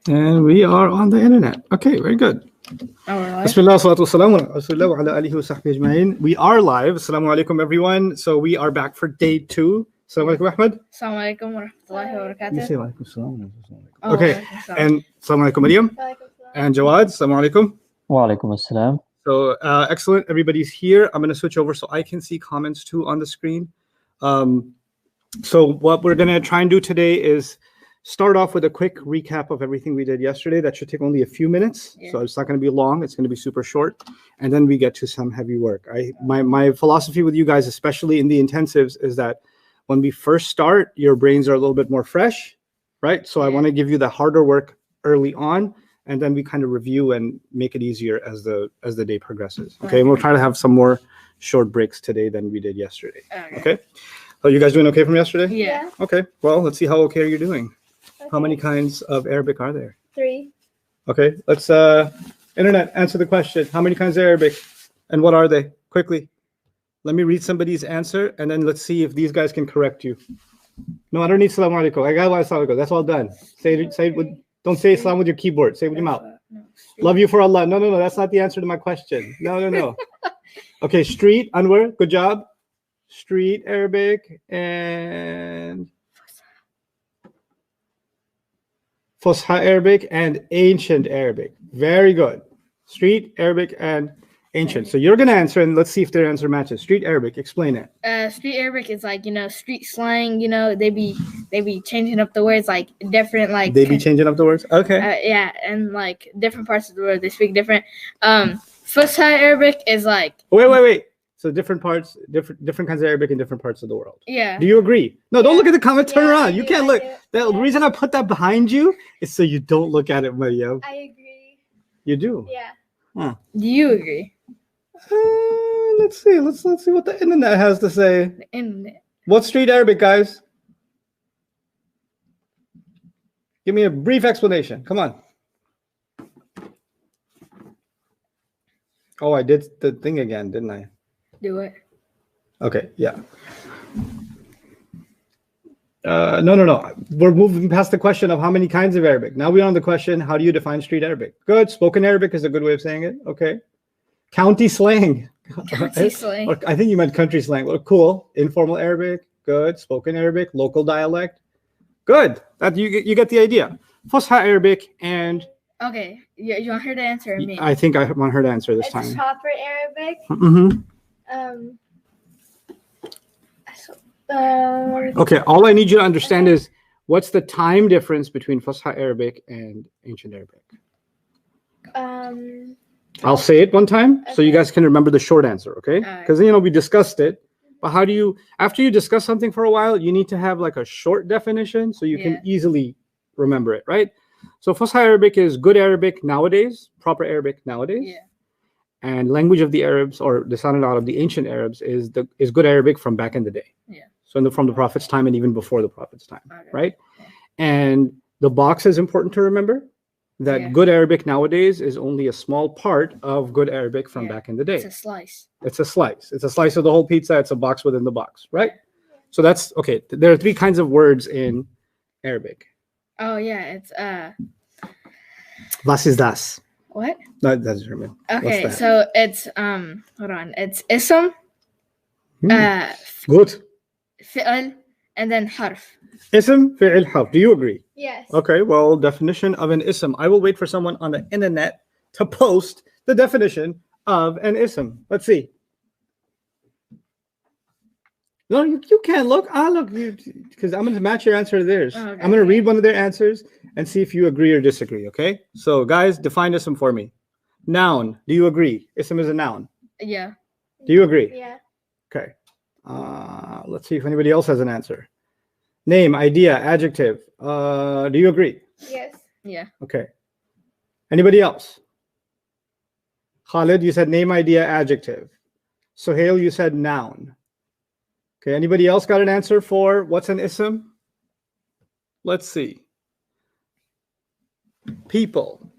And we are on the internet. Okay, very good. Bismillah, salatu wassalamu ala rasulillah wa ala alihi wa sahbihi ajma'in. We are live. Assalamu alaikum, everyone. So we are back for day 2. Assalamu alaikum, Ahmed. Assalamu alaikum wa rahmatullahi wa You barakatuh. say alaikum salam. Oh, Okay, walaikum salam. and assalamu alaikum, Maryam. And Jawad, assalamu alaikum. Wa alaikum assalam. So excellent, everybody's here. I'm going to switch over so I can see comments too on the screen. So what we're going to try and do today is start off with a quick recap of everything we did yesterday. That should take only a few minutes. Yeah. So it's not going to be long. It's going to be super short. And then we get to some heavy work. My philosophy with you guys, especially in the intensives, is that when we first start, your brains are a little bit more fresh, right? So I want to give you the harder work early on, and then we kind of review and make it easier as the day progresses. Okay, and we'll try to have some more short breaks today than we did yesterday. Okay. So you guys doing okay from yesterday? Yeah. Okay. Well, let's see how okay you're doing. Okay. How many kinds of Arabic are there? 3. Okay. Let's internet answer the question. How many kinds of Arabic, and what are they? Quickly. Let me read somebody's answer, and then let's see if these guys can correct you. No, I don't need Assalamu alaikum. I got one Assalamu alaikum. That's all done. Say it with. Don't say Islam with your keyboard. Say it with your mouth. Love you for Allah. No. That's not the answer to my question. No. Okay, street, Anwar. Good job. Street Arabic and Fusha Arabic and ancient Arabic. Very good. Street Arabic and ancient. So you're going to answer, and let's see if their answer matches. Street Arabic. Explain it. Street Arabic is like, street slang, they be changing up the words like different, like They be changing up the words? Okay. yeah, and like different parts of the world they speak different. Fusha Arabic is like Wait. So different parts, different kinds of Arabic in different parts of the world. yeah. Do you agree? No, don't look at the comment. Turn Yeah, around. I You do, can't I look. do. The reason I put that behind you is so you don't look at it, Maria. I agree. You do. Yeah. Do you agree? Let's see. Let's see what the internet has to say. The internet. What's street Arabic, guys? Give me a brief explanation. Come on. Oh, I did the thing again, didn't I? Do it. Okay, yeah. No. We're moving past the question of how many kinds of Arabic. Now we're on the question, how do you define street Arabic? Good. Spoken Arabic is a good way of saying it. Okay. County slang. County slang. Or I think you meant country slang. Well, cool. Informal Arabic. Good. Spoken Arabic. Local dialect. Good. That you get the idea. Fusha Arabic and Okay. You want her to answer or me? I think I want her to answer this It's time. proper Arabic. Mm-hmm. Okay, all I need you to understand is what's the time difference between Fusha Arabic and ancient Arabic? I'll say it one time so you Okay. guys can remember the short answer, okay? Alright. Because we discussed it. But how do you, after you discuss something for a while, you need to have like a short definition so you can Yeah. easily remember it, right? So Fusha Arabic is good Arabic nowadays, proper Arabic nowadays. Yeah. And language of the Arabs or the Lisan al-Arab of the ancient Arabs is good Arabic from back in the day. Yeah. So from the Prophet's time and even before the Prophet's time, Okay. right? Yeah. And the box is important to remember that Yeah. good Arabic nowadays is only a small part of good Arabic from Yeah. back in the day. It's a slice. It's a slice. It's a slice of the whole pizza. It's a box within the box, right? So that's okay. There are 3 kinds of words in Arabic. Oh yeah, it's Was ist das? what? That's German. Okay, What's that? so it's hold on. It's ism, Hmm. Good. fi'l, and then harf. Ism, fi'il, harf. Do you agree? Yes. Okay, well, definition of an ism. I will wait for someone on the internet to post the definition of an ism. Let's see. No, you can't look. I'll look because I'm going to match your answer to theirs. Okay. I'm going to read one of their answers and see if you agree or disagree, okay? So, guys, define ism for me. Noun. Do you agree? Ism is a noun. Yeah. Do you agree? Yeah. Okay. Let's see if anybody else has an answer. Name, idea, adjective. Do you agree? Yes. Yeah. Okay. Anybody else? Khalid, you said name, idea, adjective. Sohail, you said noun. Okay. Anybody else got an answer for what's an ism? Let's see. People,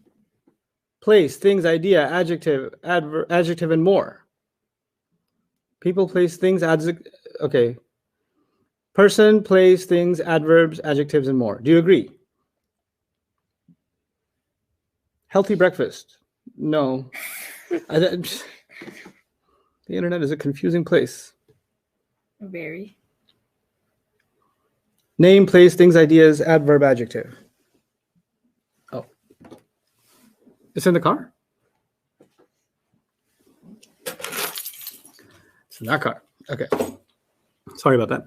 place, things, idea, adjective, adjective, and more. People, place, things, okay. Person, place, things, adverbs, adjectives, and more. Do you agree? Healthy breakfast. No. The internet is a confusing place. Very. Name, place, things, ideas, adverb, adjective. Oh. It's in the car? It's in that car. Okay. Sorry about that.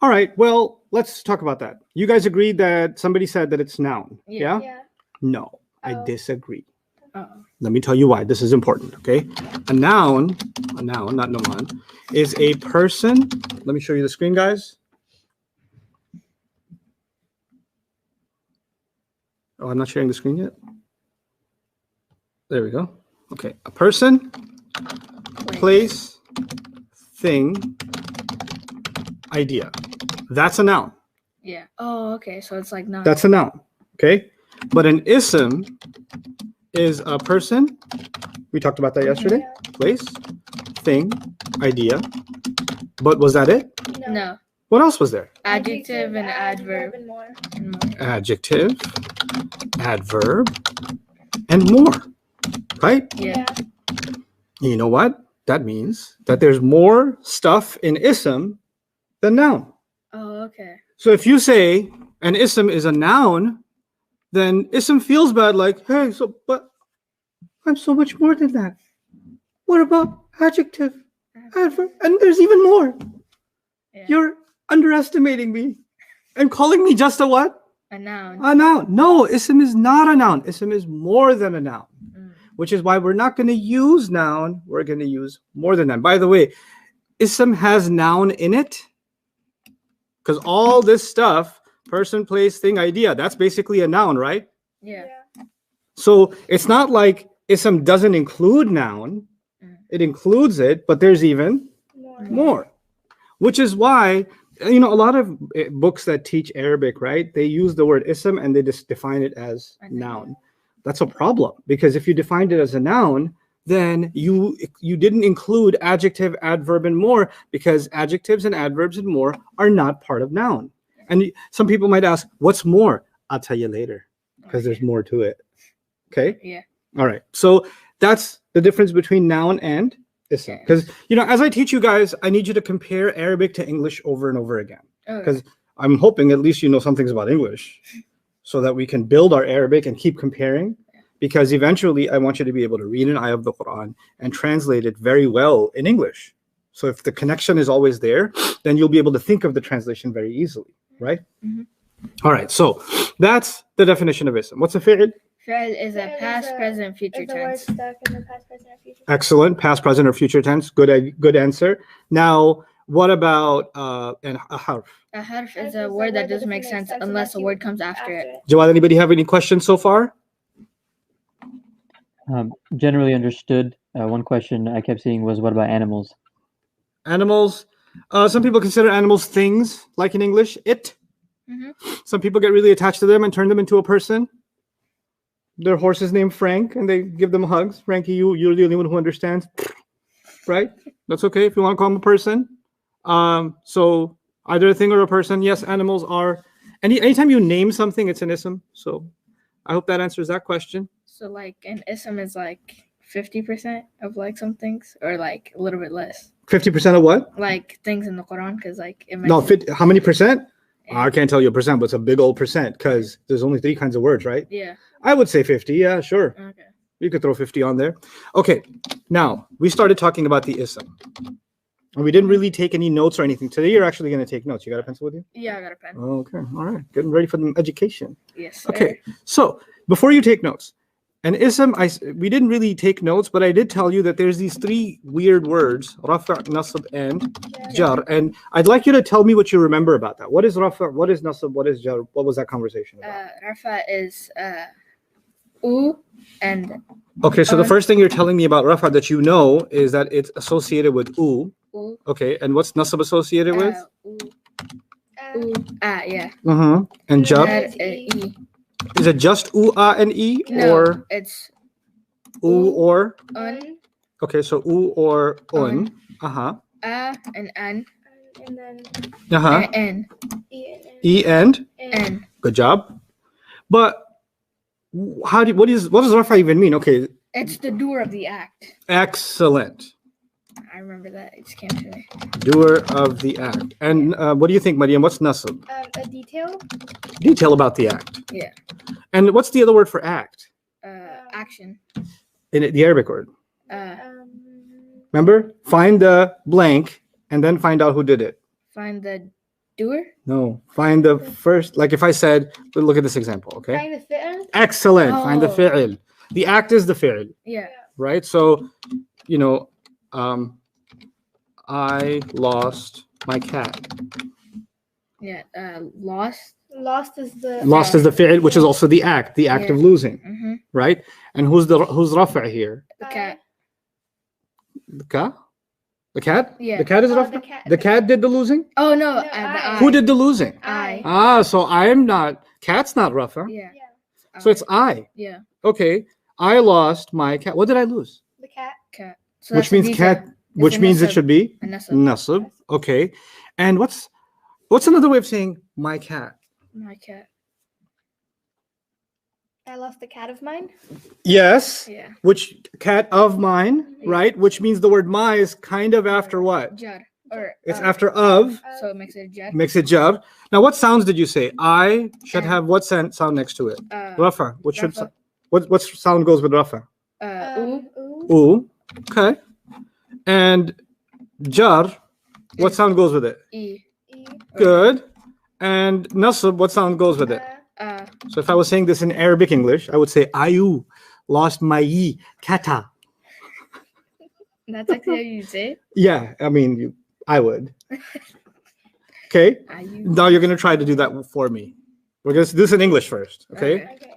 All right. Well, let's talk about that. You guys agreed that somebody said that it's noun. Yeah. Yeah. No, I Oh. disagree. Oh. Let me tell you why. This is important, okay? A noun, not noun, is a person. Let me show you the screen, guys. Oh, I'm not sharing the screen yet. There we go. Okay. A person, place, thing, idea. That's a noun. Yeah. Oh, okay. So it's like not. That's a noun, okay? But an ism is a person. We talked about that yesterday. Yeah. Place, thing, idea. But was that it? No. What else was there? Adjective and adverb. and more. And more. Adjective, adverb, and more, right? Yeah. You know what? That means that there's more stuff in ism than noun. Oh, okay. So if you say an ism is a noun, then ism feels bad, like, hey, but I'm so much more than that. What about adjective, adverb? And there's even more. Yeah. You're underestimating me and calling me just a what? A noun. A noun. No, ism is not a noun. Ism is more than a noun, which is why we're not going to use noun. We're going to use more than that. By the way, ism has noun in it because all this stuff, person, place, thing, idea, that's basically a noun, right? Yeah. So it's not like ism doesn't include noun. It includes it, but there's even more, which is why, you know, a lot of books that teach Arabic, right? They use the word ism and they just define it as noun. That's a problem because if you defined it as a noun, then you didn't include adjective, adverb, and more because adjectives and adverbs and more are not part of noun. And some people might ask, what's more? I'll tell you later because there's more to it. Okay? Yeah. All right. So that's the difference between noun and ism. Because, you know, as I teach you guys, I need you to compare Arabic to English over and over again. Because I'm hoping at least you know some things about English so that we can build our Arabic and keep comparing. Because eventually I want you to be able to read an ayah of the Quran and translate it very well in English. So if the connection is always there, then you'll be able to think of the translation very easily, right? Mm-hmm. All right, so that's the definition of ism. What's a fi'l? Fi'l is a past, present, future Is the word tense. stuck in the past, present, or future? Excellent, past, present, or future tense. Good answer. Now, what about a harf? A harf is a word that doesn't make sense unless a word comes after it. Jawad, anybody have any questions so far? Generally understood. One question I kept seeing was, what about animals? Animals. Some people consider animals things, like in English, it. Mm-hmm. Some people get really attached to them and turn them into a person. Their horse is named Frank, and they give them hugs. Frankie, you're the only one who understands. Right? That's okay if you want to call them a person. So either a thing or a person. Yes, animals are. Anytime you name something, it's an ism. So I hope that answers that question. So like an ism is like 50% of like some things, or like a little bit less. 50% of what? Like things in the Quran, because like it No, how many percent? Yeah. I can't tell you a percent, but it's a big old percent because there's only 3 kinds of words, right? Yeah. I would say 50. Yeah, sure. Okay. You could throw 50 on there. Okay. Now, we started talking about the ism. And we didn't really take any notes or anything. Today, you're actually going to take notes. You got a pencil with you? Yeah, I got a pen. Okay. All right. Getting ready for the education. Yes. Sir. Okay. So, before you take notes, an ism, we didn't really take notes, but I did tell you that there's these 3 weird words, rafa', nasab, and jar. And I'd like you to tell me what you remember about that. What is rafa'? What is nasab? What is jar? What was that conversation about? Rafa is u and Okay, so the first thing you're telling me about rafa' that you know is that it's associated with u. u. Okay, and what's nasab associated with? Yeah. And jar? E. Is it just u, and e? No, Or it's u or? un, Okay, so u or un. and an, And then and n, E and E and? n. Good job. But what does rafa even mean? Okay, It's the doer of the act. excellent. I remember that. It just came to me. Doer of the act. And what do you think, Mariam? What's nasab? A detail. Detail about the act. Yeah. And what's the other word for act? Action. In the Arabic word. Um, Remember? Find the blank and then find out who did it. Find the doer. No, find the first. Like if I said, look at this example, okay? Find the fi'l. Excellent. Find the Oh. fi'l. The act is the fi'l, Yeah. right? So, I lost my cat. Yeah. Lost. Lost is the. Lost is the fi'l, which is also the act of Yeah. losing, Mm-hmm. right? And who's rafa' here? The cat. The cat? The cat? Yeah. The cat is Oh, rafa'? the cat. The cat did the losing? Oh no. No, The I. I. Who did the losing? I. Ah, so I'm not. Cat's not rafa'. Yeah. Yeah. So it's I. Yeah. Okay. I lost my cat. What did I lose? The cat. Cat. So Which that's a means detail. cat. Which a means it nasab. should be A nasab. nasab. Okay. And what's another way of saying my cat? My cat. I lost the cat of mine. Yes. Yeah. Which cat of mine, Yeah. right? Which means the word my is kind of after what? Jar. Or. It's after of, So it makes it a jar. makes it jar. Now, what sounds did you say? I should And. have what sound next to it? Rafa. What should Rafa. what sound goes with rafa? Ooh. Ooh. Ooh. Okay. And jar, what sound goes with it? E. E. Good. And nasab, what sound goes with it? So if I was saying this in Arabic English, I would say ayu lost my yi kata. That's actually how you say it. Yeah, I mean, I would. Okay. You. Now you're gonna try to do that for me. We're gonna do this in English first. Okay. Okay. Okay.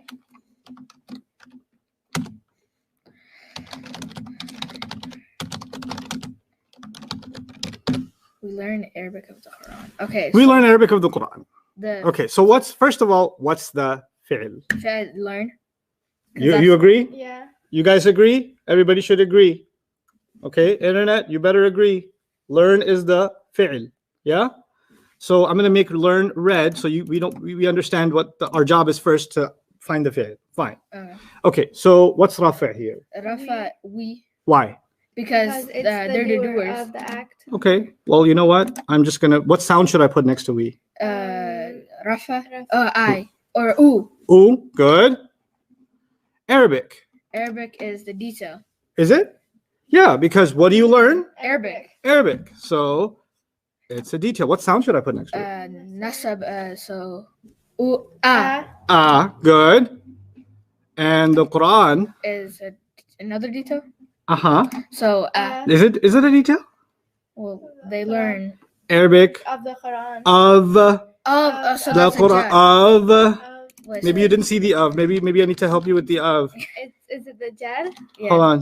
We learn Arabic of the Quran. Okay. We so learn Arabic of the Quran. the Okay. So what's first of all, what's the fi'l? should I learn? 'Cause You that's- agree? Yeah. You guys agree? Everybody should agree. Okay, internet, you better agree. Learn is the fi'l. Yeah. So I'm gonna make learn red so we understand what our job is first to find the fi'l. Fine. Okay. So what's rafa' here? Rafa, we, Why? because Because it's they're the doer doers. of the act. Okay. Well, you know what? I'm just gonna. What sound should I put next to we? Rafa, Rafa. I, or ooh. Ooh. Good. Arabic. Arabic is the detail. Is it? Yeah. Because what do you learn? Arabic. Arabic. So it's a detail. What sound should I put next to it? Nasab, so ooh, ah Ah. Good. And the Quran. is another detail. Uh-huh. So Is it a detail? well, they learn Arabic Of the Quran. of the so The that's a Quran jar. of. Wait, Maybe you didn't see the of. Maybe I need to help you with the of. Is it the jar? yeah. Hold on.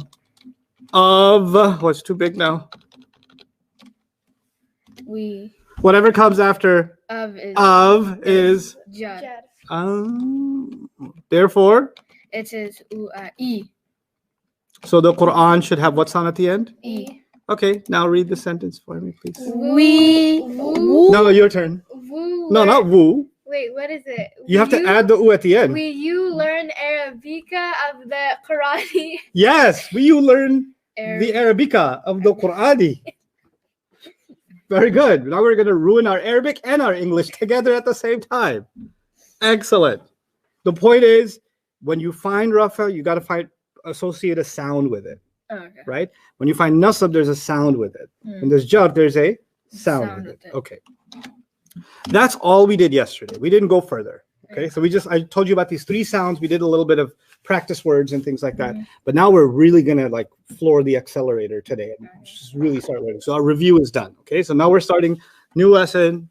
Of. What's too big now? We Whatever comes after of is jar. Jar. Therefore, It is e so the Quran should have what sound at the end? e. Okay, now read the sentence for me, please. We Woo. No, your turn. Woo. No, not woo. Wait, what is it? You have to add the oo at the end. Will you learn Arabica of the Qurani? Yes, you learn the Arabica of the Qurani. Very good. Now we're going to ruin our Arabic and our English together at the same time. Excellent. The point is, when you find rafa, you got to associate a sound with it, Okay. right? When you find nasab, there's a sound with it. Hmm. When there's jar, there's a sound with it. Okay. That's all we did yesterday. We didn't go further. Okay. So I told you about these three sounds. We did a little bit of practice words and things like that. But now we're really going to floor the accelerator today and just really start learning. So our review is done. Okay. So now we're starting new lesson,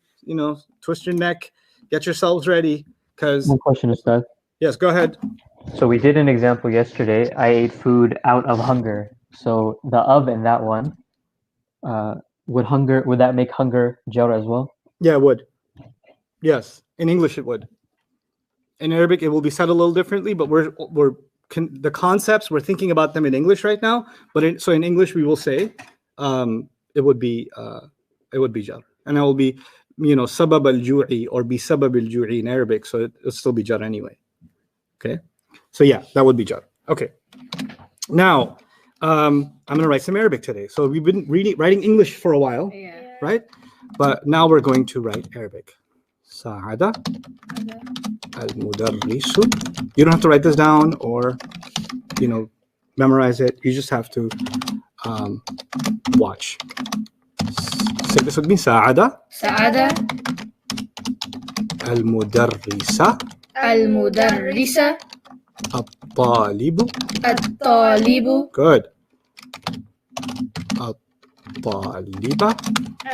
twist your neck, get yourselves ready. Because One question, Ustad. yes, go ahead. So we did an example yesterday. I ate food out of hunger. So the of in that one, would that make hunger jar as well? Yeah, it would. Yes. In English, it would. In Arabic, it will be said a little differently, but the concepts, we're thinking about them in English right now. But in English, we will say it would be jar. And it will be, sabab al-ju'i or bi sabab al-ju'i in Arabic. So it'll still be jar anyway. Okay. So yeah, that would be jar. Okay. Now, I'm gonna write some Arabic today. So we've been writing English for a while, Yeah. right? But now we're going to write Arabic. Sa'ada al-mudarrisu. You don't have to write this down or, memorize it. You just have to watch. Say this with me. Sa'ada سعادة al-mudarrisa المدرسة at-talibu. الطالب Good. At-taliba.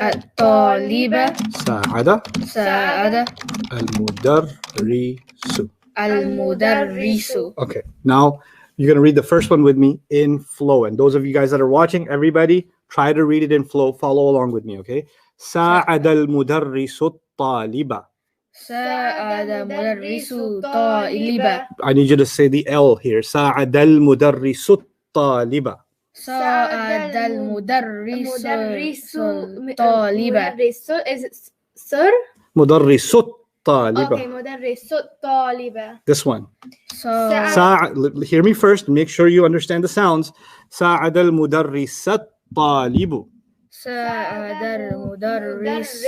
الطالبة Sa'ada سعادة al-mudarrisu. المدرس. Okay. Now you're going to read the first one with me in flow. And those of you guys that are watching, everybody try to read it in flow. Follow along with me, okay? ساعد المدرس الطالب. ساعد مدرس طالبة. I need you to say the L here. ساعد المدرس الطالب. ساعد المدرس طالبة. مدرس is it sir? مدرس الطالب. Okay, مدرس طالبة. This one. ساعد Hear me first. Make sure you understand the sounds. ساعد المدرس الطالب. ساعد المدرس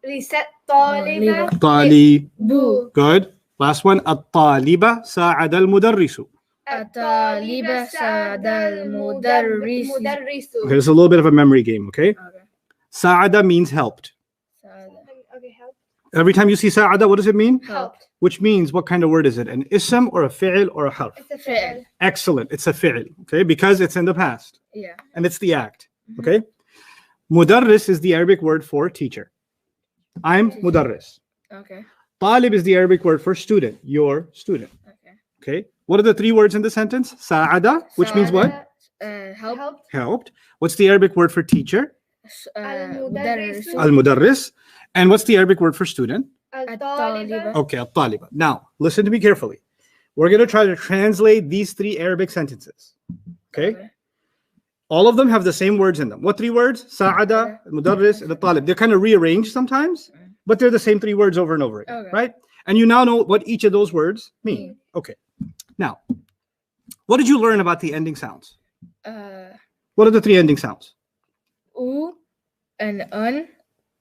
reset طالبة. طالب. بو Good. Last one. الطالبة ساعد المدرس. الطالبة ساعد المدرس. مدرس. Okay, it's a little bit of a memory game, okay? Okay. Sa'ada means helped. Okay, help. Every time you see sa'ada, what does it mean? Helped. Which means, what kind of word is it? An ism or a fi'l or a harf? It's a فعل. fi'l. Excellent. It's a fi'l, okay? Because it's in the past Yeah. and it's the act, okay? Mudarris is the Arabic word for teacher. I'm mudarris. Okay. Talib is the Arabic word for student, your student, Okay. okay? What are the three words in the sentence? Sa'ada, which means what? Help. Helped. Helped. What's the Arabic word for teacher? مدرس. Al-mudarris. And what's the Arabic word for student? الطالبة. Okay, al-taliba. Now, listen to me carefully. We're going to try to translate these three Arabic sentences. Okay? All of them have the same words in them. What three words? Sa'ada, al-mudarris, and al-talib. They're kind of rearranged sometimes, but they're the same three words over and over again, Okay. right? And you now know what each of those words mean. Okay. Now, what did you learn about the ending sounds? What are the three ending sounds? U and un.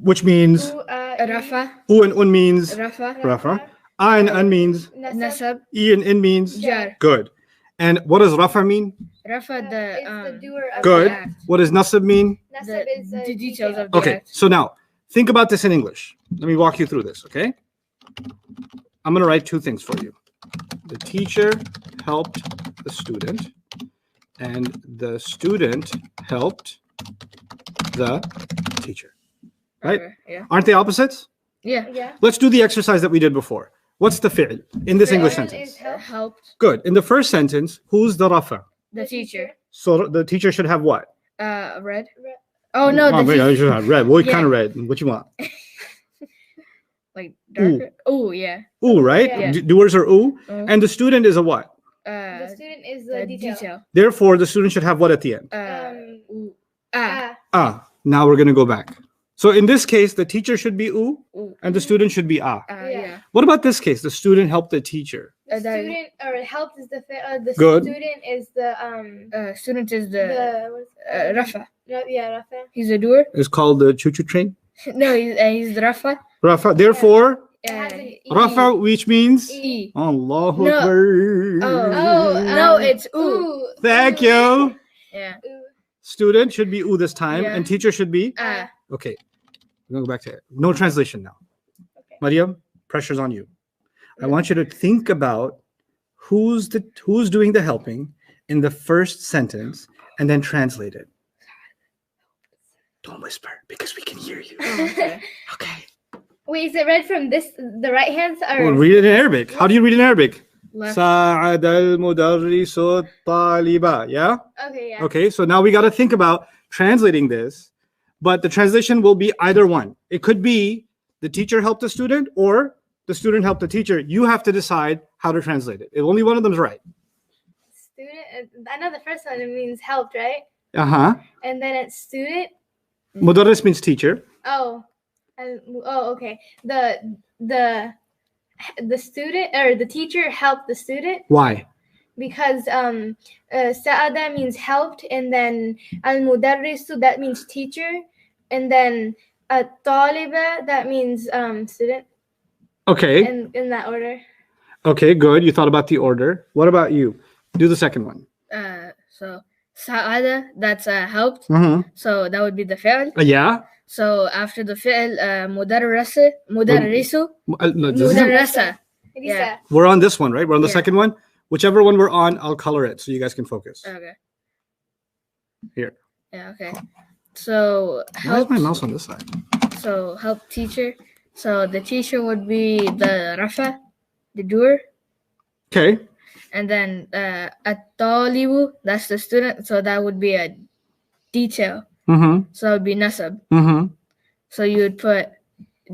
Which means Rafa. u and un means Rafa. rafa. A and an means Nasab. e and in means Jar. good. And what does rafa mean? Rafa It's the the doer of Good. the act. What does nasab mean? Nasab is the details of the Okay, act. so now think about this in English. Let me walk you through this, okay? I'm going to write two things for you. The teacher helped the student, and the student helped the teacher. Right? Okay, yeah. Aren't they opposites? Yeah. Yeah. Let's do the exercise that we did before. What's the fi'l in this English Fi'l sentence? is help. Helped Good. In the first sentence, who's the rafa? the teacher. So the teacher should have what? Red. Red. Oh no, the wait, I teacher. should have red. What Yeah. kind of red? What you want? Like darker. Oh yeah. Ooh, right? Yeah. Doers are ooh. Oh. And the student is a what? The student is the the detail. Therefore, the student should have what at the end? Ooh. Ah. Ah. Now we're going to go back. So in this case, the teacher should be ooh, Ooh. and the student should be ah. Yeah. What about this case? The student helped the teacher. The that- student or helped is the the Good. student is the Student is the what's it? Rafa. Rafa. He's a doer. It's called the choo-choo train. No, he's the Rafa. Rafa. Therefore, It has an E. Rafa, which means E. Allahu No. Akbar. Oh, no, it's ooh. Thank you. Yeah. Ooh. Student should be ooh this time, Yeah. and teacher should be. Ah. Okay. We're going to go back to it. No translation now. Okay. Mariam, pressure's on you. I want you to think about who's doing the helping in the first sentence and then translate it. Don't whisper because we can hear you. Okay. Okay. Wait, is it read from the right hand side? Well, read it in Arabic. How do you read in Arabic? Left. ساعد المدرس الطالب. Yeah? Okay, yeah. Okay, so now we got to think about translating this, but the translation will be either one. It could be the teacher helped the student or the student helped the teacher. You have to decide how to translate it. If only one of them's right. Student. I know the first one it means helped, right? Uh-huh. And then it's student. Mudarris means teacher. Oh, okay. The the student or the teacher helped the student Why? because Sa'ada means helped, and then al-mudarrisu, that means teacher, and then at-taliba, that means student, Okay. in that order. Okay, good. You thought about the order. What about you? Do the second one. So sa'ada, that's helped. Mm-hmm. So that would be the fi'l. Yeah. So after the fi'l, mudarrisu, No, this is- mudarrasa. Yeah. we're on this one, right? We're on the Yeah. second one. Whichever one we're on, I'll color it so you guys can focus. Okay. Here. Yeah. Okay. So Why is help. my mouse on this side? So help teacher. So the teacher would be the rafa, the doer, Okay. and then at-talibu, that's the student. So that would be a detail. Mm-hmm. So that would be nasab. Mm-hmm. So you would put.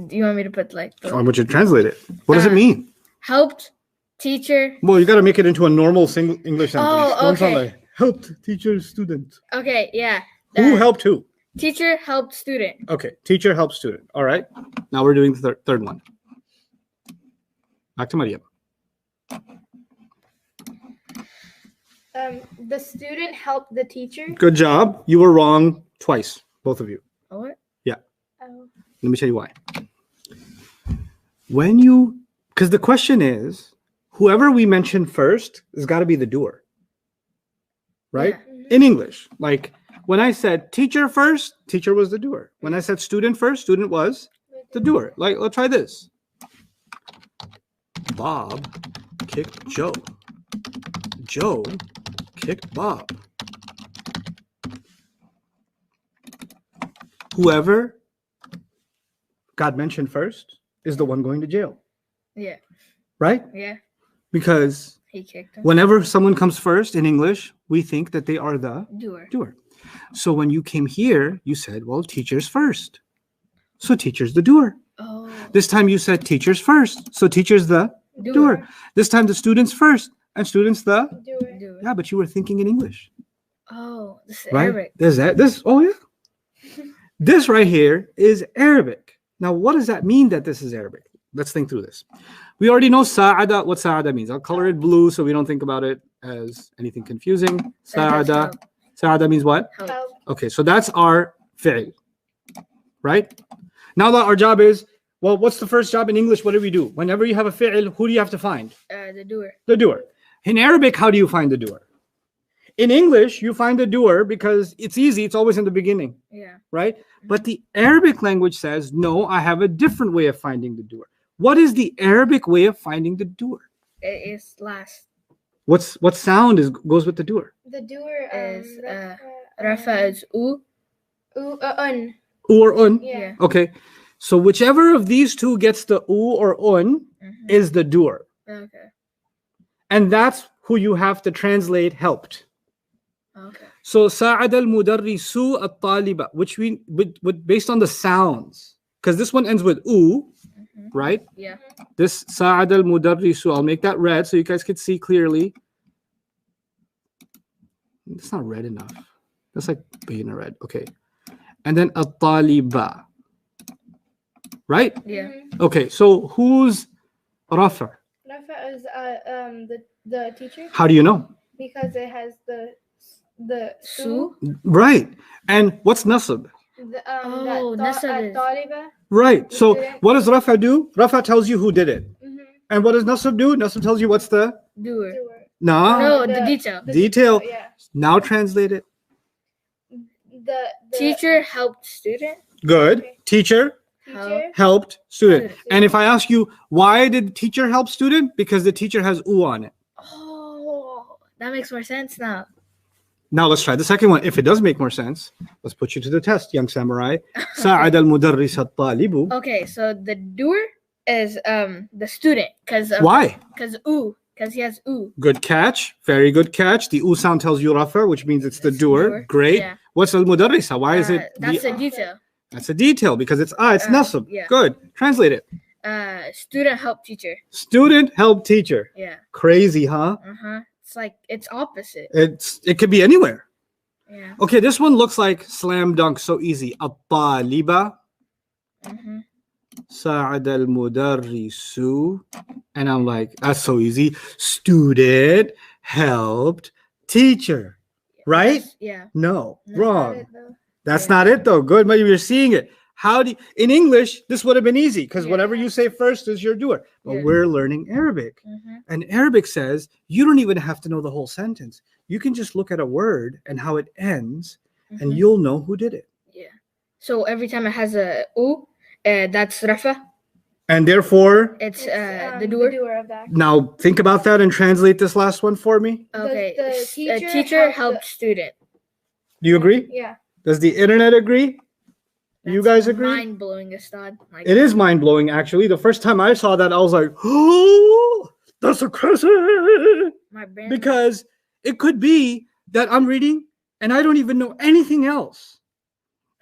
Do you want me to put like I the want you to translate it. What does it mean? helped teacher? Well, you got to make it into a normal single English sentence. Oh, Don't sound okay. like helped teacher student. Okay. Yeah. Who helped who? Teacher helped student. Okay, teacher helps student. All right. Now we're doing the third one. Back to Mariam. The student helped the teacher. Good job. You were wrong twice, both of you. Oh, what? Oh. Let me tell you why. When you, because the question is, whoever we mention first has got to be the doer, right? Yeah. In English, like when I said teacher first, teacher was the doer. When I said student first, student was the doer. Like, let's try this. Bob kicked Joe. Joe kicked Bob. Whoever got mentioned first is the one going to jail, Yeah. right? Yeah. Because He kicked him. whenever someone comes first in English, we think that they are the Doer. doer. So when you came here, you said, well, teachers first. So teacher's the doer. Oh. This time you said teachers first. So teacher's the doer. This time the students first and students the, Doer. Doer. yeah, but you were thinking in English, Oh, this is right? Arabic. There's that. This, oh yeah. This right here is Arabic. Now, what does that mean that this is Arabic? Let's think through this. We already know sa'ada, what sa'ada means. I'll color it blue so we don't think about it as anything confusing. That does Sa'ada. help. Sa'ada means what? Help. Help. Okay, so that's our fi'l, right? Now that our job is, well, what's the first job in English? What do we do? Whenever you have a fi'l, who do you have to find? The doer. The doer. In Arabic, how do you find the doer? In English, you find the doer because it's easy. It's always in the beginning, Yeah. right? But the Arabic language says, no, I have a different way of finding the doer. What is the Arabic way of finding the doer? It is last. What sound goes with the doer? The doer Is, Rafa is u. un. U or un? Yeah. Okay. So whichever of these two gets the u or un Mhm. is the doer. Okay. And that's who you have to translate helped. Okay. So ساعد المدرس الطالب, which we with based on the sounds, because this one ends with u, Mhm. right? Yeah. This ساعد المدرس, I'll make that red so you guys can see clearly. It's not red enough. That's like being a red. Okay. And then الطالب, right? Yeah. Okay. So who's رفع? Rafa is the teacher How do you know? because it has the Su. Right. And what's nasab? Oh, nasab is- Taliba. Right. So Student. what does Rafa do? Rafa tells you who did it. Mm-hmm. And what does Nasab do? Nasab tells you what's the Doer. Doer. nah. No, the- the detail. The Detail. Yeah. Now translate it. The Teacher helped student. Good. Okay. Teacher teacher. helped student. Student. And if I ask you why did teacher help student? Because the teacher has u on it. Oh, that makes more sense now. Now let's try the second one. If it does make more sense, let's put you to the test, young samurai. ساعد المدرس الطالب. Okay, so the doer is the student because Why? because he has u. Good catch. Very good catch. The u sound tells you Rafa, which means it's the It's the doer. doer. Great. Yeah. What's al-mudarrisa? Why is it? That's the- a detail. That's a detail because it's it's nasab. Yeah. Good. Translate it. Student help teacher. Student help teacher. Yeah. Crazy, huh? It's like it's opposite. It could be anywhere. Yeah. Okay, this one looks like slam dunk, so easy. At-taliba. Mm-hmm. ساعد المدرس. And I'm like, that's so easy. Student helped teacher. Right? Yeah. No, No. wrong. That's Yeah. not it though. Good, but you're seeing it. How do you, in English, this would have been easy because Yeah. whatever you say first is your doer. But Yeah. we're learning Arabic. Mhm. And Arabic says you don't even have to know the whole sentence. You can just look at a word and how it ends, and Mhm. you'll know who did it. So every time it has a u, that's rafa. And therefore, It's It's, the doer. of that. now think about that and translate this last one for me. Okay. the A teacher teacher help helps student. Do you agree? Yeah. Does the internet agree? You guys agree? Mind blowing, Ustad. Like, It is mind blowing, actually. The first time I saw that, I was like, oh, that's a crazy. my brain. Because it could be that I'm reading and I don't even know anything else.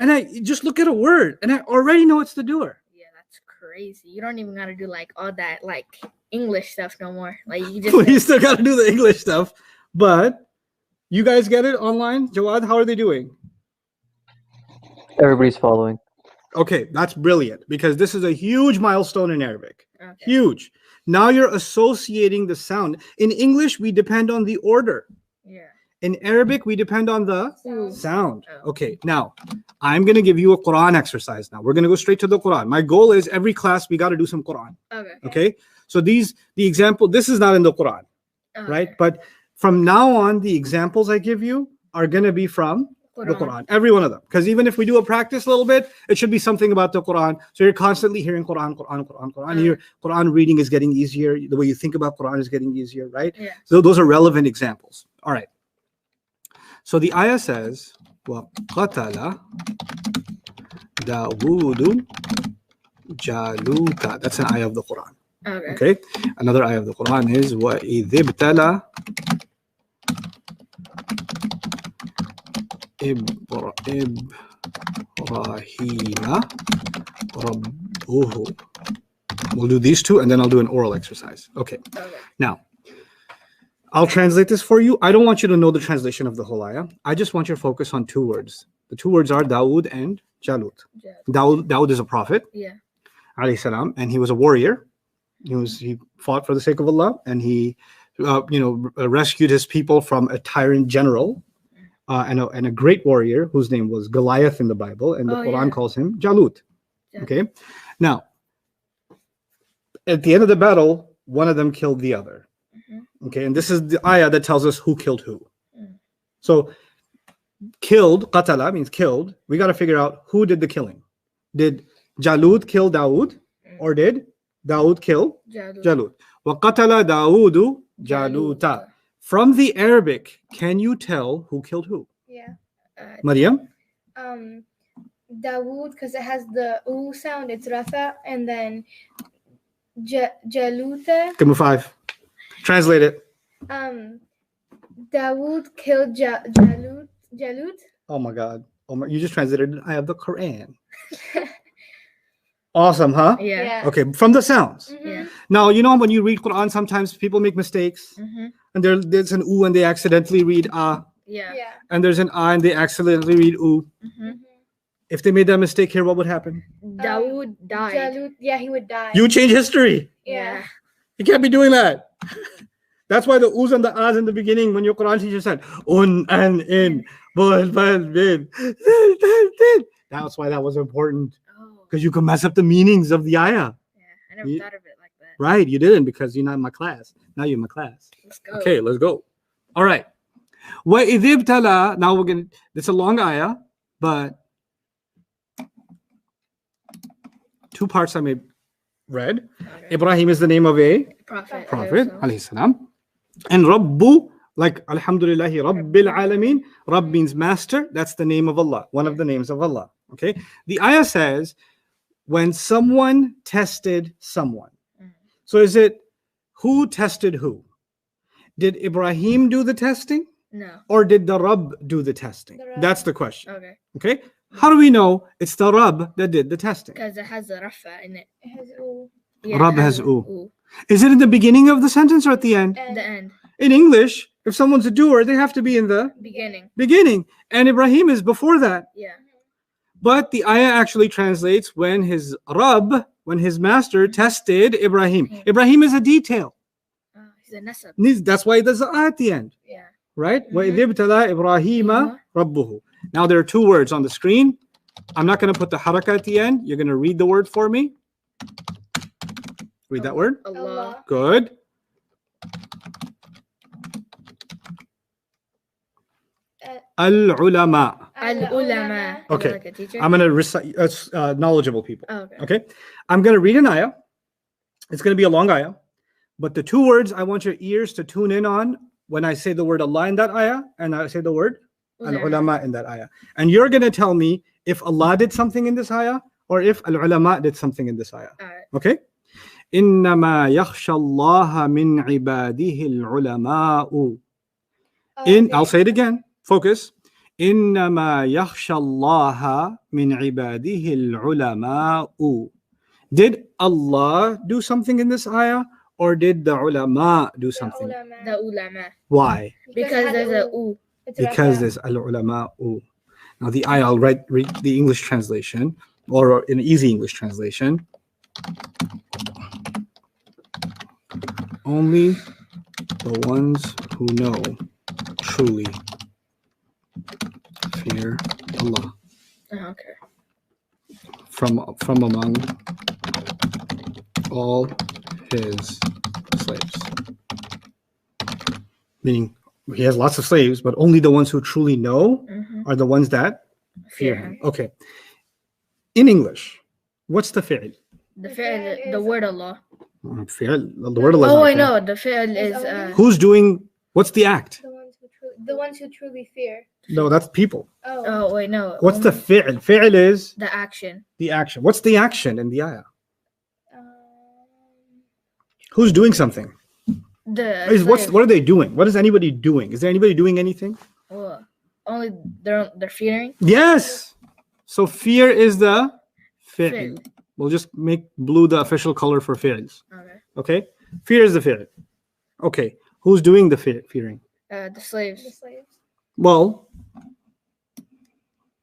And I just look at a word and I already know it's the doer. Yeah, that's crazy. You don't even gotta do like all that like English stuff no more. Like you You just still got to do the English stuff. But you guys get it online? Jawad, how are they doing? Everybody's following. Okay, that's brilliant because this is a huge milestone in Arabic. okay. Huge. Now you're associating the sound. In English, we depend on the order. Yeah. In Arabic, we depend on the Ooh. sound. Oh. Okay, now I'm going to give you a Quran exercise now. We're going to go straight to the Quran. My goal is every class we got to do some Quran. Okay. Okay? So the example, this is not in the Quran, Okay. right? But from now on, the examples I give you are going to be from the Quran, every one of them. Because even if we do a practice a little bit, it should be something about the Quran. So you're constantly hearing Quran, Quran, Quran, Quran. Your Quran reading is getting easier. The way you think about Quran is getting easier, right? Yeah. So those are relevant examples. All right. So the ayah says, وَقَتَلَ دَاوُودُ جَالُوتَ. That's an ayah of the Quran. Okay. Okay. Another ayah of the Quran is وَإِذِ ابْتَلَى إبراهيم ربه. We'll do these two and then I'll do an oral exercise. Okay. Okay. Now, I'll translate this for you. I don't want you to know the translation of the whole ayah. I just want your focus on two words. The two words are Dawood and Jalut. Yeah. Dawood is a prophet, Yeah. alayhi salam, and he was a warrior. He fought for the sake of Allah, and he rescued his people from a tyrant general and a great warrior whose name was Goliath in the Bible, and the Quran calls him Jalut. Okay. Now, at the end of the battle, one of them killed the other. Okay, and this is the ayah that tells us who killed who. So, killed, qatala means killed. We got to figure out who did the killing. Did Jalut kill Dawood, or did Dawood kill Jalut? وَقَتَلَ دَاوُودُ جَالُوتَ. From the Arabic, can you tell who killed who? Yeah. Maryam? Dawood, because it has the u sound, it's rafa, and then Jaluta. Give me 5. Translate it. Dawood killed Jalut. Oh my God. You just translated an ayah of the Quran. Awesome, huh? Yeah. Okay, from the sounds. Yeah. Now, when you read Quran, sometimes people make mistakes. And there's an u and they accidentally read ah. Yeah. Yeah. And there's an ah and they accidentally read u. If they made that mistake here, what would happen? Dawood died. Jalut, yeah, he would die. You change history. Yeah. You can't be doing that. That's why the u's and the ahs in the beginning, when your Quran teacher said, un and in, bul, bal, bin. That's why that was important. Oh. Because you can mess up the meanings of the ayah. Yeah. I never thought of it like that. Right, you didn't because you're not in my class. Now you're in my class. Let's go. Okay, let's go. All right. وَإِذِ ابْتَلَى. Now we're going to, it's a long ayah, but 2 parts I may read. Okay. Ibrahim is the name of a Prophet. prophet, alayhi salam. And Rabbu, like Alhamdulillahi Rabbil Alameen. Rabb means master. That's the name of Allah, one of the names of Allah. Okay. The ayah says, when someone tested someone. So is it who tested who? Did Ibrahim do the testing? No. Or did the Rabb do the testing? The Rabb. That's the question. Okay. Okay. How do we know it's the Rabb that did the testing? Because it has a rafa in it. It has u. Yeah, Rabb it has a u. Is it in the beginning of the sentence or at the end? And The end. In English, if someone's a doer, they have to be in the Beginning. beginning. And Ibrahim is before that. Yeah. But the ayah actually translates when his Rabb when his master tested Ibrahim. Ibrahim is a detail. He's a nasab. That's why there's a at the end. Yeah. Right? وَإِذِ ابْتَلَى إِبْرَاهِيمَ رَبُّهُ. Now there are two words on the screen. I'm not going to put the haraka at the end. You're going to read the word for me. Read that word. Allah. Good. Al-ulama. Al-ulama. Okay. Like a teacher? I'm going to recite knowledgeable people. Oh, okay. Okay. I'm going to read an ayah. It's going to be a long ayah. But the two words I want your ears to tune in on when I say the word Allah in that ayah and I say the word al-ulama in that ayah. And you're going to tell me if Allah did something in this ayah or if al-ulama did something in this ayah. All right. Okay? إِنَّمَا يَخْشَى اللَّهَ مِنْ عِبَادِهِ الْعُلَمَاءُ. I'll say it again. Focus. إِنَّمَا يَخْشَى اللَّهَ مِنْ عِبَادِهِ الْعُلَمَاءُ. Did Allah do something in this ayah? Or did the ulama do something? The ulama. Why? Because there's a u. Because there's al-ulama. Now the ayah, I'll read the English translation or an easy English translation. Only the ones who know truly fear Allah Oh, okay. from among all his slaves. Meaning he has lots of slaves, but only the ones who truly know are the ones that fear him. Okay. In English, what's the fi'l? The fi'l, the word Allah. Fi'l, the word Allah. Oh, is I not know. The fi'l is Who's doing, what's the act? The ones who truly fear. No, that's people. Oh. Oh, wait, no. What's the fi'l? Fi'l is the action? the action. What's the action in the ayah? Um, Who's doing something? The What are they doing? What is anybody doing? Is there anybody doing anything? well, only they're fearing. Yes. So fear is the fi'l. Fi'l. We'll just make blue the official color for fi'ls. Okay. Okay? Fear is the fi'l. Okay. Who's doing the fearing? The slaves. the slaves. Well,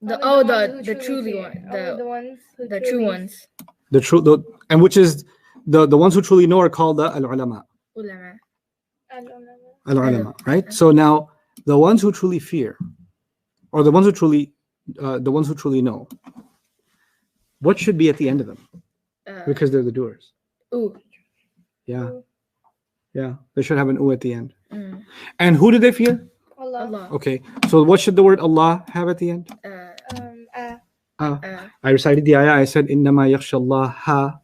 The Only the ones who truly fear. one. Only the ones who The truly true ones. and which is the ones who truly know are called the al-ulama. Ulama. Al-ulama, right? So now the ones who truly fear, or the ones who truly know, what should be at the end of them? Because they're the doers. Ooh. Yeah. Yeah. They should have an u at the end. Mm. And who do they fear? Allah. Allah. Okay. So what should the word Allah have at the end? I recited the ayah. I said, إِنَّمَا يَخْشَى اللَّهَ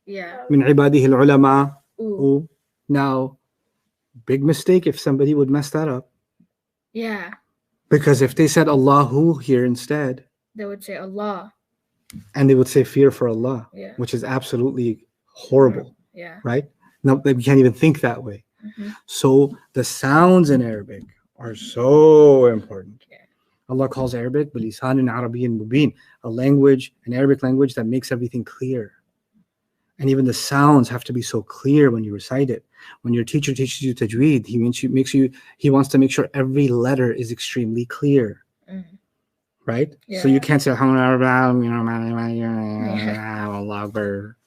Yeah. مِنْ عِبَادِهِ الْعُلَمَاءُ. Ooh. Now, big mistake if somebody would mess that up. Yeah. Because if they said Allahu here instead, They would say Allah. and they would say fear for Allah, Yeah. which is absolutely horrible, Yeah. right? No, we can't even think that way. Mhm. So the sounds in Arabic are so important. Yeah. Allah calls Arabic بِلِسَانٍ عَرَبِيٍّ مُبِينٍ, a language, an Arabic language that makes everything clear. And even the sounds have to be so clear when you recite it. When your teacher teaches you tajweed, he wants to make sure every letter is extremely clear. Mm. Right? Yeah. So you can't say Allah Akbar.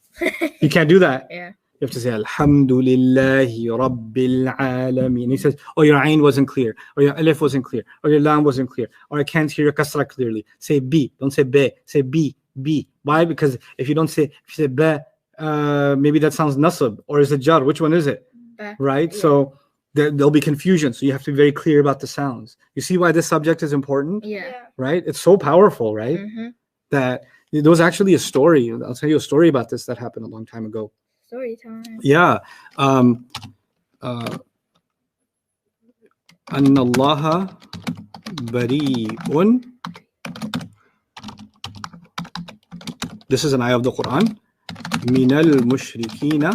You can't do that. Yeah. You have to say Alhamdulillahi Rabbil Alameen. He says, oh, your ayn wasn't clear, or your alif wasn't clear, or your lam wasn't clear, or I can't hear your kasra clearly. Say B, don't say be. Say B. Why? Because if you say be, maybe that sounds nasab, or is it jar? Which one is it? Ba. Right? Yeah. So there'll be confusion. So you have to be very clear about the sounds. You see why this subject is important? Yeah. Right? It's so powerful, right? Mm-hmm. That there was actually a story. I'll tell you a story about this that happened a long time ago. Story time. Yeah. أن الله بريء. This is an ayah of the Quran. من المشركين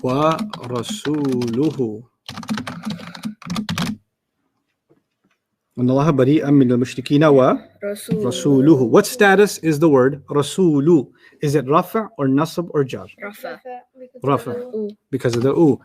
ورسوله. أن الله بريء من المشركين ورسوله. What status is the word rasulu? Is it rafa or nasab or jar? Rafa. Rafa. Ooh. Because of the u.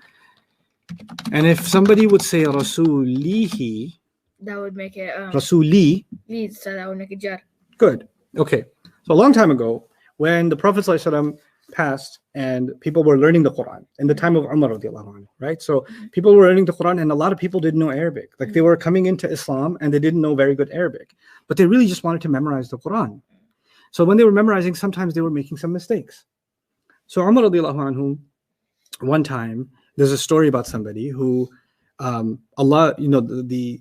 And if somebody would say rasulihi, That would make it rasuli, lead, so that would make it jar. good. Okay. So a long time ago, when the Prophet ﷺ passed and people were learning the Quran in the time of Umar radiallahu anhu, right? So people were learning the Quran and a lot of people didn't know Arabic. Like they were coming into Islam and they didn't know very good Arabic, but they really just wanted to memorize the Quran. So when they were memorizing, sometimes they were making some mistakes. So Umar radiallahu anhu, one time, there's a story about somebody who Allah, the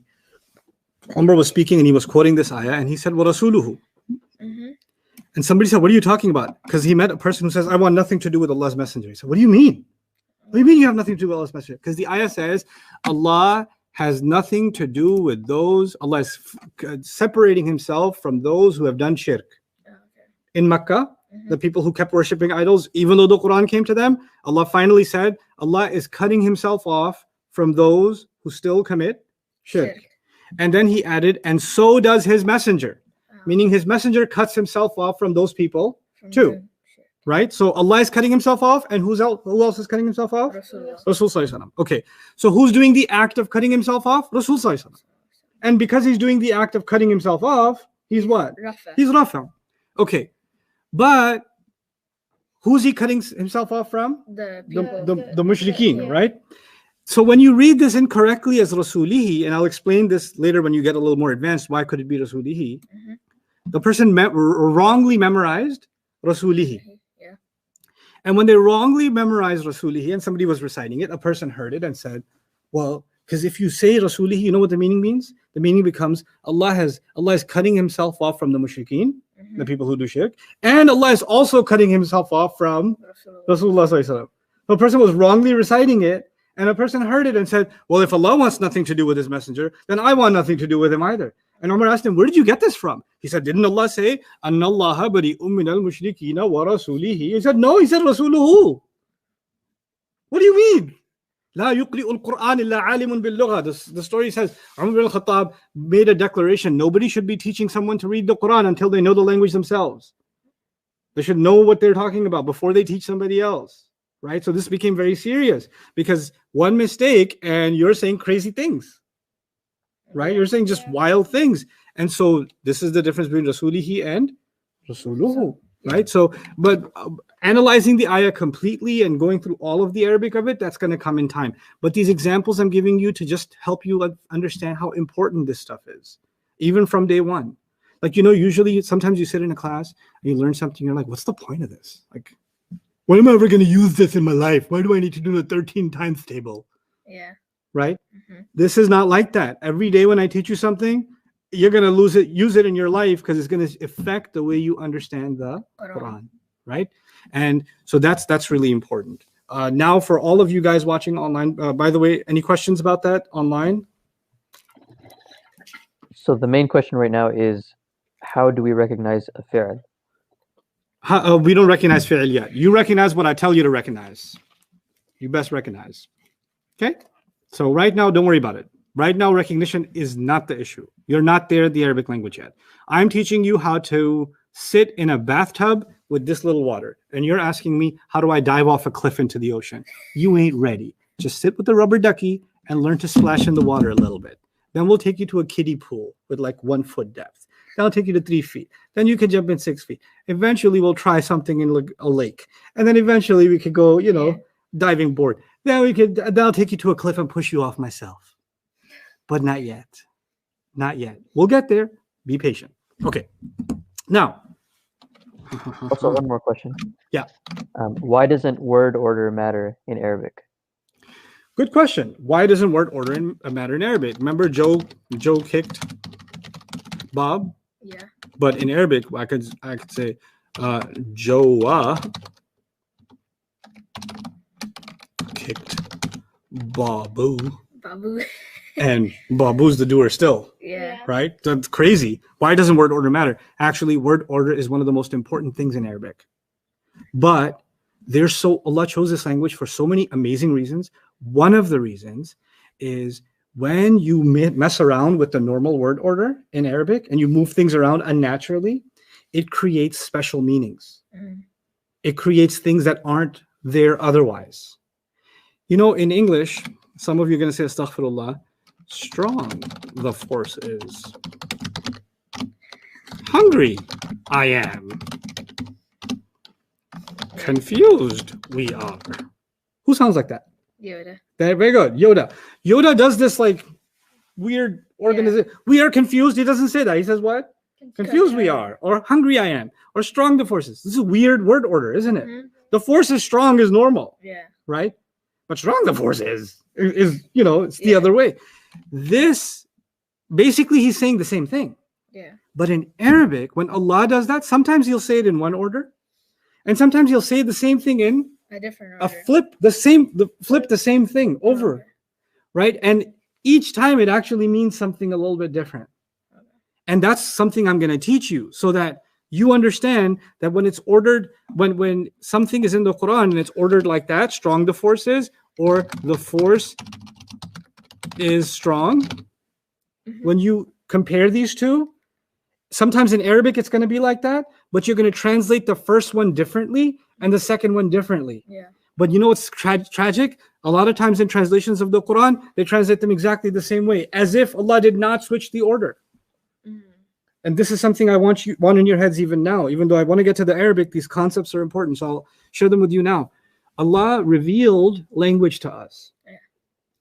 Umar was speaking and he was quoting this ayah and he said, "Wa rasuluhu." And somebody said, "What are you talking about?" Because he met a person who says, "I want nothing to do with Allah's messenger." He said, "What do you mean? What do you mean you have nothing to do with Allah's messenger?" Because the ayah says, Allah has nothing to do with those, Allah is separating himself from those who have done shirk. In Makkah, the people who kept worshipping idols, even though the Quran came to them, Allah finally said, Allah is cutting himself off from those who still commit shirk. And then he added, and so does his messenger. Meaning his messenger cuts himself off from those people too. Right? So Allah is cutting himself off, and who else is cutting himself off? Rasul Sallallahu Alaihi Wasallam. Okay. So who's doing the act of cutting himself off? Rasul Sallallahu Alaihi Wasallam. And because he's doing the act of cutting himself off, he's what? Rafa. He's Rafa. Okay. But who's he cutting himself off from? The mushrikeen, right? So when you read this incorrectly as Rasulihi, and I'll explain this later when you get a little more advanced, why could it be Rasulihi? The person wrongly memorized Rasulihi. Yeah. And when they wrongly memorized Rasulihi and somebody was reciting it, a person heard it and said, well, because if you say Rasulihi, you know what the meaning means? The meaning becomes Allah is cutting himself off from the mushrikeen, the people who do shirk, and Allah is also cutting himself off from Rasulullah Sallallahu Alaihi Wasallam. The person was wrongly reciting it, and a person heard it and said, well, if Allah wants nothing to do with his messenger, then I want nothing to do with him either. And Umar asked him, where did you get this from? He said, didn't Allah say, Anna Allaha bari'um minal mushrikeena wa rasulihi? He said, no, he said Rasuluhu. What do you mean? La yuqri'ul Qur'an illa alimun bil lugha. The story says, Umar bin al-Khattab made a declaration, nobody should be teaching someone to read the Quran until they know the language themselves. They should know what they're talking about before they teach somebody else. Right? So this became very serious because one mistake and you're saying crazy things. Right? You're saying just wild things. And so this is the difference between Rasulihi and Rasuluhu. Right? So, but analyzing the ayah completely and going through all of the Arabic of it, that's going to come in time. But these examples I'm giving you to just help you understand how important this stuff is, even from day one. Like, usually sometimes you sit in a class and you learn something, you're like, what's the point of this? Like, when am I ever going to use this in my life? Why do I need to do the 13 times table? Yeah. Right? This is not like that. Every day when I teach you something, you're going to use it in your life because it's going to affect the way you understand the Quran. Right? And so that's really important. Now for all of you guys watching online, by the way, any questions about that online? So the main question right now is, how do we recognize a fi'l? We don't recognize fi'l yet. You recognize what I tell you to recognize. You best recognize. Okay? So right now, don't worry about it. Right now, recognition is not the issue. You're not there in the Arabic language yet. I'm teaching you how to sit in a bathtub with this little water. And you're asking me, how do I dive off a cliff into the ocean? You ain't ready. Just sit with the rubber ducky and learn to splash in the water a little bit. Then we'll take you to a kiddie pool with like 1 foot depth. That'll take you to 3 feet. Then you can jump in 6 feet. Eventually, we'll try something in a lake. And then eventually we could go, diving board. Then that'll take you to a cliff and push you off myself. But not yet. Not yet. We'll get there. Be patient. Okay. Now. Also, one more question. Yeah. Why doesn't word order matter in Arabic? Good question. Why doesn't word order matter in Arabic? Remember Joe kicked Bob? Yeah. But in Arabic, I could say Joa kicked Babu. Babu. And Babu's the doer still. Yeah. Right? That's crazy. Why doesn't word order matter? Actually, word order is one of the most important things in Arabic. But Allah chose this language for so many amazing reasons. One of the reasons is when you mess around with the normal word order in Arabic and you move things around unnaturally, it creates special meanings. It creates things that aren't there otherwise. In English, some of you are going to say, astaghfirullah, strong the force is. Hungry I am. Confused we are. Who sounds like that? Yoda. Very good. Yoda. Yoda does this like weird organization. We are confused. He doesn't say that. He says what? Confused we are. Or hungry I am. Or strong the force is. This is a weird word order, isn't it? Mhm. The force is strong is normal, Yeah. right? But strong the force is you know, it's the Yeah. other way. This basically he's saying the same thing. Yeah. But in Arabic, when Allah does that, sometimes he'll say it in one order, and sometimes he'll say the same thing in A different a order. flip the same thing over, right? And each time it actually means something a little bit different. And that's something I'm going to teach you so that you understand that when it's ordered, when something is in the Quran and it's ordered like that, strong the force is, or the force is strong. Mhm. When you compare these two, sometimes in Arabic it's going to be like that, but you're going to translate the first one differently and the second one differently. Yeah. But you know what's tragic? A lot of times in translations of the Quran, they translate them exactly the same way, as if Allah did not switch the order. Mhm. And this is something I want in your heads even now. Even though I want to get to the Arabic, these concepts are important, so I'll share them with you now. Allah revealed language to us, Yeah.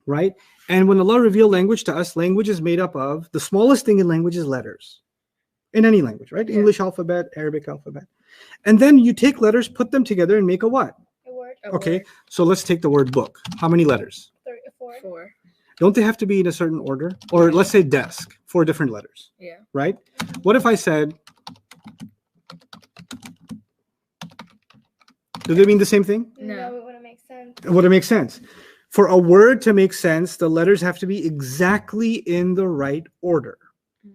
right? And when Allah revealed language to us, language is made up of, the smallest thing in language is letters. In any language, right? Yeah. English alphabet, Arabic alphabet. And then you take letters, put them together and make a what? A word. A Okay, word. so let's take the word book. How many letters? 4. 4. Don't they have to be in a certain order? Or let's say desk, 4 different letters, Yeah. right? What if I said, do they mean the same thing? No. It wouldn't make sense. Would it make sense? For a word to make sense, the letters have to be exactly in the right order,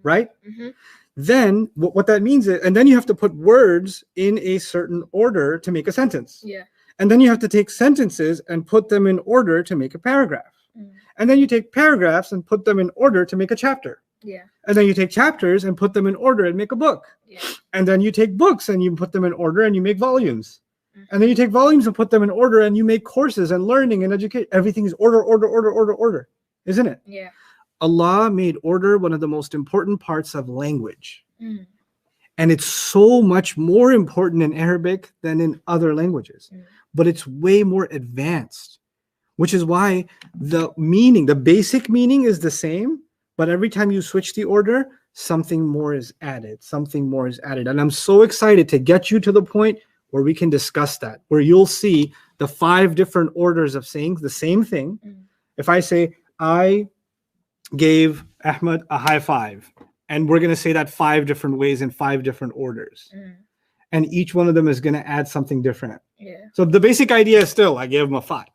right? Mhm. Then what that means is, and then you have to put words in a certain order to make a sentence. Yeah. And then you have to take sentences and put them in order to make a paragraph. Mm. And then you take paragraphs and put them in order to make a chapter. Yeah. And then you take chapters and put them in order and make a book. Yeah. And then you take books and you put them in order and you make volumes. Mhm. And then you take volumes and put them in order and you make courses and learning and education. Everything is order, order, order, order, order, isn't it? Yeah. Allah made order one of the most important parts of language. Mm. And it's so much more important in Arabic than in other languages. Mm. But it's way more advanced, which is why the meaning, the basic meaning is the same, but every time you switch the order, something more is added, something more is added. And I'm so excited to get you to the point where we can discuss that, where you'll see the 5 different orders of saying the same thing. Mm. If I say, I gave Ahmed a high five, and we're going to say that 5 different ways in 5 different orders. Mm. And each one of them is going to add something different. Yeah. So the basic idea is still, I gave him a 5.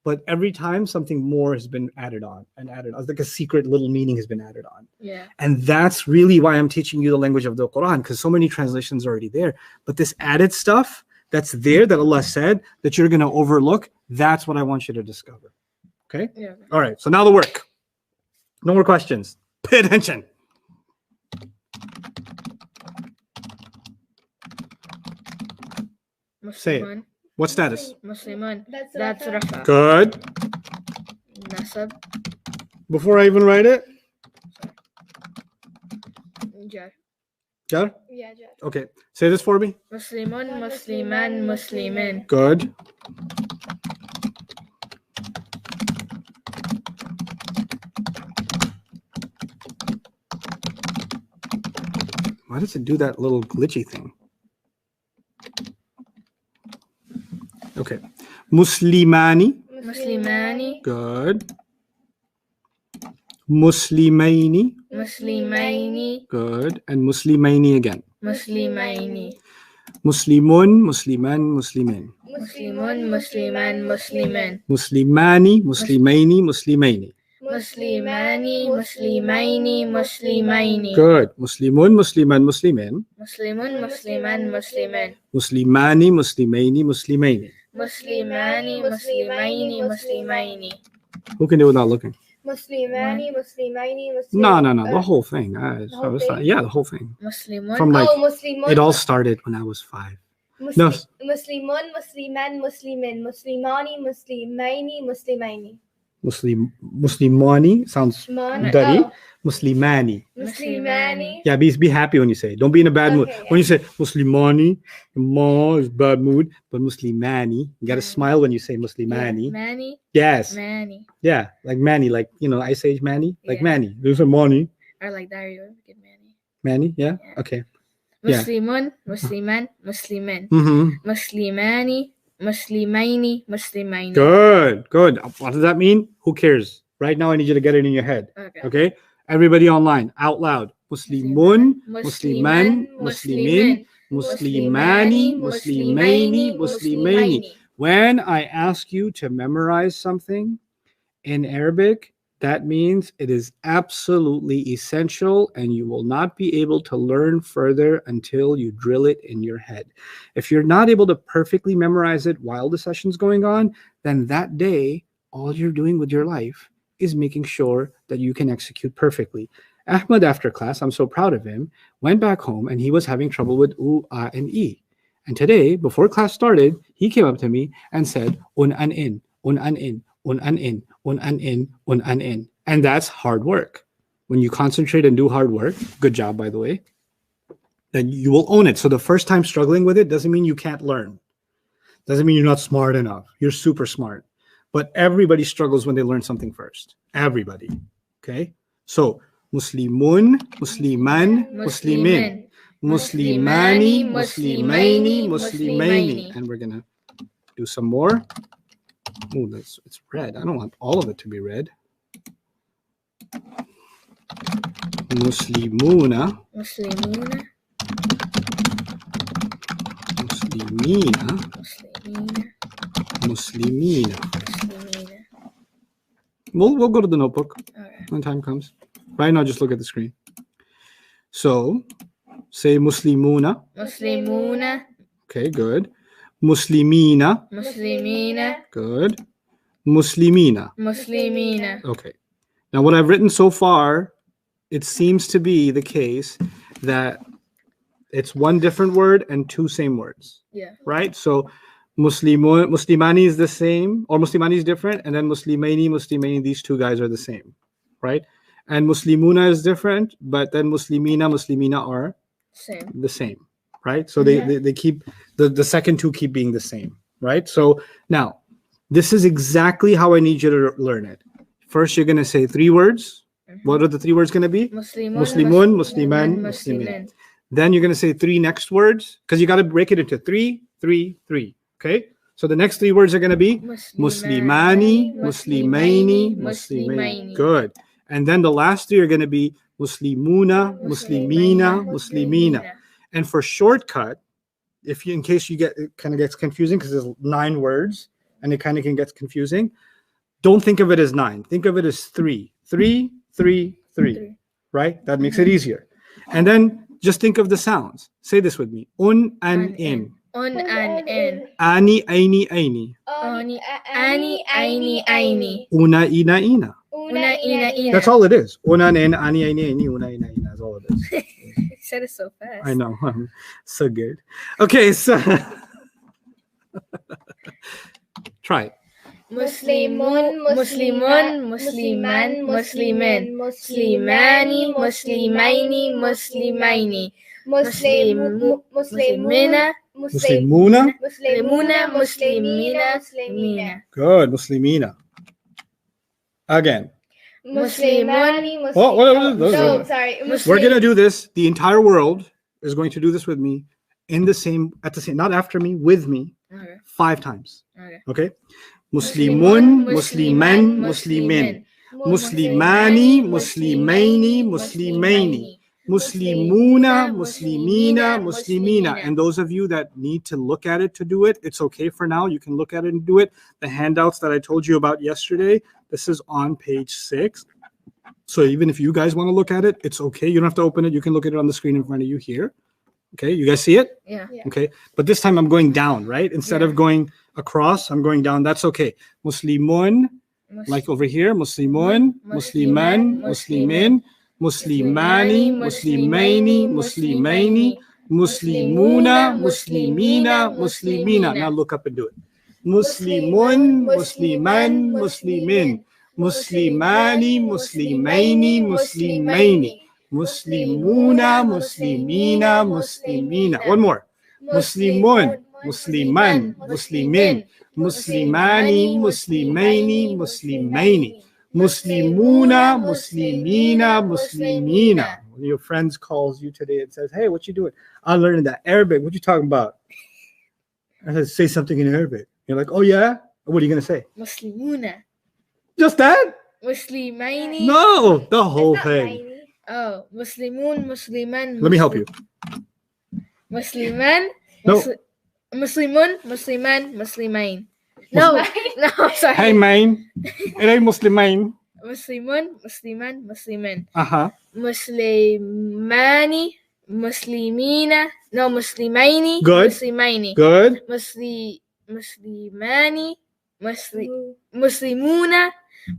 But every time something more has been added on and added on, like a secret little meaning has been added on. Yeah. And that's really why I'm teaching you the language of the Quran, because so many translations are already there. But this added stuff that's there that Allah said that you're going to overlook, that's what I want you to discover. Okay? Yeah. All right. So now the work. No more questions. Pay attention. Say it. Musliman. What status? Musliman. That's That's Rafa. Good. Nasab. Before I even write it, Jar. Jar? Yeah, Judge. Okay. Say this for me. Muslimun. Musliman. Muslimin. Good. Why does it do that little glitchy thing? Okay. Muslimani. Muslimani. Good. Muslimaini. Muslimaini. Good. And Muslimaini again. Muslimaini. Muslimun, Musliman, Muslimin. Muslimun. Musliman. Muslimin. Muslimani, Muslimaini, Muslimaini. Muslimani. Muslimaini. Muslimaini. Good. Muslimun, Musliman, Muslimin. Muslimun. Musliman. Muslimin. Muslimani, Muslimaini, Muslimaini. Muslimani. Muslimaini. Muslimaini. Who can do it without looking? Muslimani, Muslimaini, Muslim. No. The whole thing. whole thing? Yeah, the whole thing. Muslimun. From like, Muslimun. it all started when I was 5. Muslimun, Musliman, Muslimin, Muslimani, Muslimaini, Muslimaini. Muslimani sounds Mon- dirty. oh, Muslimani. Muslimani. Yeah, be happy when you say it. Don't be in a bad mood. Okay, When you say Muslimani, ma is bad mood, but Muslimani, you gotta smile when you say Muslimani. Manny. Yes. Manny. Yeah, like Manny, like Ice Age Manny, like Yeah. Manny. There's a Manny. Or like Dario. Get Manny. Manny, yeah? Yeah. Okay. Yeah. Muslimun. Musliman. Muslimin. Mm-hmm. Muslimani. Muslimaini. Muslimaini. Good, good. What does that mean? Who cares? Right now, I need you to get it in your head. Okay. Okay? Everybody online, out loud. Muslimun, Musliman, Muslimin, Muslimani, Muslimaini, Muslimaini. When I ask you to memorize something in Arabic, that means it is absolutely essential and you will not be able to learn further until you drill it in your head. If you're not able to perfectly memorize it while the session's going on, then that day, all you're doing with your life is making sure that you can execute perfectly. Ahmed, after class, I'm so proud of him, went back home and he was having trouble with U, A, and E. And today, before class started, he came up to me and said, un, an, in, un, an, in, un, an, in, un, an, in, un, an, in. And that's hard work. When you concentrate and do hard work, good job, by the way, then you will own it. So the first time struggling with it doesn't mean you can't learn. Doesn't mean you're not smart enough. You're super smart. But everybody struggles when they learn something first. Everybody. Okay? So, Muslimun, Musliman, Muslimin. Muslimani, Muslimaini, Muslimaini. And we're going to do some more. Oh, it's red. I don't want all of it to be red. Muslimuna. Muslimuna. Muslimina. Muslimina. Muslimina. Muslimina. We'll go to the notebook Okay. when time comes. Right now, just look at the screen. So, say Muslimuna. Muslimuna. Okay, good. Muslimina. Muslimina. Good. Muslimina. Muslimina. Okay. Now, what I've written so far, it seems to be the case that it's one different word and two same words, Yeah. right? So, Muslimani is the same, or Muslimani is different, and then Muslimaini, these two guys are the same, right? And Muslimuna is different, but then Muslimina are Same. the same, right? So they keep the second two keep being the same, right? So now this is exactly how I need you to learn it. First, you're going to say three words. What are the three words going to be? Muslimun. Muslimun, Musliman, Muslimin. Muslimin. Then you're going to say three next words because you got to break it into three. Okay. So the next three words are going to be Muslimani, Muslimaini, Muslimaini. Good. And then the last three are going to be Muslimuna, Muslimina, Muslimina. And for shortcut, in case you it kind of gets confusing because there's 9 words and it kind of can get confusing, don't think of it as 9. Think of it as 3. 3, 3, 3. Right? That makes it easier. And then just think of the sounds. Say this with me. Un, an, in. Un, an, in. Ani, aini, aini. Ani, ani, aini, aini. Una, ina, ina. Una, ina, ina. That's all it is. Una, nin, ani, aini, aini. Una, ina, ina. That's all it is. You said it so fast. I know. I'm so good. Okay, so try it. Muslimun, Muslimun, Musliman, Muslimin. Muslimani, Muslimaini, Muslimaini. Muslimina, Muslimuna. Muslimuna, Muslimina, Muslimina. Good. Muslimina. Again. Muslimani, Oh, Oh, sorry. We're going to do this. The entire world is going to do this with me at the same, not after me, with me, Okay. 5 times. Okay. Okay? Muslimun, Musliman, Muslimin. Muslimani, Muslimaini, Muslimaini. Muslimuna, Muslimina, Muslimina. And those of you that need to look at it to do it, it's okay for now. You can look at it and do it. The handouts that I told you about yesterday, this is on page 6. So even if you guys want to look at it, it's okay. You don't have to open it. You can look at it on the screen in front of you here. Okay, you guys see it? Yeah. Okay, but this time I'm going down, right? Instead of going across, I'm going down. That's okay. Muslimun, like over here, Muslimun, Musliman, Muslimin, Muslimani, Muslimaini, Muslimaini, Muslimuna, Muslimina, Muslimina. Now look up and do it. Muslimun, Musliman, Muslimin. Muslimani, Muslimaini, Muslimaini. Muslimuna, Muslimina, Muslimina. One more. Muslimun, Musliman, Muslimin. Muslimani, Muslimaini, Muslimaini. Muslimuna, Muslimina, Muslimina. One of your friends calls you today and says, "Hey, what you doing?" I'm learning that Arabic. What you talking about? I said, "Say something in Arabic." You're like, "Oh yeah." What are you gonna say? Muslimuna. Just that? Muslimaini. No, the whole It's not thing. tiny. Oh, Muslimun, Musliman. Let me help you. Musliman. No. Muslimun, Musliman, Muslimain. No, no, sorry. Hey, man. It ain't Muslimain. Muslimun, Musliman, Muslimin. Uh-huh. Muslimani, Muslimina. No, Muslimaini. Good. Muslimaini. Good. Muslimani. Muslimuna.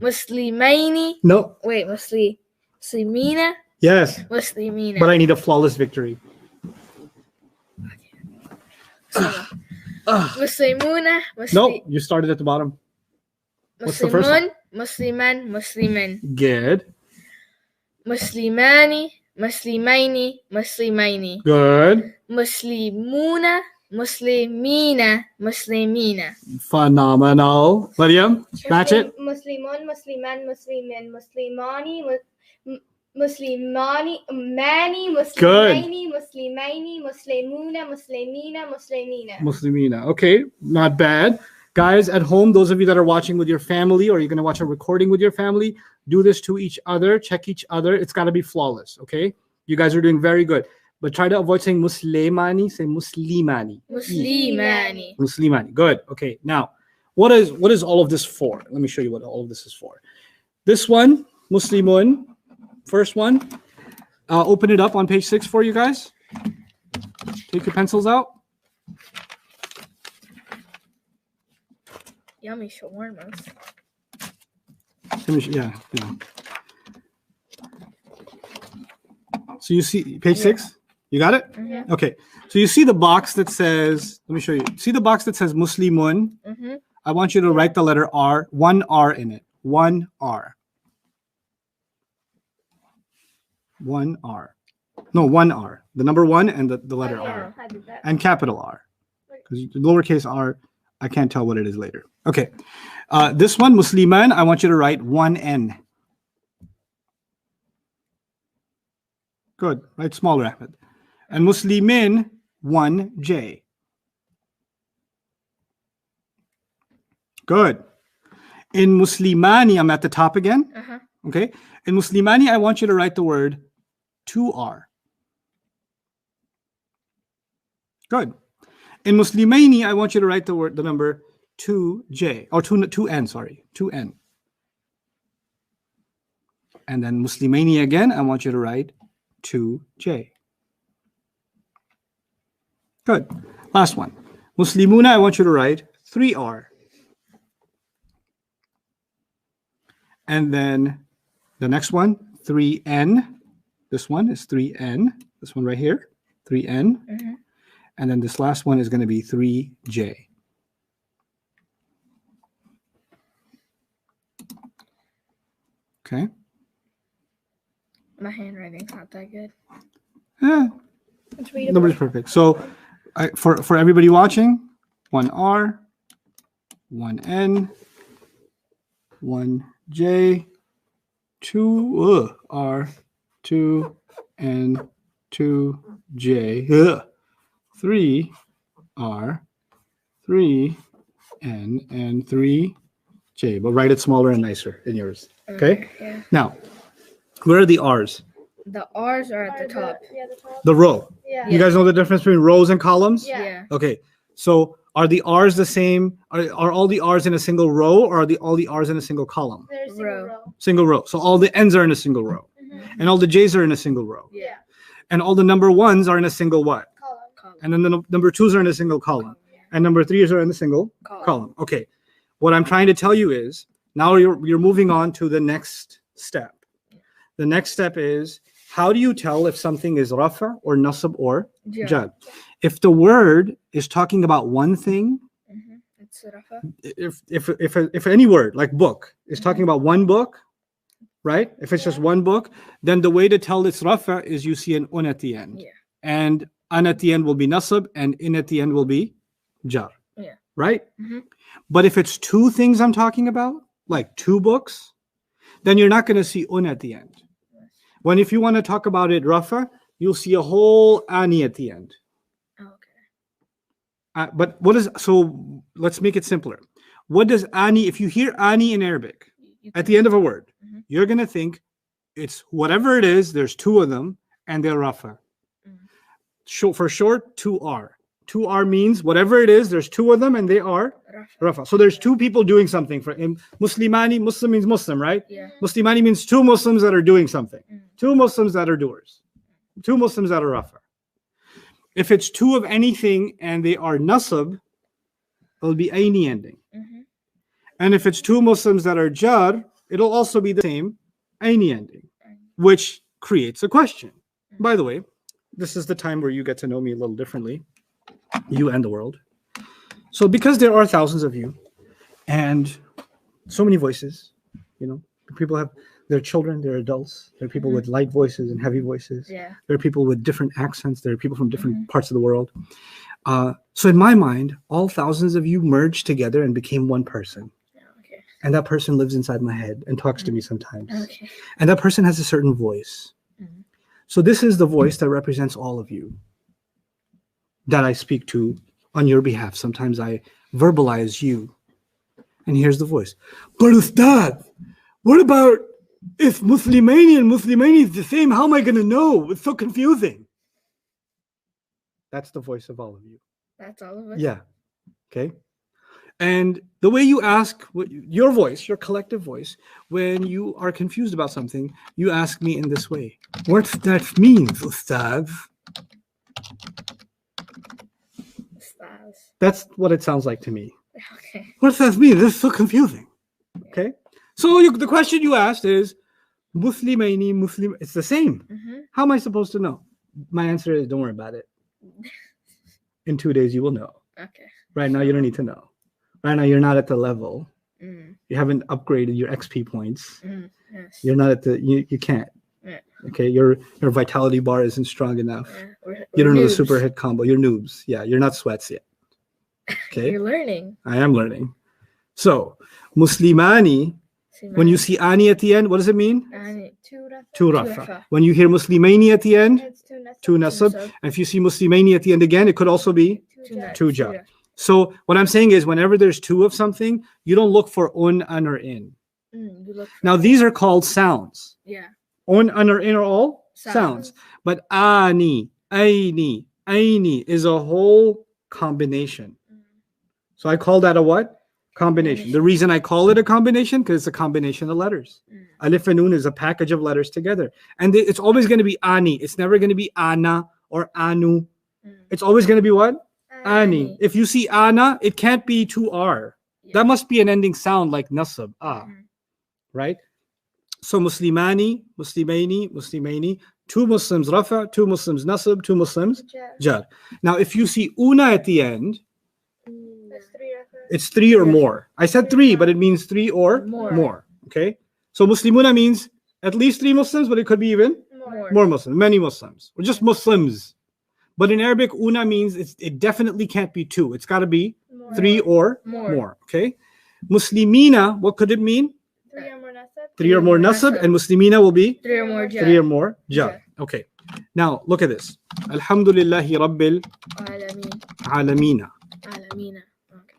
Muslimaini. No. Wait, Muslimina. Yes. Muslimina. But I need a flawless victory. Muslimuna. No, you started at the bottom. What's the first one? Muslimun, Musliman, Muslimin. Good. Muslimani, Muslimaini, Muslimaini. Good. Muslimuna, Muslimina, Muslimina. Phenomenal. Maryam, match it. Muslimun, Musliman, Muslimin, Muslimani, Muslimani, Mani, Muslimaini, Muslimaini, Muslimuna, Muslimina, Muslimina. Muslimina. Okay, not bad. Guys at home, those of you that are watching with your family or you're going to watch a recording with your family, do this to each other, check each other. It's got to be flawless, okay? You guys are doing very good. But try to avoid saying Muslimani, say Muslimani. Muslimani. Muslimani. Good. Okay. Now, what is all of this for? Let me show you what all of this is for. This one, Muslimun, first one. Open it up on page 6 for you guys. Take your pencils out. Yummy shawarmas. Finish. Yeah. So you see page 6? You got it? Mhm. Okay. So you see the box that says, let me show you. See the box that says Muslimun? Mm-hmm. I want you to write the letter R, one R in it. One R. One R. No, one R. The number 1 and the letter R. I did that. And capital R. Because lowercase r, I can't tell what it is later. Okay. This one, Musliman, I want you to write 1 N. Good. Write smaller, Ahmed. And Muslimin, 1 J. Good. In Muslimani, I'm at the top again. Uh-huh. Okay. In Muslimani, I want you to write the word 2R. Good. In Muslimaini, I want you to write the number 2J, or 2N, sorry, 2N. And then Muslimaini again, I want you to write 2J. Good. Last one. Muslimuna, I want you to write 3R. And then the next one, 3N. This one is 3N. This one right here, 3N. Mm-hmm. And then this last one is going to be 3J. Okay. My handwriting's not that good. Yeah, It's readable. nobody's perfect. So for everybody watching, 1R, 1N, 1J, 2R, 2N, 2J, 3R, 3N, and 3J. But write it smaller and nicer in yours. Okay? Yeah. Now, where are the R's? The R's are at the top. Yeah, the top. The row. Yeah. You guys know the difference between rows and columns? Yeah. Yeah. Okay. So are the R's the same? Are all the R's in a single row, or are all the R's in a single column? There's a single Row. row. Single row. So all the N's are in a single row. Mhm. And all the J's are in a single row. Yeah. And all the number 1s are in a single what? Column. Column. And then the number 2s are in a single column. And number 3s are in a single column. Okay. What I'm trying to tell you is now you're moving on to the next step. The next step is, how do you tell if something is rafa or nasab or Yeah. jar? If the word is talking about one thing, Mm-hmm. It's It's rafa. If any word like book is talking about one book, right? If it's just one book, then the way to tell it's rafa is you see an un at the end. Yeah. And an at the end will be nasab and in at the end will be jar. Yeah. Right? Mhm. But if it's two things I'm talking about, like two books, then you're not going to see un at the end. When if you want to talk about it rafa, you'll see a whole ani at the end. Okay. But what is so? Let's make it simpler. What does ani? If you hear ani in Arabic You at can- the end of a word, Mhm. you're gonna think it's whatever it is. There's two of them, and they're rafa. For short, 2R. 2R means whatever it is. There's two of them, and they are rafa. rafa. So there's two people doing something. For him, Muslimani, Muslim means Muslim, right? Yeah. Muslimani means two Muslims that are doing something. Mm. Two Muslims that are doers. Two Muslims that are rafa. If it's two of anything and they are nasab, it'll be aini ending. Mhm. And if it's two Muslims that are jar, it'll also be the same aini ending, which creates a question. By the way, this is the time where you get to know me a little differently, you and the world. So because there are thousands of you and so many voices, people have their children, their adults, there are people with light voices and heavy voices. Yeah. There are people with different accents. There are people from different parts of the world. So in my mind, all thousands of you merged together and became one person. Okay. And that person lives inside my head and talks to me sometimes. Okay. And that person has a certain voice. Mhm. So this is the voice that represents all of you that I speak to on your behalf. Sometimes I verbalize you. And here's the voice. But Ustad, what about if Muslimani and Muslimani is the same? How am I going to know? It's so confusing. That's the voice of all of you. That's all of us. Yeah. Okay. And the way you ask, your voice, your collective voice, when you are confused about something, you ask me in this way. What that means, Ustad? Stars. That's what it sounds like to me. Okay. What does that mean? This is so confusing. Okay. So the question you asked is, Muslimaini, Muslim, it's the same. Mhm. How am I supposed to know? My answer is, don't worry about it. In 2 days, you will know. Okay. Right now, you don't need to know. Right now, you're not at the level. Mm. You haven't upgraded your XP points. Mm. Yes. You're not at the, you can't. Yeah. Okay. Your vitality bar isn't strong enough. Yeah. You don't know the noobs. super hit combo. You're noobs. Yeah. You're not sweats yet. Okay. You're learning. I am learning. So, Muslimani, when you see ani at the end, what does it mean? Two rafa. Two Rafa. rafa. When you hear Muslimaini at the end, It's two nasab. two nasab. nasab. And if you see Muslimaini at the end again, it could also be Two two jar. So what I'm saying is whenever there's two of something, you don't look for un, an, or in. You look for Now these are called sounds. yeah. Un, an, or in are all Sounds. sounds. But ani, aini is a whole combination. So I call that a what? Combination. The reason I call it a combination, because it's a combination of letters. Alif and Nun is a package of letters together. And it's always going to be ani. It's never going to be ana or anu. It's always going to be what? Ani. If you see ana, it can't be 2R. Yeah. That must be an ending sound like nasab. Mhm. Right? So Muslimani, Muslimaini, two Muslims rafa, two Muslims nasab, two Muslims jar. Now if you see una at the end, That's three rafa. it's three or more. I said three, but it means three or More. more. Okay? So Muslimuna means at least three Muslims, but it could be even More. more Muslims, many Muslims, or just Muslims. But in Arabic, una means it definitely can't be two. It's got to be More. three or More. more. Okay? Muslimina, what could it mean? Three or more nasab. Three or more nasab, and Muslimina will be Three or more jar. three or more jar. Jar. Okay. Now look at this. Alhamdulillahi Rabbil Alameen. Alamina. Alamina. Okay.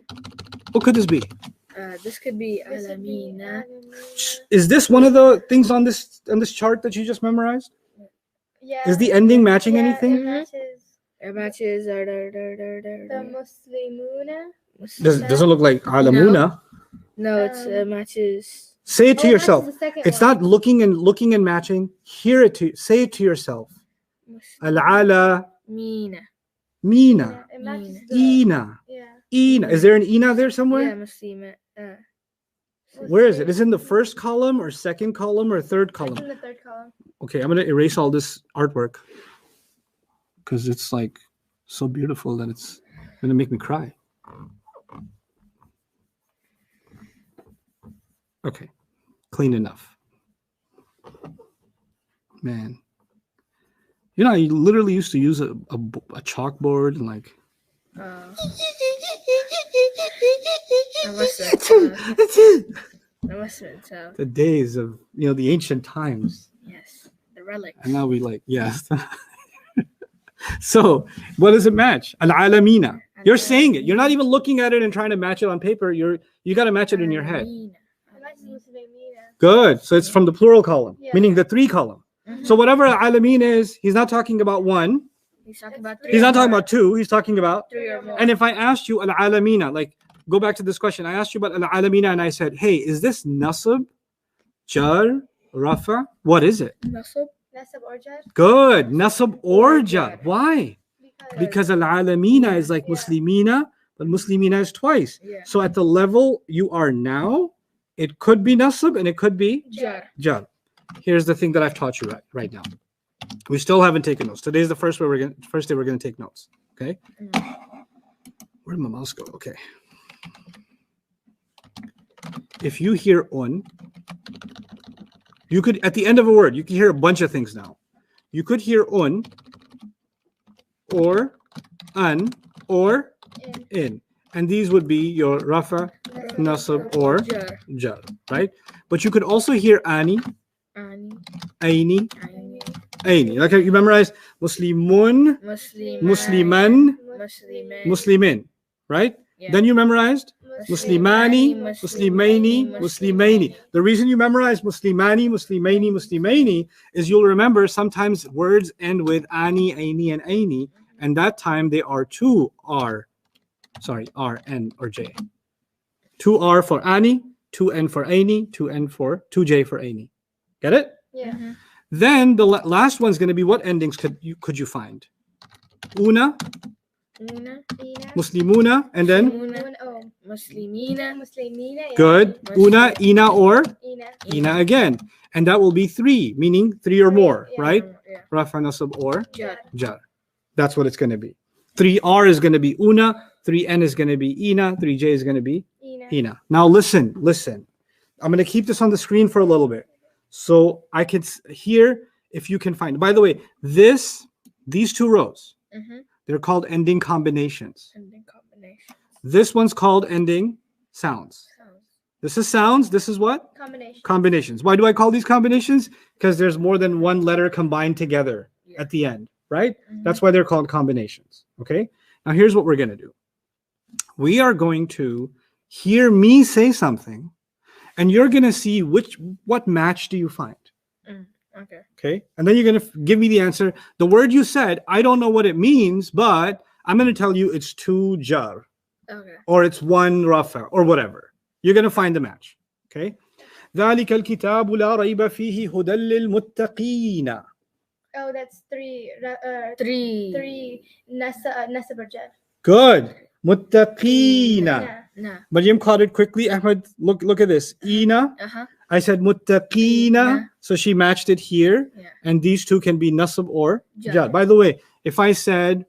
What could this be? This could be This would be Alamina. Is this one of the things on this chart that you just memorized? Yeah. Is the ending matching Yeah, anything? It matches It matches the Muslimuna. Doesn't look like Alamuna. No, it matches. Say it to Oh, it yourself. matches the second It's one. not looking and matching. Hear it to say it to yourself. Al-ala Mina. mina. It matches the, Ina. yeah. Ina. Is there an Ina there Yeah, somewhere? Muslima. Where is it? Is it in the first column or second column or third It's column? in the third column. Okay, I'm gonna erase all this artwork because it's like so beautiful that it's gonna make me cry. Okay, clean enough. Man, you know, I literally used to use a chalkboard and like. I must have been tough. The days of the ancient times, Yes, the relics. and now we like yes. So what does it match? Al-alamina. You're saying it. You're not even looking at it and trying to match it on paper. You got to match it in your head. Good. So it's from the plural column, Yeah. meaning the 3 column. So whatever al-alamin is, he's not talking about 1. He's talking about three. He's or not talking more. about 2. He's talking about. 3 or more. And if I asked you al-alamina, like go back to this question, I asked you about al-alamina and I said, hey, is this nasab, jar, rafa? What is it? Nasab? Nasab or jar? Good. Nasab or jar. Why? Because al-alamina is like Yeah. muslimina, but muslimina is twice. Yeah. So at the level you are now, it could be nasab and it could be Jar. jar. Here's the thing that I've taught you right now. We still haven't taken notes. Today's the first day we're gonna take notes. Okay. Where did my mouse go? Okay. If you hear un, you could at the end of a word, you can hear a bunch of things now. You could hear un, or an, or in. And these would be your rafa, nasab, or Jar. jar, right? But you could also hear ani, Ani. aini, Ani. aini. Like you memorized muslimun, Musliman. musliman, Musliman. muslimin, right? Yeah. Then you memorized muslimani, muslimaini, muslimaini. The reason you memorize muslimani, muslimaini, muslimaini is you'll remember sometimes words end with ani, aini, and aini, and that time they are two R, N, or J. 2 R for ani, 2 N for aini, 2 J for aini. Get it? Yeah. Mhm. Then the last one's going to be what endings could you find? Una, Una. Ina. muslimuna, and then Una. Oh. Muslimina. Muslimina. Yeah. good. Una, ina, or Ina. ina again. And that will be 3, meaning 3 or more, Yeah. right? Yeah. Rafa, nasab, or Jar. jar. That's what it's going to be. 3R is going to be una, 3N is going to be ina, 3J is going to be Ina. ina. Now listen. I'm going to keep this on the screen for a little bit so I can hear if you can find. By the way, these 2 rows, Mhm. they're called ending combinations. And then combination. This one's called ending sounds. Sounds. This is sounds. This is what? Combination. Combinations. Why do I call these combinations? Because there's more than one letter combined together Yeah. at the end, right? Mhm. That's why they're called combinations. Okay. Now here's what we're going to do. We are going to hear me say something, and you're going to see what match do you find. Okay. Okay. And then you're going to give me the answer. The word you said, I don't know what it means, but I'm going to tell you it's 2 jar Okay. or it's 1 rafa or whatever. You're going to find the match. Okay. ذلك الكتاب لا ريب فيه هدى للمتقين. Oh, that's 3. 3. 3 nasab or jar. Good. متقين. Ina. Nah. Maryam caught it quickly. Ahmed, look at this. Ina. Uh-huh. I said muttaqina. Yeah. So she matched it here. Yeah. And these 2 can be nasab or Jar. jar. By the way, if I said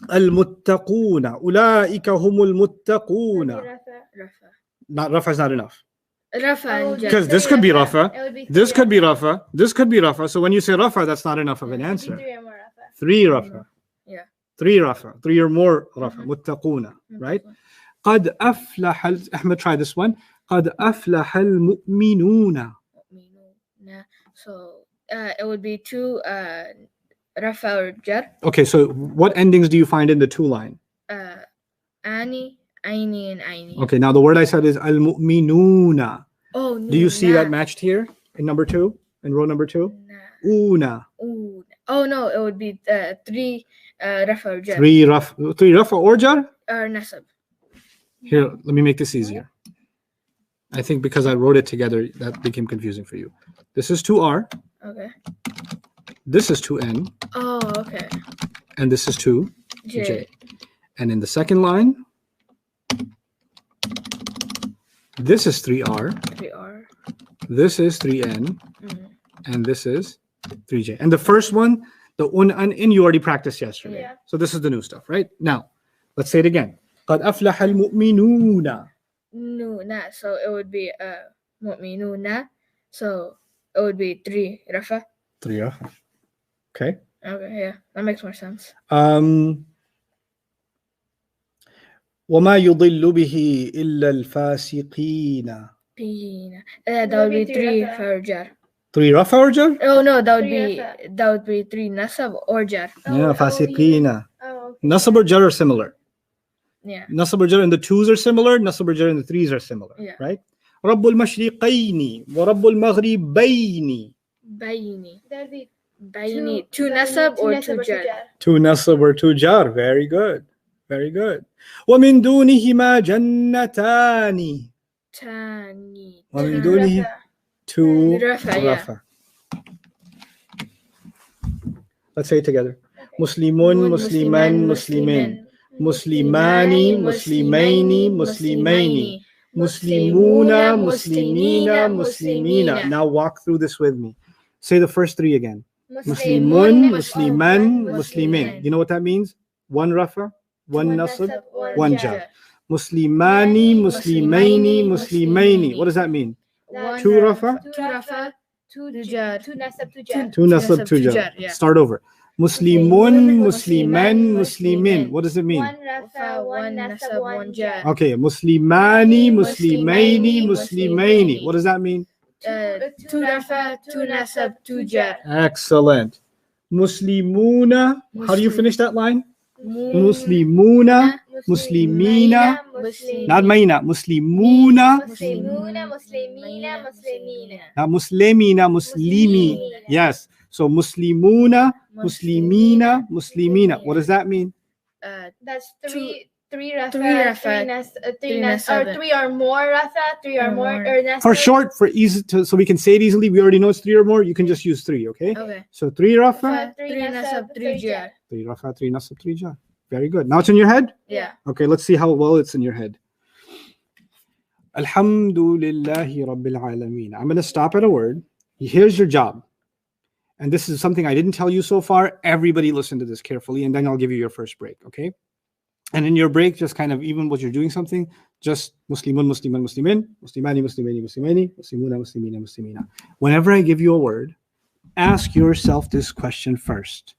al-muttaquna, ulaika humul muttaquna. Rafa. Rafa. Not rafa is not enough. Rafa and jar. Because this could be rafa. It would be This 3 could be Rafa. rafa. This could be rafa. So when you say rafa, that's not enough of an It would be answer. 3 or more Rafa. 3 rafa. Yeah. 3 rafa. 3 or more rafa. Muttaquna. Right? قد أفلح Ahmed, try this one. قد أفلح المؤمنون. Nah. So it would be 2 Rafa or jar. Okay, so what endings do you find in the 2 line? Ani, Aini, and Aini. Okay, now the word I said is al-mu'minuna. Oh, Do you see that matched here in number 2, in row number 2? Nah. Una. Ooh. Oh no, it would be 3 Rafa or jar. 3 rafa or jar? Or Nasab. Here, let me make this easier. I think because I wrote it together, that became confusing for you. This is 2R, Okay. this is 2N, Oh, okay. and this is 2J. J. And in the second line, this is 3R, 3R. this is 3N, Mhm. and this is 3J. And the first one, the un and in, you already practiced yesterday. Yeah. So this is the new stuff, right? Now, let's say it again. قد أفلح المؤمنون. No, nah. So it would be mu'minuna. So it would be 3 rafa. 3 rafa. Okay. Okay, yeah, that makes more sense. وما يضل به إلا الفاسقين. That would be 3 for jar. 3 rafa or jar? Oh no, that would 3 be rafa. 3 nasab or jar. Yeah, fasiqina. Oh, okay. Nasab or jar are similar. Yeah. Nasab or jar and the 2s are similar. Nasab or jar and the 3s are similar. Yeah. Right? رب المشرقين ورب المغربين. Bayni. That'd be Bayni. 2 nasab or 2 jar. 2 nasab or 2 jar. Very good. Very good. ومن دونهما جنتان. Tani. ومن Two دونه rafa. 2 Rafa, yeah. rafa. Let's say it together. Muslimun, Musliman, Muslimin. Muslimani, Muslimaini, Muslimaini. Muslimuna, Muslimina, Muslimina. Now walk through this with me. Say the first 3 again. Muslimun, Musliman, Muslimin. You know what that means? 1 rafa, 1 nasab, 1 jar. Muslimani, Muslimaini, Muslimaini. What does that mean? 2 rafa, 2 rafa, 2 jar. 2 nasab, 2 jar. 2 nasab, 2 jar. Yeah. Start over. Muslimun, Musliman, Muslimin. What does it mean? 1 rafa, 1 nasab, 1 jar. Okay, Muslimani, Muslimaini, Muslimaini. What does that mean? 2 rafa, 2 nasab, 2 jar. Excellent. Muslimuna. How do you finish that line? Muslimuna, Muslimuna, Muslimina. Muslim. Not Maina. Muslimuna. Muslimuna, Muslimina, Muslimina. Not Muslimina, Muslimi. Yes. So Muslimuna, Muslimina, Muslimina. What does that mean? That's 3 rafa, 3 rafa, 3 nasab. or 3 or more rafa, 3 or more or nasab. For short, for easy, so we can say it easily. We already know it's 3 or more. You can just use 3. Okay. Okay. So 3 rafa, 3 nasab, 3 jar. 3 rafa, 3 nasab, 3 jar. Very good. Now it's in your head. Yeah. Okay, let's see how well it's in your head. Alhamdulillahi Rabbil Alameen. I'm going to stop at a word. Here's your job. And this is something I didn't tell you so far. Everybody listen to this carefully, and then I'll give you your first break, okay? And in your break, just kind of, even when you're doing something, just Muslimun, Musliman, Muslimin, Muslimani, Muslimani, Muslimani, Muslimuna, Muslimina, Muslimina. Whenever I give you a word, ask yourself this question first.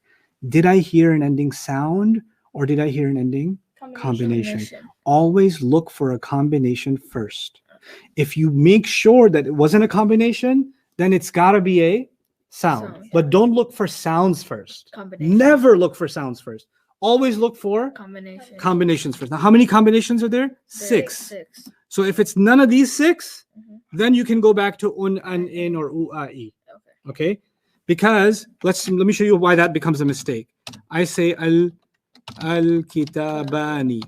Did I hear an ending sound or did I hear an ending combination? Always look for a combination first. If you make sure that it wasn't a combination, then it's got to be a sound. But don't look for sounds first. Combination. Never look for sounds first. Always look for Combination. combinations first. Now, how many combinations are there? 6. 6. So if it's none of these 6, then you can go back to un, an, in, or u, a, i. Okay? Because let me show you why that becomes a mistake. I say al-kitabani.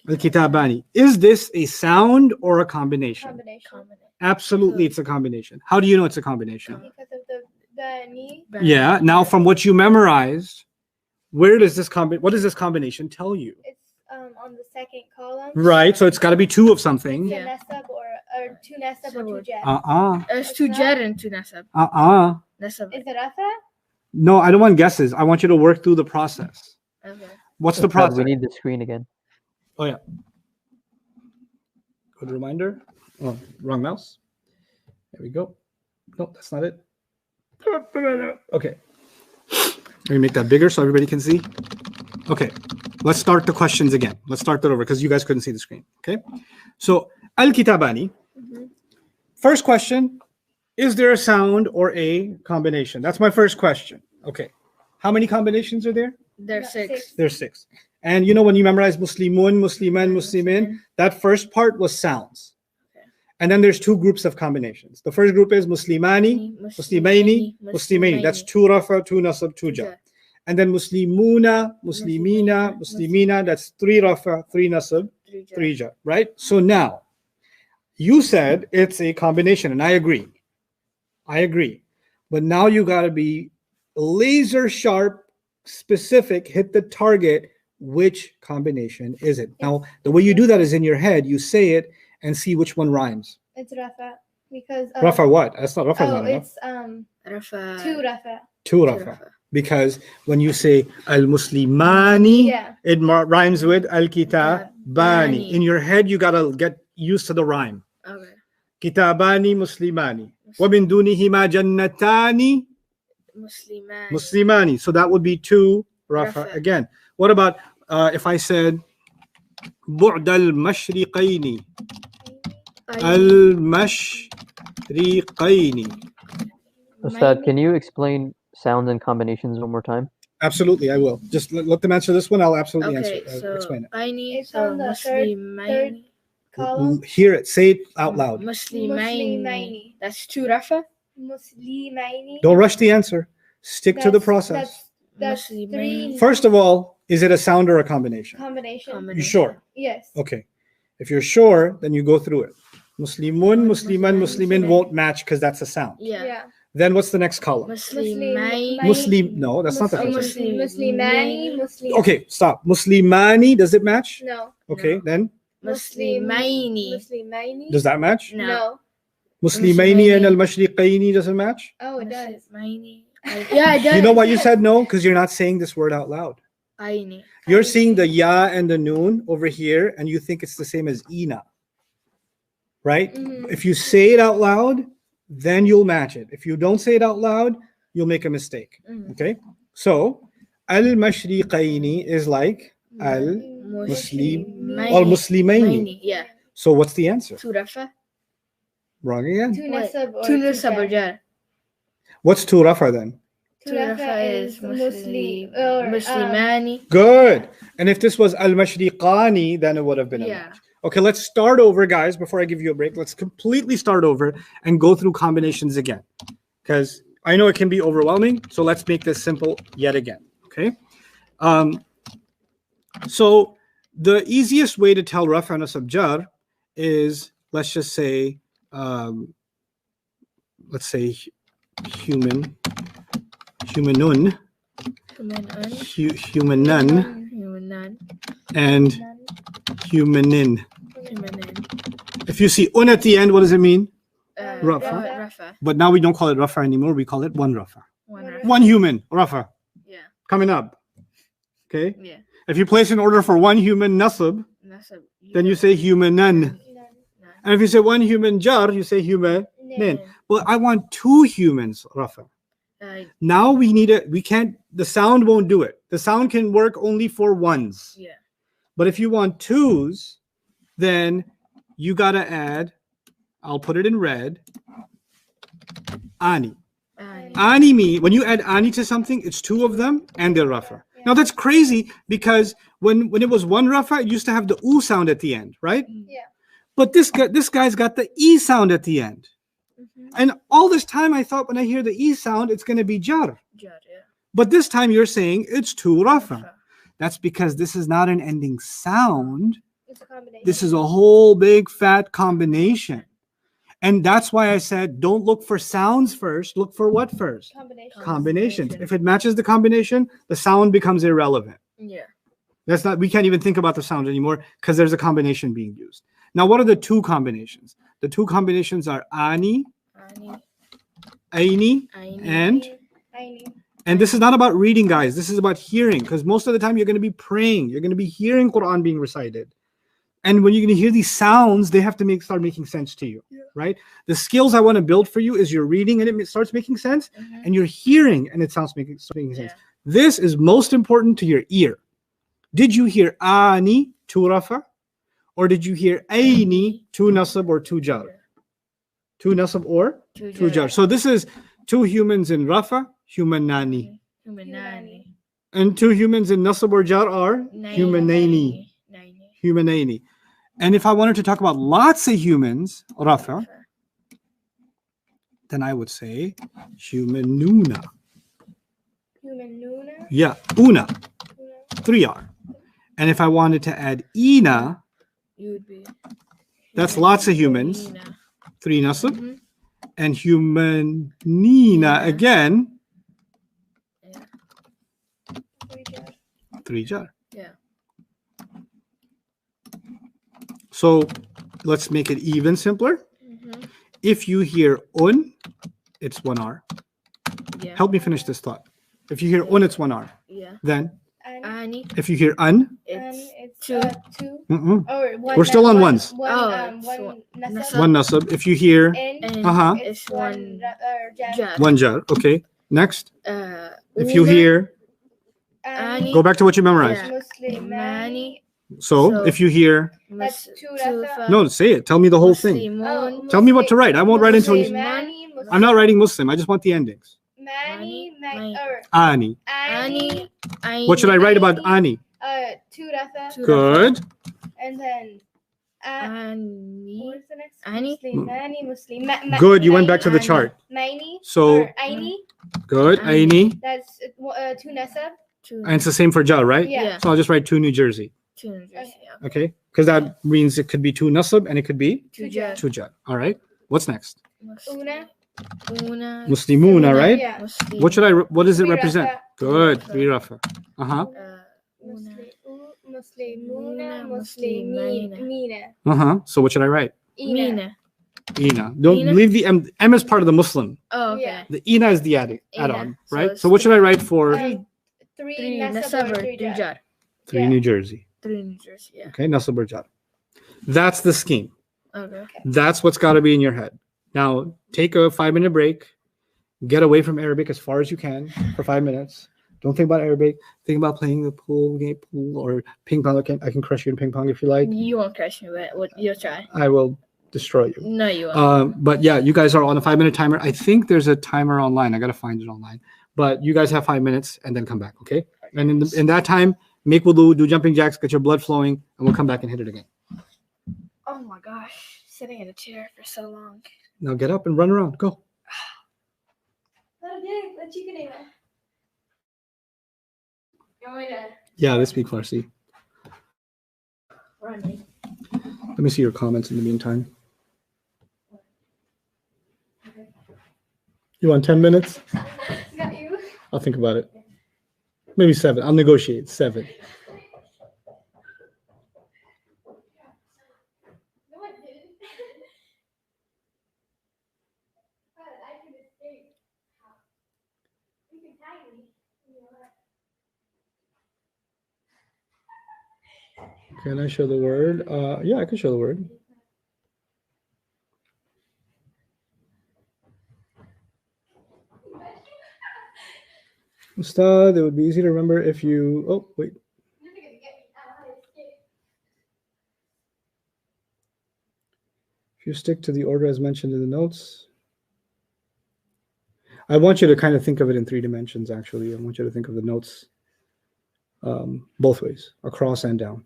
Al-kitabani. Is this a sound or a combination? Combination. Absolutely, it's a combination. How do you know it's a combination? Because of the ni. Yeah. Now, from what you memorized, where does this what does this combination tell you? It's on the second column. Right. So it's got to be 2 of something. It's a nasab or 2 nasab or 2 jar. There's 2 jar and 2 nasab. Nasab. Is it rafa? No, I don't want guesses. I want you to work through the process. Okay. What's the Ustad, process? we need the screen again. Oh, yeah. Good reminder. Oh, wrong mouse. There we go. No, that's not it. Okay. Let me make that bigger so everybody can see. Okay. Let's start the questions again. Let's start that over because you guys couldn't see the screen. Okay. So, al-kitabani. First question. Is there a sound or a combination? That's my first question. Okay. How many combinations are there? There's 6. There's 6. And you know when you memorize Muslimun, Musliman, Muslimin, that first part was sounds. And then there's 2 groups of combinations. The first group is Muslimani, Muslimaini, Muslimaini. That's 2 rafa, 2 nasab, 2 jar. And then Muslimuna, Muslimina, Muslimina. That's 3 rafa, 3 nasab, 3 jar. Right? So now, you said it's a combination, and I agree. I agree. But now you got to be laser sharp, specific, hit the target. Which combination is it? Now, the way you do that is in your head. You say it and see which one rhymes. It's rafa because Rafa what? That's not Rafa. Not enough. It's Rafa. 2 rafa. 2 rafa. Because when you say al-muslimani, Yeah. it rhymes with al-kitabani. In your head, you got to get used to the rhyme. Okay. Kitabani muslimani. وَمِن دُونِهِمَا جَنَّتَانِ Musliman. muslimani. So that would be 2 rafa Rafa. again. What about if I said بعد المشرقين المشرقين? Ustad, can you explain sounds and combinations one more time? Absolutely, I will. Just let them answer this one. I'll absolutely Okay, answer. so Explain it. Aini, It's so on the third Muslimaini. column. Hear it. Say it out loud. Muslimaini. Muslimaini. That's 2 rafa. Muslimaini. Don't rush the answer. Stick to the process. That's Muslimaini. 3 First of all, is it a sound or a combination? combination. You sure? Yes. Okay. If you're sure, then you go through it. Muslimun, Musliman, Muslimin won't match because that's a sound. Yeah. Then what's the next column? Muslimaini. Muslim. No, that's not the first one. Muslimani. Muslim. Okay, stop. Muslimani, does it match? No. Okay, No. then Muslimaini. Muslimaini. does that match? No. Muslimaini and Muslimaini. al-Mashriqaini doesn't match? Oh, it does. Muslimaini. Yeah, it does. You know why you said no? Because you're not saying this word out loud. Aini. You're seeing the ya and the noon over here, and you think it's the same as ina. Right? Mhm. If you say it out loud, then you'll match it. If you don't say it out loud, you'll make a mistake. Mhm. Okay? So, al-Mashriqaini is like al-Muslim or Muslimaini. Yeah. So, what's the answer? 2 rafa. Wrong again. 2 Wait, nasab or 2 2 nasab or jar. jar. What's two rafa then? 2 rafa is Muslim or Muslimani. Good. And if this was al-Mashriqani, then it would have been a Yeah. match. Okay, let's start over, guys, before I give you a break. Let's completely start over and go through combinations again. Because I know it can be overwhelming. So let's make this simple yet again. Okay. So the easiest way to tell rafa and nasab jar is, let's just say, humanun, Humanan. humanan, Humanan. and humanin. Humanan. If you see un at the end, what does it mean? Rafa. Rafa. But now we don't call it rafa anymore. We call it one rafa. 1 rafa. One human, rafa, Yeah. coming up. Okay. Yeah. If you place an order for one human nasab, Nasab. then you say humanan. And if you say one human jar, you say humanin. But I want 2 humans, rafa. Now we need it. We can't, the sound won't do it. The sound can work only for ones. Yeah. But if you want 2s, then you got to add, I'll put it in red, ani. Ani mean, when you add ani to something, it's 2 of them and they're rafa. Now that's crazy because when it was 1 rafa, it used to have the u sound at the end, right? Yeah. But this guy's got the e sound at the end. And all this time I thought when I hear the e sound, it's going to be jar. Jar, yeah. But this time you're saying it's 2 rafa. That's because this is not an ending sound. It's a combination. This is a whole big fat combination. And that's why I said don't look for sounds first. Look for what first? Combination. Combinations. If it matches the combination, the sound becomes irrelevant. Yeah. That's not, we can't even think about the sound anymore because there's a combination being used. Now, what are the 2 combinations? The 2 combinations are ani, Ani. aini, Aini. and this is not about reading, guys. This is about hearing, because most of the time you're going to be praying. You're going to be hearing Quran being recited. And when you're going to hear these sounds, they have to start making sense to you, right? The skills I want to build for you is you're reading and it starts making sense, and you're hearing and it starts making sense. Yeah. This is most important to your ear. Did you hear ani, 2 rafa? Or did you hear aini, 2 nasab or 2 jar? 2 nasab or 2 jar. So this is 2 humans in rafa, humanani. Humanani. And 2 humans in nasab or jar are humanaini. Humanaini. And if I wanted to talk about lots of humans, rafa, then I would say humanuna. Humanuna. Yeah, una. 3 R. And if I wanted to add ina, You would be. that's lots of humans. 3 nasab. Mhm. And humanina again, 3 jar. Yeah. So let's make it even simpler. Mhm. If you hear un, it's 1 R. Yeah. Help me finish this thought. If you hear un, it's 1 R. Yeah. Then And Ani. If you hear un, And It's it's two. two. mm-mm, Or one. We're still on ones. One, Oh, one nasab. one nasab. If you hear And And uh-huh, it's it's one jar. jar. one jar. Okay. Next, if you Una, hear, Ani. go back to what you memorized. Yeah. Muslimani. So So- if you hear, That's Mus- two Tufa, no, say it. Tell me the whole thing. Muslimun, Tell me what to write. I won't write until you. Muslimani. I'm not writing Muslim. I just want the endings. Mani. Mani. Ani. Ani. Ani. What should I write about ani? Two ratha. Good. And then. Ani. What's the next? Ani. Muslimani. Good. You went back to the Ani. chart. Maini. So Or Aini. good. Ani. Aini. That's two nasab. Two. And it's the same for jar, right? Yeah. So I'll just write two New Jersey. Two New Jersey. Yeah. Okay. Because that means it could be two nasab and it could be Two jar. two jar. All right. What's next? Una. Una. Muslimuna, right? Yeah. Muslim. What should what does it Three represent? rafa. Good. Three rafa. Uh-huh. Una. Muslimuna. Muslimina. Muslimina. Uh-huh. So what should I write? Ina. Mina. Ina. Don't Ina? leave the M. M is part of the Muslim. Oh, okay. Yeah. The Ina is the add-on, Ina. So right? it's So what should I write for Three Three nasab nasab or or three three jar. jar. three yeah. New Jersey? Three New Jersey. Yeah. Okay. Nasab or jar. That's the scheme. Okay. That's what's got to be in your head. Now, take a 5-minute break. Get away from Arabic as far as you can for 5 minutes. Don't think about Arabic. Think about playing the pool or ping pong. I can crush you in ping pong if you like. You won't crush me, but you'll try. I will destroy you. No, you won't. But yeah, you guys are on a 5-minute timer. I think there's a timer online. I got to find it online. But you guys have 5 minutes and then come back, okay? And in that time, make wudu, do jumping jacks, get your blood flowing, and we'll come back and hit it again. Oh my gosh. Sitting in a chair for so long. Now get up and run around. Go. Yeah, they speak Farsi. Running. Let me see your comments in the meantime. You want 10 minutes? Got you. I'll think about it. Maybe 7. I'll negotiate 7. No, I didn't. But I can escape. You can tag me. Can I show the word? Yeah, I can show the word. Ustad, it would be easy to remember if you. Oh, wait. You're gonna get me out of escape. If you stick to the order as mentioned in the notes. I want you to kind of think of it in 3 dimensions, actually. I want you to think of the notes both ways, across and down.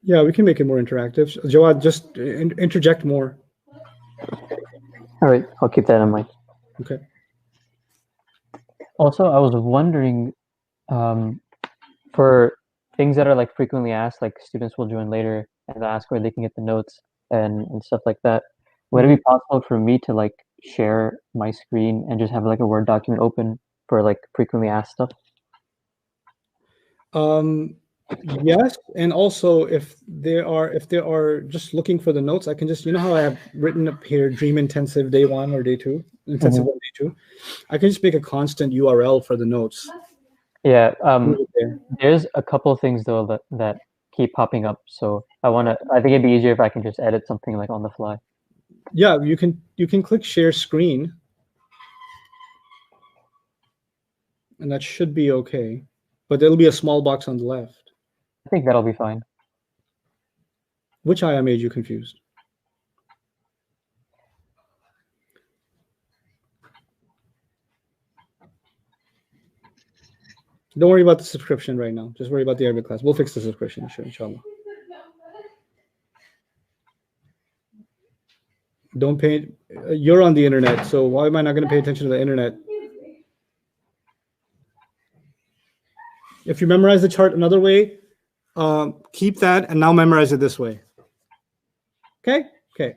Yeah, we can make it more interactive. Jawad, just interject more. All right, I'll keep that in mind. Okay. Also, I was wondering, for things that are like frequently asked, like students will join later and ask where they can get the notes and stuff like that. Would it be possible for me to like share my screen and just have like a Word document open for like frequently asked stuff? Yes, and also if they are just looking for the notes, I can just, you know how I have written up here Dream Intensive Day 1 or Day 2, Intensive 1, Day 2. I can just make a constant URL for the notes. Yeah, Put it there. there's a couple of things though that keep popping up, so I think it'd be easier if I can just edit something like on the fly. Yeah, you can click share screen, and that should be okay. But there'll be a small box on the left. I think that'll be fine. Which ayah made you confused? Don't worry about the subscription right now. Just worry about the Arabic class. We'll fix the subscription, inshallah. Don't pay. You're on the internet, so why am I not going to pay attention to the internet? If you memorize the chart another way, keep that and now memorize it this way. Okay? Okay.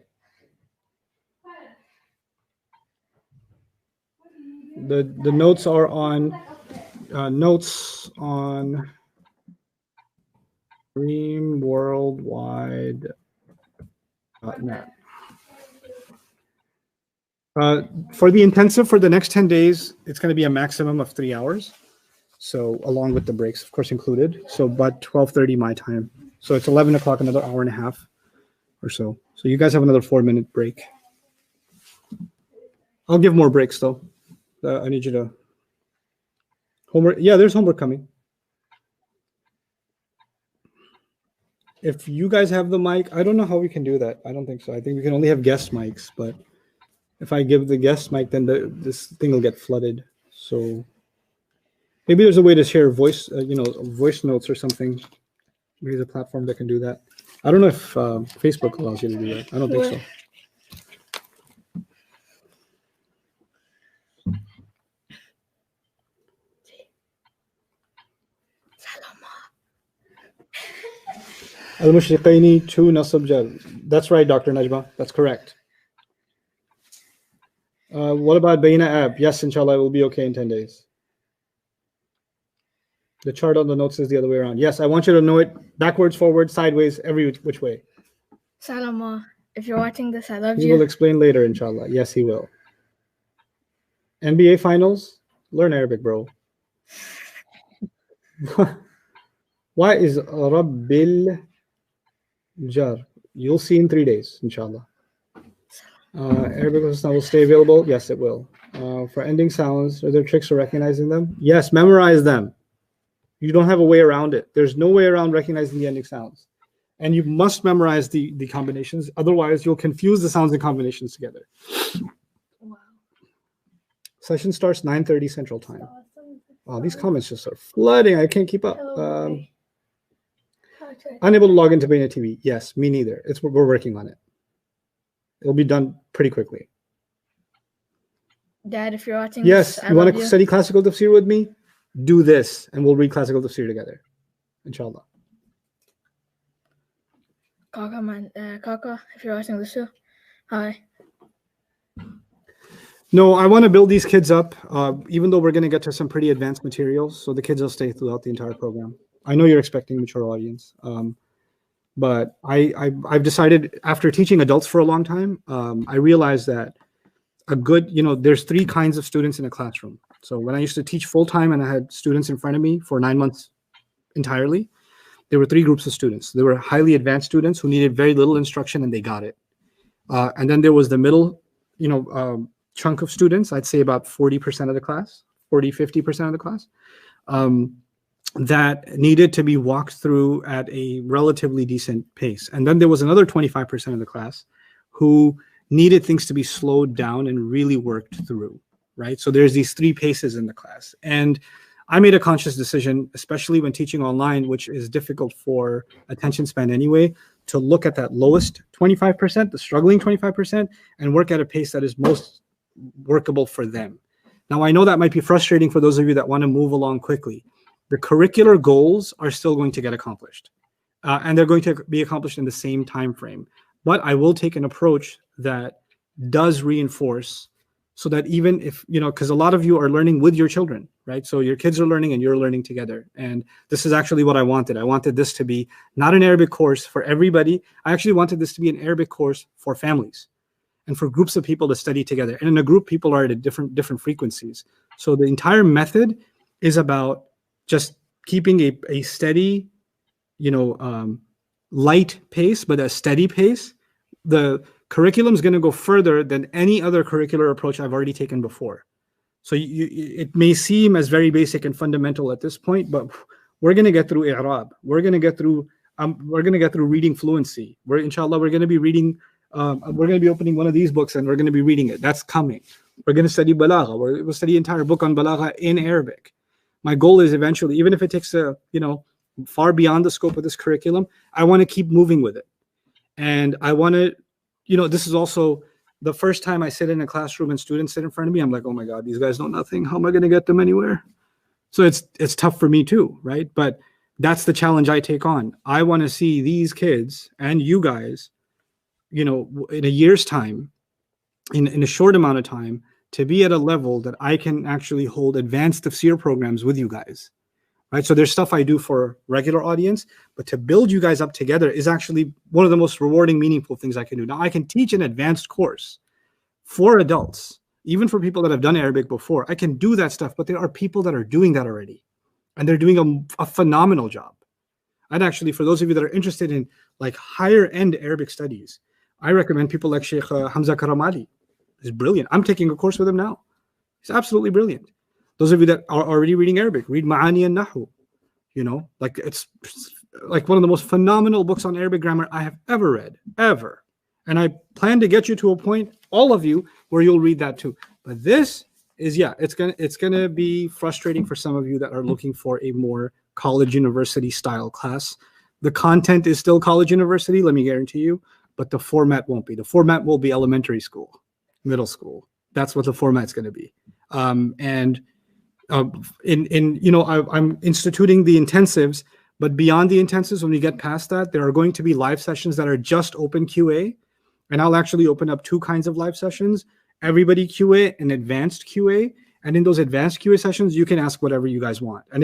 The notes are on notes on dreamworldwide.net. For the intensive for the next 10 days, it's going to be a maximum of 3 hours. So along with the breaks, of course, included. So but 12:30 my time. So it's 11 o'clock, another hour and a half or so. So you guys have another 4-minute break. I'll give more breaks though. I need you to homework. Yeah, there's homework coming. If you guys have the mic, I don't know how we can do that. I don't think so. I think we can only have guest mics, but if I give the guest mic, then this thing will get flooded. So maybe there's a way to share voice, voice notes or something. Maybe there's a platform that can do that. I don't know if Facebook allows you to do that. I don't think so. Al-Mushriqaini to Nasab Jar. That's right, Dr. Najma. That's correct. What about Baina app? Yes, inshallah, it will be okay in 10 days. The chart on the notes is the other way around. Yes, I want you to know it backwards, forward, sideways, every which way. Salama, if you're watching this, I love He you. will explain later, inshallah. Yes, he will. NBA finals? Learn Arabic, bro. Why is Rabbil Jar? You'll see in 3 days, inshallah. Arabic will stay available? Yes, it will. For ending sounds, are there tricks for recognizing them? Yes, memorize them. You don't have a way around it. There's no way around recognizing the ending sounds. And you must memorize the combinations. Otherwise, you'll confuse the sounds and combinations together. Wow. Session starts 9:30 Central Time. Wow, these comments just are flooding. I can't keep up. Unable to log into Baina TV. Yes, me neither. We're working on it. It'll be done pretty quickly. Dad, if you're watching Yes, this, I you want love to you. study classical tafsir with me? Do this, and we'll read classical tafsir together, inshallah. Kaka, if you're watching this too, hi. No, I want to build these kids up, even though we're going to get to some pretty advanced materials, so the kids will stay throughout the entire program. I know you're expecting mature audience, but I've decided after teaching adults for a long time, I realized that there's 3 kinds of students in a classroom. So when I used to teach full-time and I had students in front of me for 9 months entirely, there were 3 groups of students. There were highly advanced students who needed very little instruction and they got it. And then there was the middle, chunk of students, I'd say about 40% of the class, 50% of the class, that needed to be walked through at a relatively decent pace. And then there was another 25% of the class who needed things to be slowed down and really worked through, right? So there's these 3 paces in the class. And I made a conscious decision, especially when teaching online, which is difficult for attention span anyway, to look at that lowest 25%, the struggling 25%, and work at a pace that is most workable for them. Now, I know that might be frustrating for those of you that want to move along quickly. The curricular goals are still going to get accomplished, and they're going to be accomplished in the same time frame. But I will take an approach that does reinforce, so that even if, because a lot of you are learning with your children, right? So your kids are learning and you're learning together. And this is actually what I wanted. I wanted this to be not an Arabic course for everybody. I actually wanted this to be an Arabic course for families and for groups of people to study together. And in a group, people are at different frequencies. So the entire method is about just keeping a steady, light pace, but a steady pace. The curriculum is going to go further than any other curricular approach I've already taken before. So it may seem as very basic and fundamental at this point, but we're going to get through i'rab. We're going to get through reading fluency. Inshallah, we're going to be reading. We're going to be opening one of these books and we're going to be reading it. That's coming. We're going to study balagha. We'll study the entire book on balagha in Arabic. My goal is eventually, even if it takes far beyond the scope of this curriculum, I want to keep moving with it. And I want to, this is also the first time I sit in a classroom and students sit in front of me. I'm like, oh my God, these guys know nothing. How am I going to get them anywhere? So it's tough for me too, right? But that's the challenge I take on. I want to see these kids and you guys, in a year's time, in a short amount of time, to be at a level that I can actually hold advanced tafsir programs with you guys, right? So there's stuff I do for regular audience, but to build you guys up together is actually one of the most rewarding, meaningful things I can do. Now, I can teach an advanced course for adults, even for people that have done Arabic before. I can do that stuff, but there are people that are doing that already. and they're doing a phenomenal job. And actually, for those of you that are interested in like higher end Arabic studies, I recommend people like Sheikh Hamza Karamali. He's brilliant. I'm taking a course with him now. He's absolutely brilliant. Those of you that are already reading Arabic, read Ma'ani and Nahu. You know, like it's like one of the most phenomenal books on Arabic grammar I have ever read, ever. And I plan to get you to a point, all of you, where you'll read that too. But this is, yeah, it's gonna be frustrating for some of you that are looking for a more college university style class. The content is still college university, let me guarantee you, but the format won't be. The format will be elementary school, middle school. That's what the format's going to be. I'm instituting the intensives, but beyond the intensives, when we get past that, there are going to be live sessions that are just open QA, and I'll actually open up two kinds of live sessions: everybody QA and advanced QA. And in those advanced QA sessions, you can ask whatever you guys want. And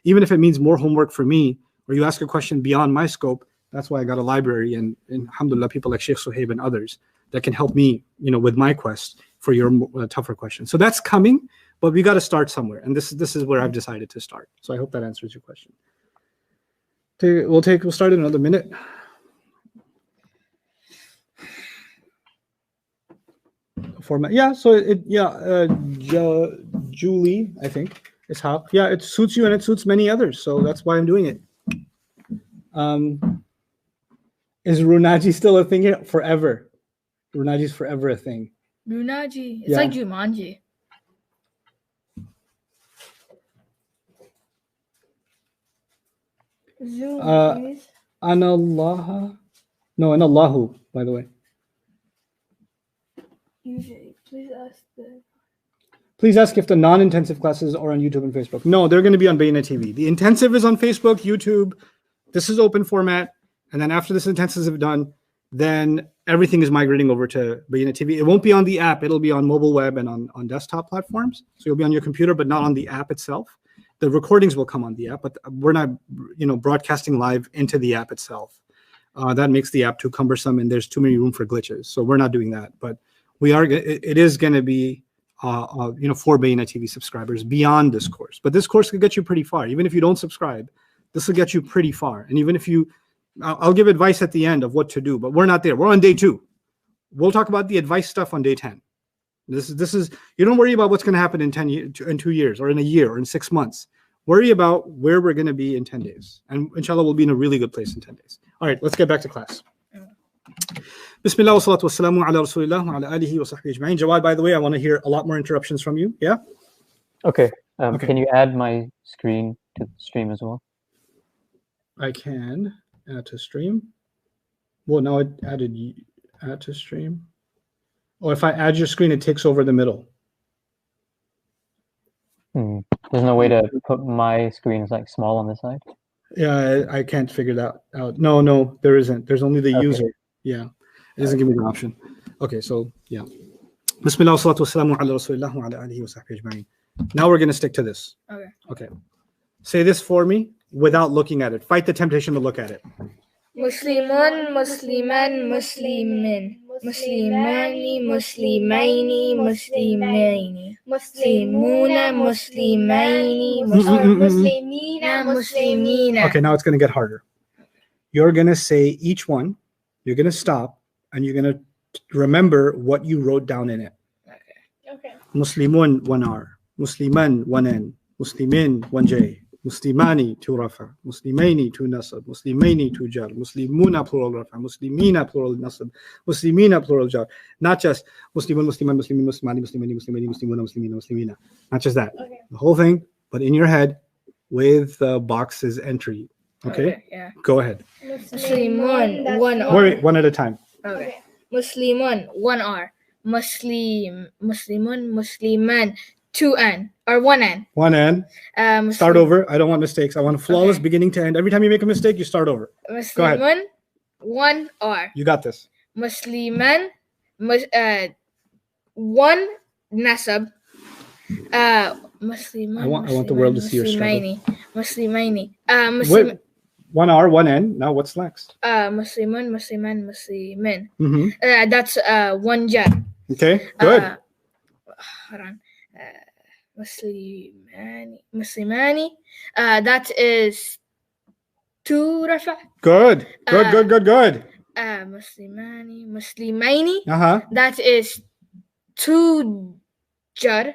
even if it means more homework for me, or you ask a question beyond my scope, that's why I got a library and alhamdulillah, people like Sheikh Suhaib and others that can help me, with my quest for your tougher questions. So that's coming, but we got to start somewhere. And this is where I've decided to start. So I hope that answers your question. We'll start in another minute. Format, yeah. So Julie, I think is how. Yeah, it suits you and it suits many others. So that's why I'm doing it. Is Runaji still a thing here? Forever. Runaji's forever a thing. Runaji. It's like Jumanji. Zoom, please. Anallaha. No, Anallahu, by the way. Usually, Please ask if the non-intensive classes are on YouTube and Facebook. No, they're going to be on Bayna TV. The intensive is on Facebook, YouTube. This is open format. And then after this intensive is done, then everything is migrating over to Bayna TV. It won't be on the app. It'll be on mobile web and on desktop platforms. So you'll be on your computer, but not on the app itself. The recordings will come on the app, but we're not, broadcasting live into the app itself. That makes the app too cumbersome, and there's too many room for glitches. So we're not doing that. But it is going to be, for Bayna TV subscribers beyond this course. But this course could get you pretty far. Even if you don't subscribe, this will get you pretty far. And even if I'll give advice at the end of what to do, but we're not there. We're on day 2. We'll talk about the advice stuff on day 10. This is you don't worry about what's going to happen in 2 years or in a year or in 6 months. Worry about where we're going to be in 10 days. And inshallah, we'll be in a really good place in 10 days. All right, let's get back to class. Bismillah wa salatu wa salamu ala rasulillah wa ala alihi wa sahbihi ajma'in. Jawad, by the way, I want to hear a lot more interruptions from you. Yeah? Okay. Okay. Can you add my screen to the stream as well? I can add to stream. Well, now it added add to stream. Or if I add your screen, it takes over the middle. There's no way to put my screen like small on the side? Yeah, I can't figure that out. No, there isn't. There's only the user. Yeah, it doesn't give me the option. Okay, so yeah. Bismillah wa salatu wa salamu ala rasulillah wa ala alihi wa sahbihi ajma'in. Now we're going to stick to this. Okay. Say this for me without looking at it. Fight the temptation to look at it. Muslimun, Musliman, Muslimin. Muslimani, Muslimaini, Muslimaini. Muslimuna, Muslimaini, Muslimina, Muslimina. Okay, now it's going to get harder. You're going to say each one. You're going to stop, and you're going to remember what you wrote down in it. Okay. Muslimun, 1 R. Musliman, 1 N. Muslimin, 1 J. Muslimani, 2 Rafa. Muslimaini, 2 Nasab. Muslimaini, 2 Jar. Muslimuna, plural Rafa. Muslimina, plural Nasab. Muslimina, plural Jar. Not just Muslimun, Musliman, Muslimin, Muslimani, Muslimani, Muslimini, Muslimuna, Muslimina, Muslimina. Not just that. Okay. The whole thing, but in your head with the boxes entry. Okay? Yeah. Go ahead. Muslimun, 1 R. Wait, one at a time. Okay. Muslimun, 1 R. Muslimun, Musliman, 2 N or 1 N. 1 N. Start over. I don't want mistakes. I want a flawless beginning to end. Every time you make a mistake, you start over. Go ahead. Muslimun, 1 R. You got this. Musliman, 1 Nasab. Musliman. I want the world to see your struggle. Muslimaini. Wait, 1 R, 1 N. Now what's next? Muslimun, Musliman, Muslimin. Mm-hmm. That's 1 Jar. Okay, good. Hold on. Muslimani. That is 2 rafa. Good. Good. Muslimaini. Uh-huh. That is 2 jar.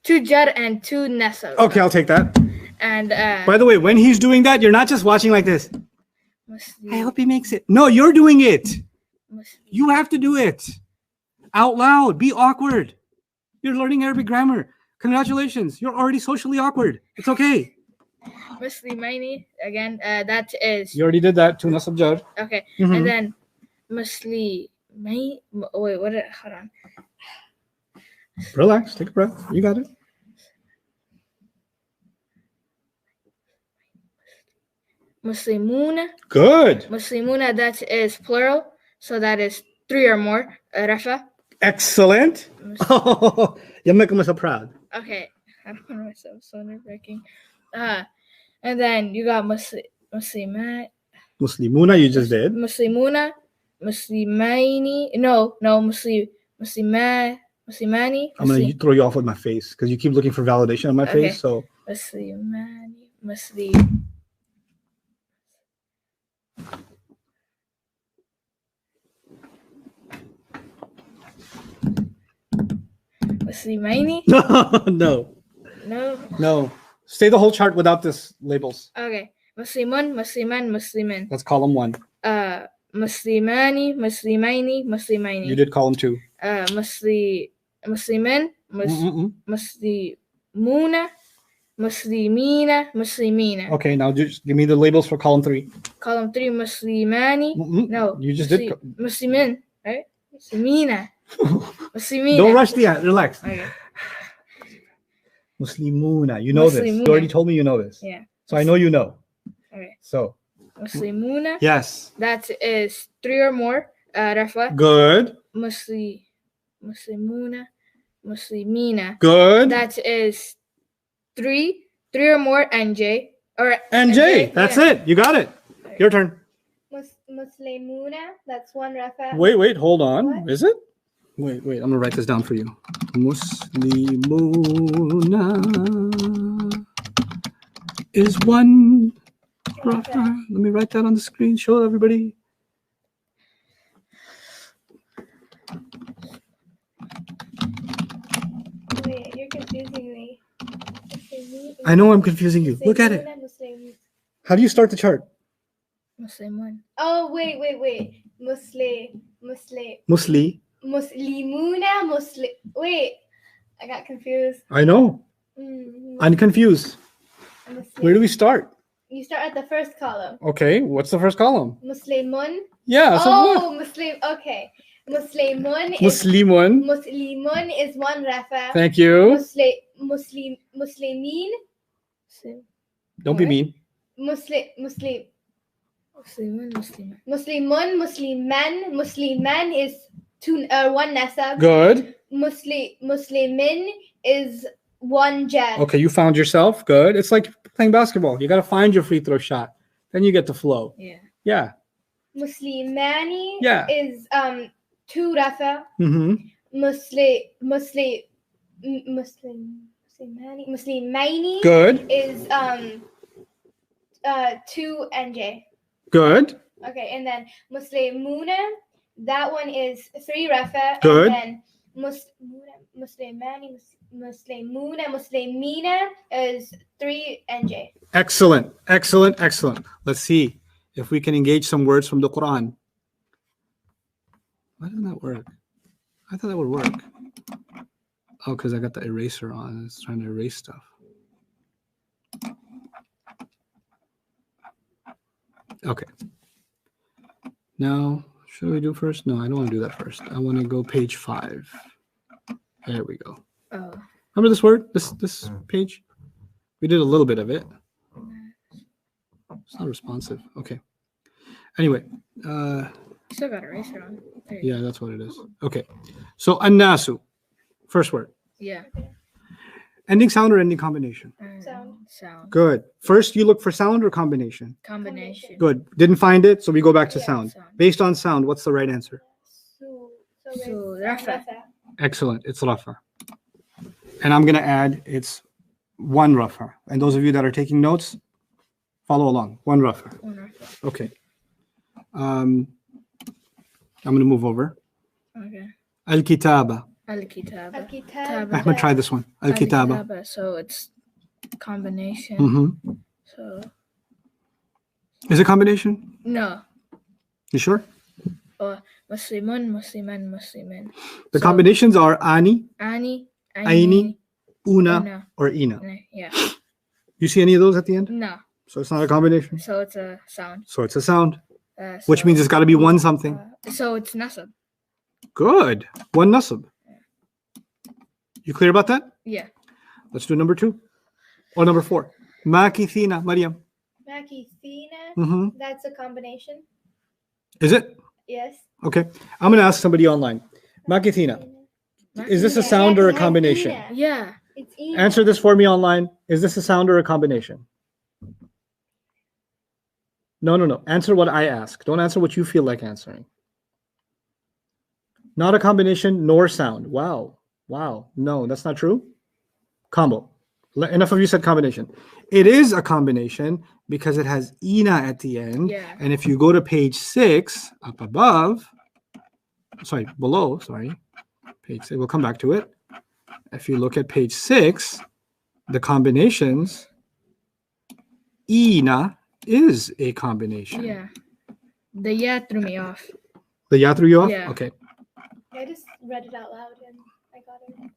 2 jar and 2 nasab. Okay, I'll take that. And By the way, when he's doing that, you're not just watching like this. I hope he makes it. No, you're doing it. You have to do it out loud. Be awkward. You're learning Arabic grammar. Congratulations. You're already socially awkward. It's okay. Muslimaini again. That is You already did that. Two nasab jar. okay. Mhm. And then Muslimai. Wait, what? Hold on. Relax. Take a breath. You got it. Muslimuna. Good. Muslimuna. That is plural. So that is 3 or more. Rafa. Excellent. Oh, you're making me so proud. Okay. I don't know myself. So nerve-wracking. And then you got Muslimat. Muslimuna, you just did. Muslimuna, Muslimaini. No, Muslimani. I'm going to throw you off with my face because you keep looking for validation on my Okay. face. So Muslimani. Muslimaini. no. No. Stay the whole chart without this labels. Okay. Muslimun, Musliman, Muslimin. That's column 1. Muslimani, Muslimaini, Muslimaini. You did column 2. Muslimin, Mm-mm-mm. Muslimuna, Muslimina, Muslimina. Okay, now just give me the labels for column 3. Column 3, Muslimani. Mm-mm. No. You just did. Muslimin, right? Muslimina. Muslimina. Don't rush the relax. Okay. Muslimuna. You know this. You Muslimuna. already told me you know this. Yeah. So I know you know. Okay. So, Muslimuna. yes. That is 3 or more. Rafa. Good. Muslimuna. Muslimina. Good. That is 3 or more. NJ. Or NJ. That's yeah. it. You got it. Your turn. Muslimuna, that's 1 rafa. Wait. Hold on. What? Is it? Wait. I'm going to write this down for you. Muslimuna is 1. Rafa. Let me write that on the screen. Show everybody. Wait, you're confusing me. I know I'm confusing you. Look at it. How do you start the chart? Muslimun. Oh, wait. Muslimuna, wait, I got confused. I know. I'm confused. Where do we start? You start at the first column. Okay, what's the first column? Muslimun. Yeah. So Oh, Muslim. Okay. Muslimun is 1 rafa. Thank you. Muslimin. Don't be What? mean. Muslimun. Musliman is 1 nasab. Good. Muslimin is 1 jar. Okay, you found yourself. Good. It's like playing basketball. You got to find your free throw shot. Then you get the flow. Yeah. Yeah. Muslimani Yeah. is 2 rafa. Mm-hmm. Muslimaini Good. is 2 NJ. Good. Okay, and then Muslimuna, that one is 3 rafa. Good. And then Muslimina is 3 NJ. Excellent. Let's see if we can engage some words from the Quran. Why doesn't that work? I thought that would work. Oh, because I got the eraser on. It's trying to erase stuff. Okay. Now, should we do first? No, I don't want to do that first. I want to go page 5. There we go. Oh. Remember this word? This page? We did a little bit of it. It's not responsive. Okay. Anyway, Still got eraser on. There you yeah, that's what it is. Okay. So annasu, first word. Yeah. Ending sound or ending combination? Sound. Good. First, you look for sound or combination? Combination. Good. Didn't find it, so we go back to Yeah, sound. sound. Based on sound, what's the right answer? So So, it's rafa. Excellent. It's rafa. And I'm going to add it's one rafa. And those of you that are taking notes, follow along. One rafa. Okay. I'm going to move over. Okay. Al-kitaba. Al-kitaba. Al-kitab. Ahmed, try this one. Al-kitaba. Al-kitaba. So it's combination. Mm-hmm. So Is it combination? no. You sure? Muslimun, Musliman, Muslimin. The So, combinations are ani, Ani, Aini, una, Una. or ina. Yeah. You see any of those at the end? No. So it's not a combination. So it's a sound. So it's a sound, So, which means it's got to be one something. so it's nasab. Good. One nasab. You clear about that? Yeah. Let's do number 2 or number 4. Makithina, Maryam. Makithina. Mm-hmm. That's a combination. Is it? Yes. Okay. I'm going to ask somebody online. Makithina. Is this a sound or a combination? Yeah. It's Ina. Answer this for me online. Is this a sound or a combination? No. Answer what I ask. Don't answer what you feel like answering. Not a combination nor sound. Wow. No, that's not true. Combo. Enough of you said combination. It is a combination because it has ina at the end. Yeah. And if you go to page 6 up above, below, page 6, we'll come back to it. If you look at page 6, the combinations, ina is a combination. Yeah. The ya threw me off. The ya threw you off? Yeah. Okay. I just read it out loud and I got it.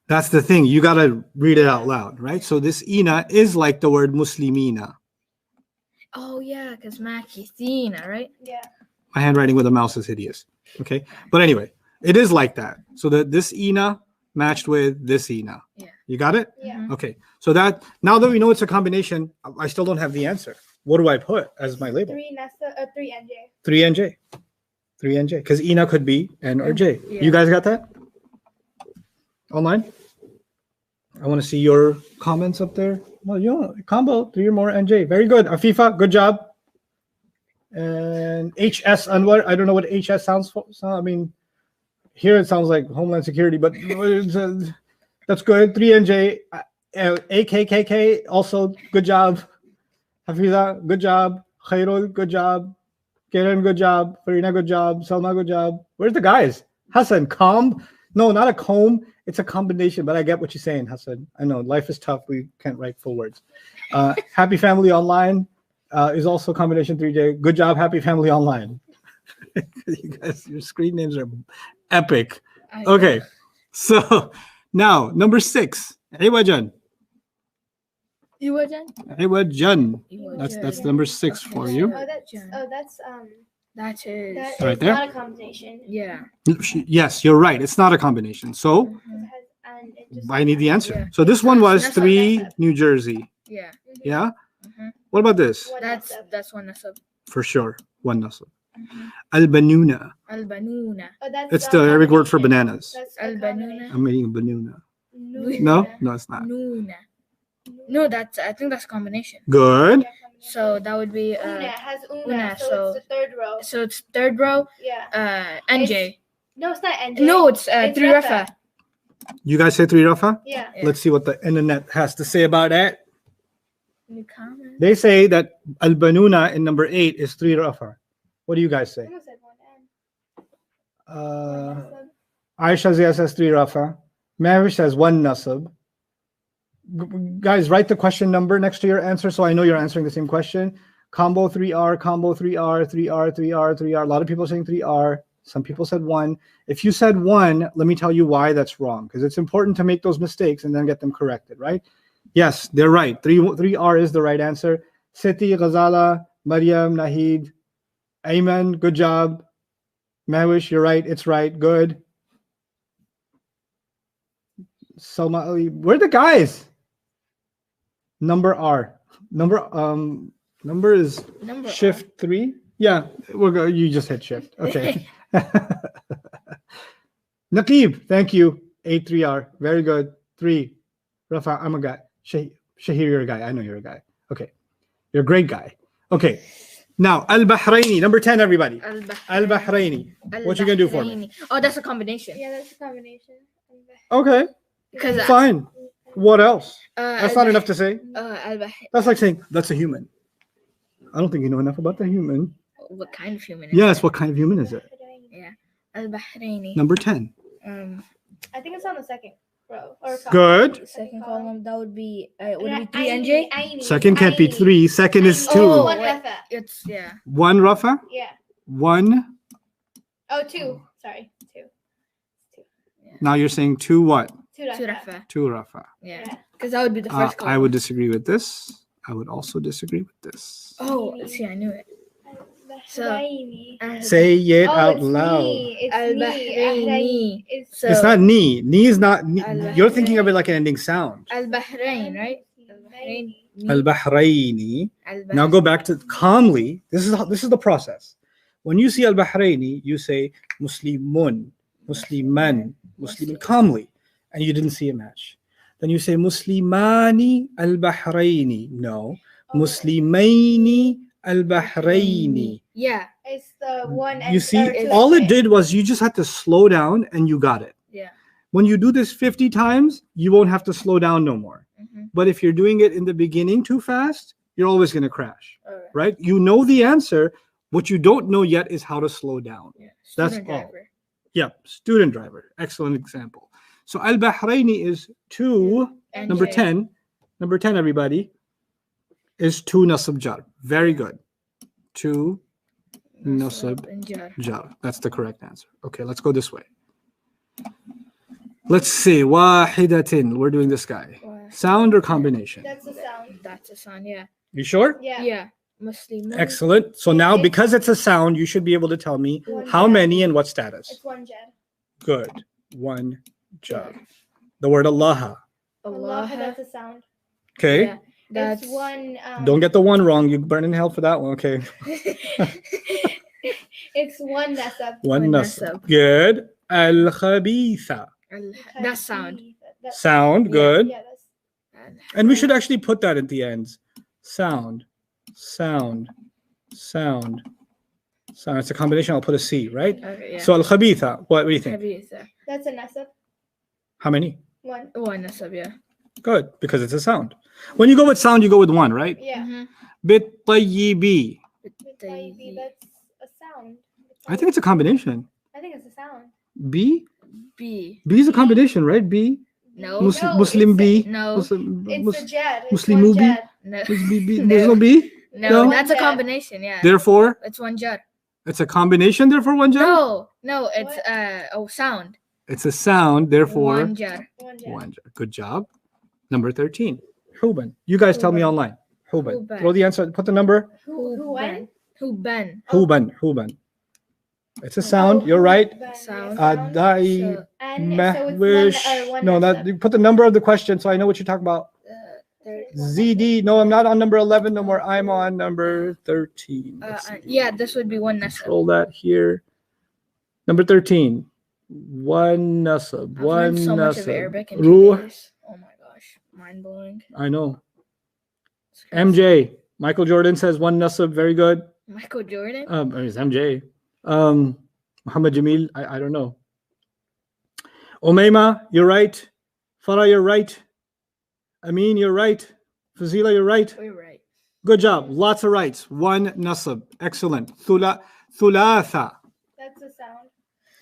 That's the thing. You got to read it out loud, right? So this ina is like the word muslimina. Oh yeah, because Makithina, right? Yeah. My handwriting with a mouse is hideous. Okay. But anyway, it is like that. So this ina matched with this ina. Yeah. You got it? Yeah. Okay. So that now that we know it's a combination, I still don't have the answer. What do I put as my label? 3 Nasa, 3 NJ. 3 NJ. 3 NJ. Because ina could be N or J. Yeah. You guys got that? Online? I want to see your comments up there. Well, combo 3 or more NJ. Very good. Afifa, good job. And HS Anwar. I don't know what HS stands for. So, I mean, here it sounds like Homeland Security, but that's good. 3 NJ. AKKK, also good job. Hafiza, good job. Khairul, good job. Karen, good job. Farina, good job. Salma, good job. Where's the guys? Hassan, comb? No, not a comb. It's a combination, but I get what you're saying, Hassan. I know life is tough. We can't write full words. Happy Family Online is also combination 3J. Good job, Happy Family Online. You guys, your screen names are epic. Okay, so now number 6. Iwajan. Iwajan. That's number 6 for you. That is. That Right is there? not a combination. Yeah. Yes, you're right. It's not a combination. So It has and it just I need the answer. Yeah. So this one was That's 3 what I said. New Jersey. Yeah. Yeah. Mhm. What about this? One Nasa. That's one nasab. For sure, one nasab. Mhm. Al-banuna. Al-banuna. Oh, that's It's the Arabic word for combination. bananas. That's Al-banuna. I'm making banuna. Nuna. No, it's not. Nuna. No, I think that's combination. Good. So that would be Una it has una, una, so, so- it's the third row. so it's third row, Yeah. NJ. No, it's not NJ. No, it's It's 3 Rafa. Rafa. You guys say 3 Rafa? Yeah. Yeah. Let's see what the internet has to say about that. Any comment? They say that al-banuna in number 8 is 3 Rafa. What do you guys say? Someone said one N. Aisha Zia says 3 Rafa. Mavish says 1 nasab. Guys, write the question number next to your answer so I know you're answering the same question. Combo 3R, combo 3R, 3R, 3R, 3R. A lot of people saying 3R. Some people said 1. If you said 1, let me tell you why that's wrong, because it's important to make those mistakes and then get them corrected, right? Yes, they're right. 3R is the right answer. Siti, Ghazala, Maryam, Nahid, Ayman, good job. Mawish, you're right. It's right. Good. Salma Ali, where are the guys? Number R. Number is Number shift 3. Yeah, you just hit shift. Okay. Naqib, thank you. 8-3R. Very good. 3. Rafa, I'm a guy. Shahir, you're a guy. I know you're a guy. Okay. You're a great guy. Okay. Now, Al-Bahraini. Number 10, everybody. Al-Bahraini. What you gonna do for me? Oh, that's a combination. Yeah, that's a combination. Okay. Because Fine. What else? That's not enough to say. Al-Bahr. That's like saying that's a human. I don't think you know enough about the human. What kind of human is Yes, it? what kind of human is it? Yeah. Al-Bahraini. Number 10. I think it's on the second row. Or column. Good. Second column, that would be 3 NJ? Second can't be 3. Second is 2. Oh, One wait. Rafa. It's, yeah. 1 Rafa. Yeah. 1. Oh, 2. Sorry. 2. Now you're saying 2 what? 2 Rafa. 2 Rafa. 2 Rafa. Yeah. Because that would be the first column. I would disagree with this. I would also disagree with this. Oh, see, I knew it. So, Say it Oh, out it's loud. me. It's Al-Bahraini. me. It's So, It's not ni. Ni is not. Ni. Al-Bahrain. You're thinking of it like an ending sound. Al-Bahrain, right? Al-Bahrain. Al-Bahraini. Al-Bahrain. Now go back to calmly. This is the process. When you see Al-Bahraini, you say Muslimun, Musliman, Muslimin calmly, and you didn't see a match. Then you say Muslimani Al-Bahraini. No, Muslimaini Al-Bahraini. Yeah. It's the one. You see, or two all and it three. did was you just had to slow down and you got it. Yeah. When you do this 50 times, you won't have to slow down no more. Mm-hmm. But if you're doing it in the beginning too fast, you're always going to crash, All right. right? You know the answer. What you don't know yet is how to slow down. Yeah. That's Student all. driver. Yeah, student driver. Excellent example. So Al-Bahraini is 2, NJ. number 10. Number 10, everybody, is 2 nasab jar. Very good. 2 nasab and jar. jar. That's the correct answer. Okay, let's go this way. Let's see. Wahidatin. We're doing this guy. Sound or combination? That's the sound. That's a sound, yeah. You sure? Yeah. Yeah. Muslim. Excellent. So now, because it's a sound, you should be able to tell me One how jar. many and what status. It's 1 jar. Good. 1 jar. The word Allah. Allah. Allah. That's a sound. Okay. Yeah. That's It's 1. Don't get the 1 wrong. You burn in hell for that one. Okay. It's 1 nasab. 1 One nasab. nasab. Good. Al-khabitha. That sound. Sound. Good. Yeah, that's And we should actually put that at the ends. Sound. Sound. Sound. Sound. It's a combination. I'll put a C, right? Okay, yeah. So al-khabitha. What do you think? Khabitha. that's a nasab. How many? 1. One nasab, yeah. Good. Because it's a sound. When you go with sound, you go with 1, right? Yeah. Mm-hmm. Bit-tayyibi. Maybe that's a sound. I think it's a combination. I think it's a sound. B? B. B is a combination, right? B? No. No, Muslim it's B? No. Muslim, It's a jar. It's Muslim 1 movie? jar. No. B? No. There's no B? No, No? that's a One jar. combination, yeah. Therefore, It's 1 jar. it's a combination, therefore 1 jar? No, it's What? sound. It's a sound, therefore 1 jar. 1 jar. 1 jar. Good job. Number 13. Huban. You guys tell me Huban. online. Huban. Huban. Throw the answer. Put the number. Who when? Huban. Huban. Huban. It's a sound. You're right. Sound. Adai So, And so mahwish. it's 1 No, nasab. not. You put the number of the question so I know what you're talking about. there- ZD. No, I'm not on number 11 no more. I'm on number 13. Let's see. yeah, this would be 1 nasab. Control that here. Number 13. 1 nasab. I've 1 learned so much of nasab. Arabic in Ruh. 2 days. Oh my gosh, mind blowing. I know. MJ. Michael Jordan says 1 nasab. Very good. Michael Jordan. It's MJ. Muhammad Jamil, I don't know. Umayma, you're right. Farah, you're right. Amin, you're right. Fazila, you're right. We're right. Good job. Lots of rights. 1 nasab. Excellent. Thulatha. That's a sound.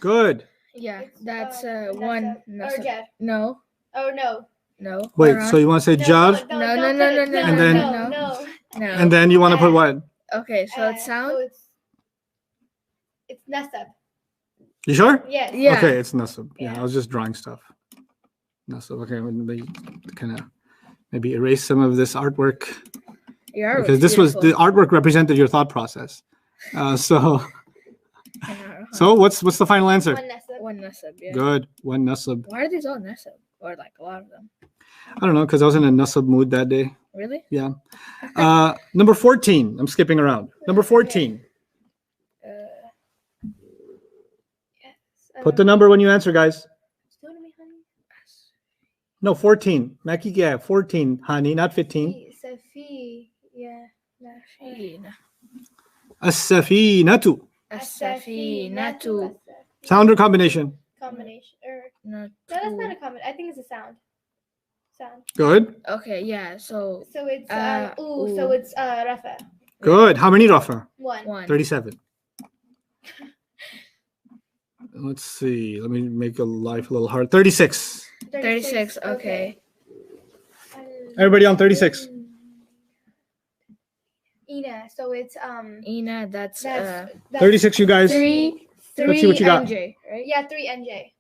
Good. Yeah, It's, that's nasab. 1 Or nasab. jar. No, Oh, no. no. Wait, Hold so on. you want to say No, jar? don't No, put no, it. no, no, no, And then- no. No. And then you want to put what? Okay, so it's sound. So it's nasab. You sure? Yes. Yeah. Okay, it's nasab. Yeah, Yeah. I was just drawing stuff. Nasab. Okay, maybe kind of maybe erase some of this artwork Your art because this was the beautiful. artwork represented your thought process. So Yeah, so what's the final answer? 1 nasab. 1 nasab. Yeah. Good. 1 nasab. Why are these all nasab? Or like a lot of them? I don't know because I was in a nasab mood that day. Really? Yeah. Number 14. I'm skipping around. Number 14. Yes. Put the number when you answer, guys. Do it to me, honey. No, 14. Maki, yeah, 14, honey, not 15. Safi. Yeah. Safinatu. As-safinatu. As-safinatu. Sound or combination? Combination. Or No, No, that's two. not a comment. I think it's a sound. Sound. Good. Okay, yeah. So So it's ooh. so it's rafa. Good. How many rafa? One. 37. Let's see. Let me make a life a little hard. 36. 36. Okay. Everybody on 36. Ina. So it's Ina, that's 36, you guys. three. Let's see what you got. NJ, right? yeah, 3 NJ.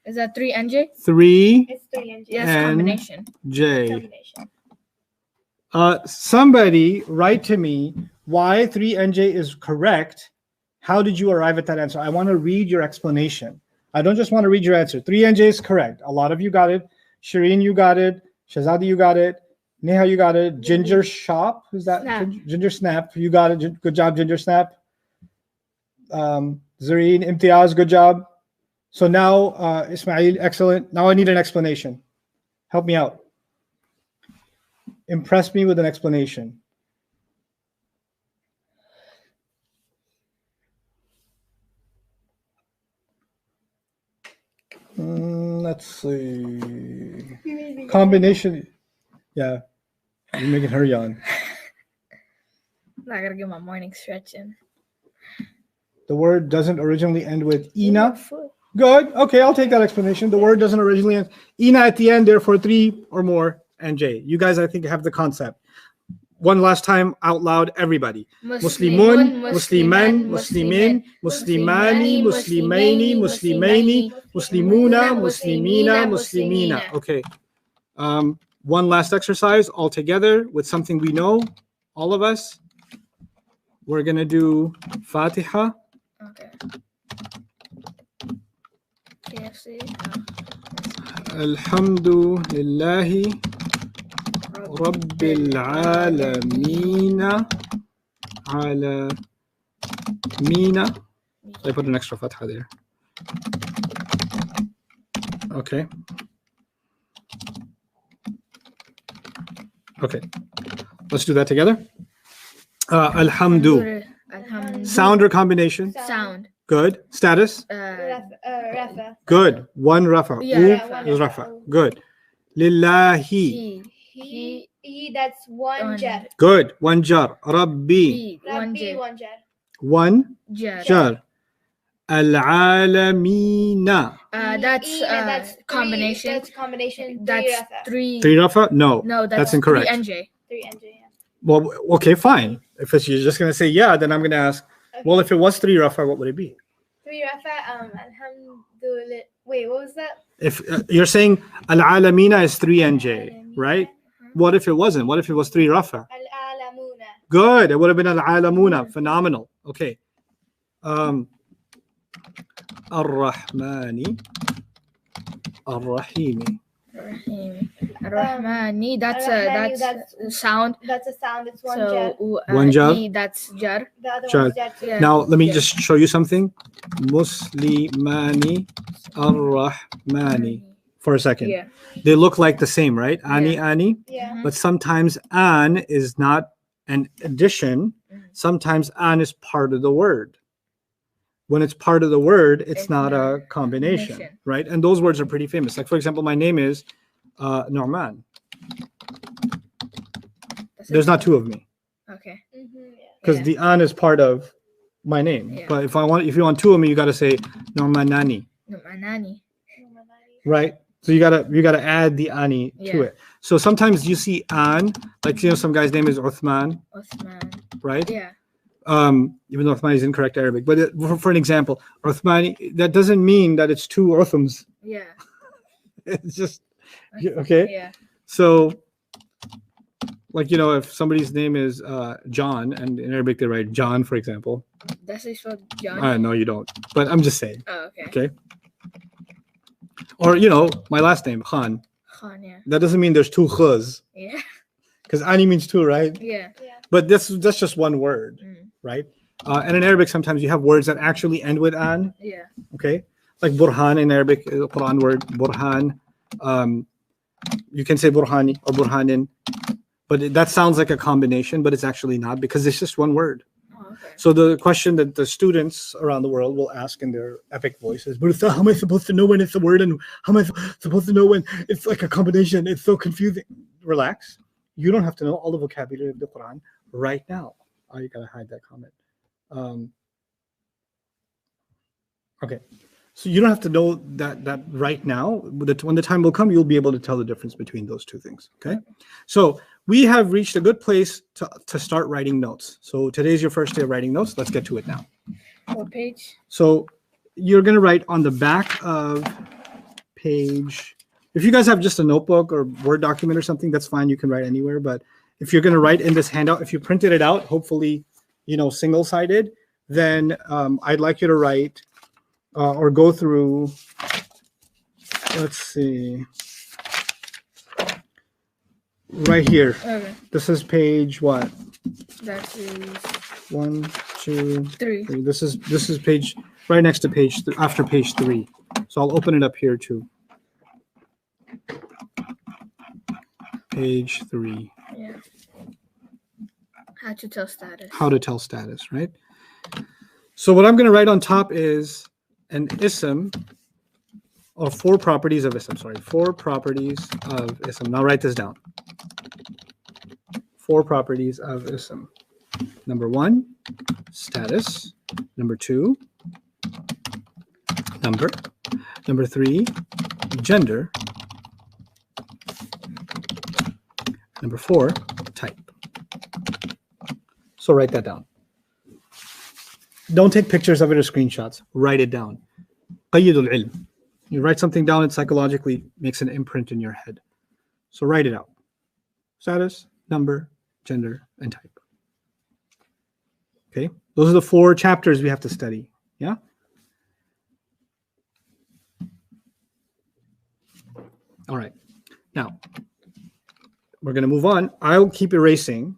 Is that 3 NJ? 3 It's 3 NJ. Yes, And- combination. J. Combination. Somebody write to me why 3NJ is correct. How did you arrive at that answer? I want to read your explanation. I don't just want to read your answer. 3NJ is correct. A lot of you got it. Shireen, you got it. Shazadi, you got it. Neha, you got it. Ginger Shop, who's that? Snap. Ginger Snap, you got it. Good job, Ginger Snap. Zareen, Imtiaz, good job. So now, Ismail, excellent. Now I need an explanation. Help me out. Impress me with an explanation. Let's see. Combination. Yeah. You're making her yawn. I gotta get my morning stretch in. The word doesn't originally end with Ina. Good. Okay, I'll take that explanation. The word doesn't originally end Ina at the end, therefore 3 or more NJ. You guys, I think, have the concept. One last time out loud, everybody. Muslimun, Musliman, Muslimin, Muslimani, Muslimaini, Muslimaini, Muslimuna, Muslimina, Muslimina. Okay. One last exercise all together with something we know, all of us. We're going to do Fatiha. Okay. KFC. Alhamdulillahi Rabbil Alameen Ala Mina. I put an extra Fatha there. Okay. Okay. Let's do that together. Alhamdu. Alhamdulillah. Sound or combination? Sound. Good. Status? Rafa. Good. One Rafa. Yeah, U Rafa. is Rafa. Good. Lillahi. He. That's one jar. Good. One jar. Rabbi. He. One Rabbi, jar. one jar. One Jar. jar. Al-alamina. That's combination. That's combination. That's Rafa. 3. 3 Rafa? No. No, that's incorrect. 3 NJ. 3 NJ. Yeah. Well, okay, fine. If you're just going to say yeah, then I'm going to ask, well, if it was 3 Rafa, what would it be? 3 Rafa. Alhamdulillah. Wait, what was that? If you're saying Al-alamina is 3 NJ, right? What if it wasn't? What if it was 3 Rafa? Al-alamuna. Good. It would have been Al-alamuna. Phenomenal. Okay. Ar-Rahmani. Ar-Rahimi. Rahmani. That's Ar-Rahmani, that's sound. That's a sound. It's one jar. So One jar? He, that's jar. The other Jar. one's jar too. Yeah. Now, let me Yeah. just show you something. Muslimani Ar-Rahmani. For a second. Yeah. They look like the same, right? Ani, Yeah. Ani. Yeah. But sometimes an is not an addition. Sometimes an is part of the word. When it's part of the word, it's not a combination, combination. right? And those words are pretty famous. Like, for example, my name is Norman. There's not 2 of me Okay. because Yeah. the an is part of my name. Yeah. But if you want 2 of me, you got to say Normanani, No, Manani. right? So you gotta add the ani to Yeah. it. So sometimes you see an, like some guy's name is Uthman, Osman. right? Yeah. Even though Uthmani is incorrect Arabic, but for an example, Uthmani, that doesn't mean that it's 2 Uthms. Yeah. It's just okay. Yeah. So, like if somebody's name is John, and in Arabic they write John, for example. That's it for John. No, you don't. But I'm just saying. Oh, okay. Okay. Or my last name Khan. Khan, yeah. That doesn't mean there's 2 khuz, Yeah. because ani means 2, right? Yeah. But that's just one word, Mm. right? And in Arabic, sometimes you have words that actually end with an. Yeah. Okay, like Burhan in Arabic is a Quran word. Burhan. You can say Burhani or Burhanin, but that sounds like a combination, but it's actually not because it's just one word, Oh, okay. So the question that the students around the world will ask in their epic voices, but how am I supposed to know when it's a word and how am I supposed to know when it's like a combination? It's so confusing. Relax. You don't have to know all the vocabulary of the Quran right now. Oh, you gotta hide that comment. Okay. So you don't have to know that right now. When the time will come, you'll be able to tell the difference between those two things. Okay. So we have reached a good place to start writing notes. So today's your first day of writing notes. Let's get to it now. What page? So you're going to write on the back of page. If you guys have just a notebook or Word document or something, that's fine. You can write anywhere. But if you're going to write in this handout, if you printed it out, hopefully, single-sided, then I'd like you to write or go through, let's see, right here. Okay. This is page what? That is 1, 2, 3. 3. This is page right next to page after page 3. So I'll open it up here too. Page 3. Yeah. How to tell status. How to tell status, right? So what I'm going to write on top is an ism, or 4 properties of ism. Sorry, 4 properties of ism. Now write this down. 4 properties of ism. Number 1, status. Number 2, number. Number 3, gender. Number 4, type. So write that down. Don't take pictures of it or screenshots. Write it down. قيد العلم. You write something down, it psychologically makes an imprint in your head. So write it out. Status, number, gender, and type. Okay? Those are the 4 chapters we have to study. Yeah? All right. Now, we're going to move on. I'll keep erasing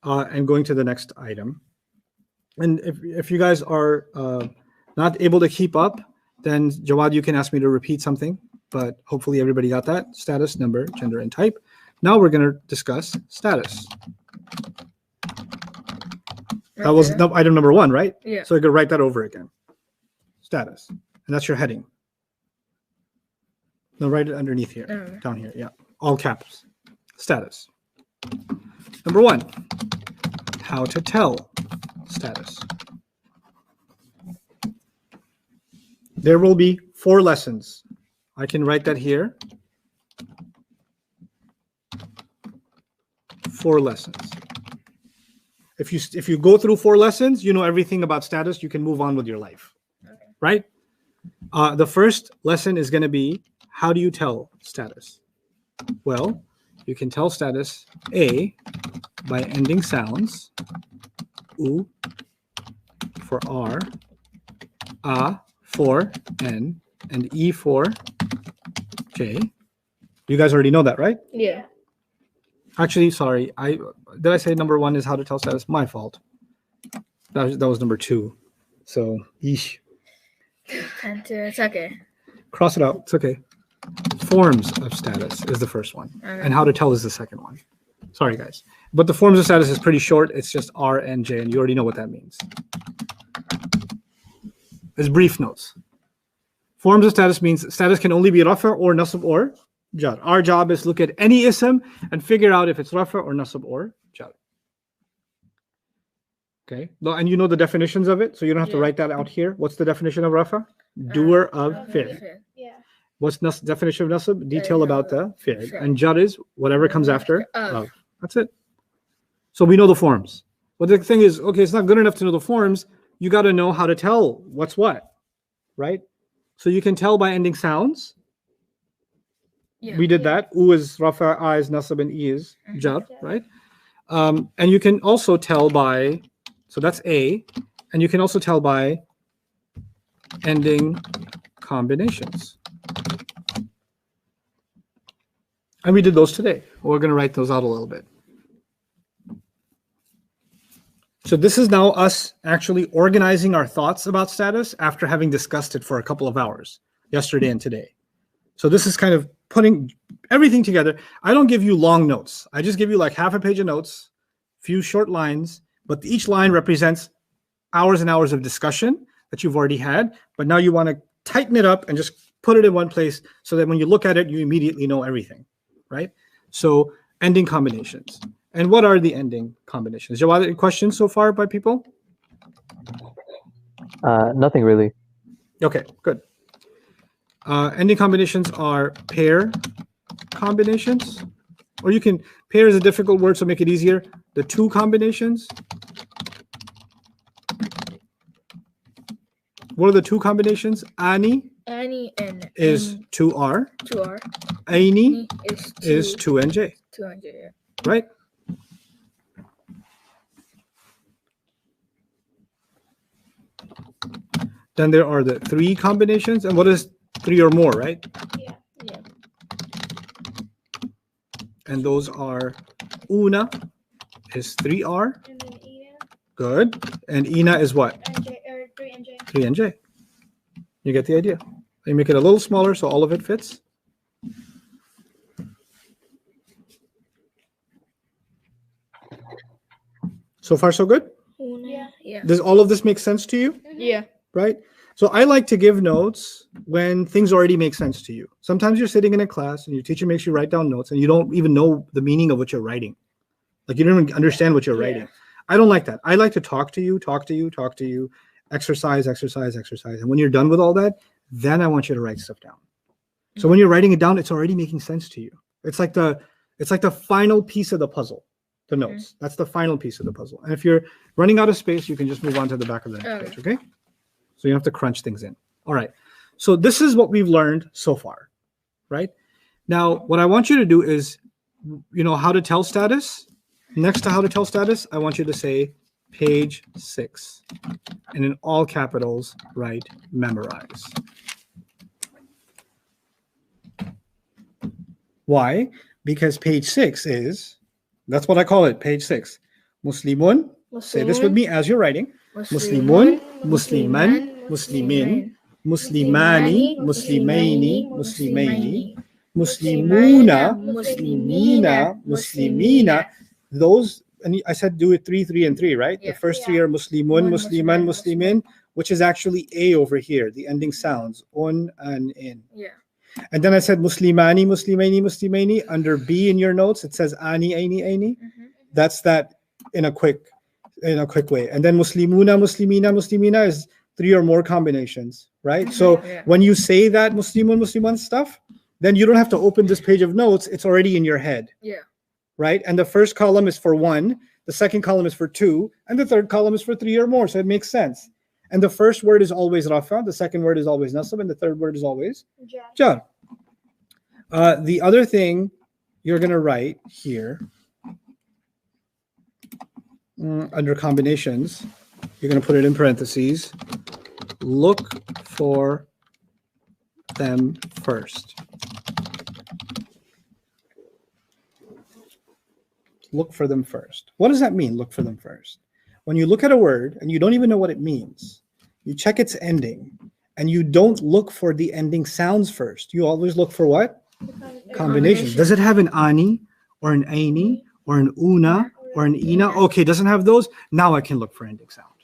and going to the next item. And if you guys are not able to keep up, then Jawad, you can ask me to repeat something, but hopefully everybody got that. Status, number, gender, and type. Now we're going to discuss status. Right That was there. item number 1, right? Yeah. So you're going to write that over again. Status. And that's your heading. No, write it underneath here, Okay. down here. Yeah. All caps. Status. Number 1, how to tell status. There will be 4 lessons. I can write that here. 4 lessons. If you go through 4 lessons, you know everything about status, you can move on with your life. Okay. Right? The first lesson is going to be, how do you tell status? Well, you can tell status A by ending sounds. U for R, A for N, and E for J. You guys already know that, right? Yeah. Actually, sorry. Did I say number 1 is how to tell status? My fault. That was number 2. So, yeesh. And it's okay. Cross it out. It's okay. Forms of status is the first one. Okay. And how to tell is the second one. Sorry, guys. But the forms of status is pretty short. It's just R and J, and you already know what that means. It's brief notes. Forms of status means status can only be rafa or nasab or jar. Our job is to look at any ism and figure out if it's rafa or nasab or jar. Okay. And you know the definitions of it, so you don't have to Yeah. write that out here. What's the definition of rafa? Doer of fi'l. Yeah. What's definition of nasab? Detail Yeah. about the fi'l. Fi'l. And jar is whatever comes after Of. of. That's it. So we know the forms. But the thing is, okay, it's not good enough to know the forms. You got to know how to tell what's what, right? So you can tell by ending sounds. Yeah. We did that. U is rafa, A is nasab, and E is jar, right? And you can also tell by, so that's A, and you can also tell by ending combinations. And we did those today. We're going to write those out a little bit. So this is now us actually organizing our thoughts about status after having discussed it for a couple of hours, yesterday and today. So this is kind of putting everything together. I don't give you long notes. I just give you like half a page of notes, few short lines But each line represents hours and hours of discussion that you've already had, but now you want to tighten it up and just put it in one place so that when you look at it, you immediately know everything, right? So ending combinations. And what are the ending combinations? Jawad, any questions so far by people? Nothing really. Okay, good. Ending combinations are pair combinations, or you can, pair is a difficult word, so make it easier. The two combinations. What are the two combinations? Ani Annie and is 2R. 2R. Aini Is is 2NJ, 200. Yeah. right? Then there are the three combinations. And what is three or more, right? Yeah. And those are Una is 3R. And then Ina Good. And Ina is what? and J, or 3 and J. 3NJ. You get the idea. You make it a little smaller so all of it fits. So far, so good? Yeah. Yeah. Does all of this make sense to you? Yeah. Right? So I like to give notes when things already make sense to you. Sometimes you're sitting in a class and your teacher makes you write down notes and you don't even know the meaning of what you're writing. Like you don't even understand what you're writing. I don't like that. I like to talk to you, exercise. And when you're done with all that, then I want you to write stuff down. So when you're writing it down, it's already making sense to you. It's like the final piece of the puzzle, the notes. That's the final piece of the puzzle. And if you're running out of space, you can just move on to the back of the next page, okay? So you don't have to crunch things in. All right. So this is what we've learned so far, right? Now, what I want you to do is, how to tell status. Next to how to tell status, I want you to say page 6. And in all capitals, write memorize. Why? Because page 6 that's what I call it, page 6. Muslimun. Say this with me as you're writing. Muslimun, Musliman, Muslimin, Muslimani, Muslimaini, Muslimaini, Muslimuna, Muslimina, Muslimina. Those, and I said do it 3, 3, and 3, right? Yeah. The first three are Muslimun, Musliman, Muslimin, which is actually A over here, the ending sounds, un and in. Yeah. And then I said Muslimani, Muslimaini, Muslimaini. Under B in your notes, it says Ani, Aini, Aini. That's that in a quick way. And then Muslimuna, Muslimina, Muslimina is 3 or more combinations, right? So when you say that Muslimun, Musliman stuff, then you don't have to open this page of notes. It's already in your head. Yeah. Right? And the first column is for 1, the second column is for 2, and the third column is for 3 or more. So it makes sense. And the first word is always Rafa, the second word is always Nasab, and the third word is always Jar. The other thing you're going to write here under combinations, you're going to put it in parentheses. Look for them first. Look for them first. What does that mean, look for them first? When you look at a word and you don't even know what it means, you check its ending, and you don't look for the ending sounds first. You always look for what? Combinations. Does it have an ani, or an aini, or an una, or an ina? Okay, doesn't have those. Now I can look for ending sound.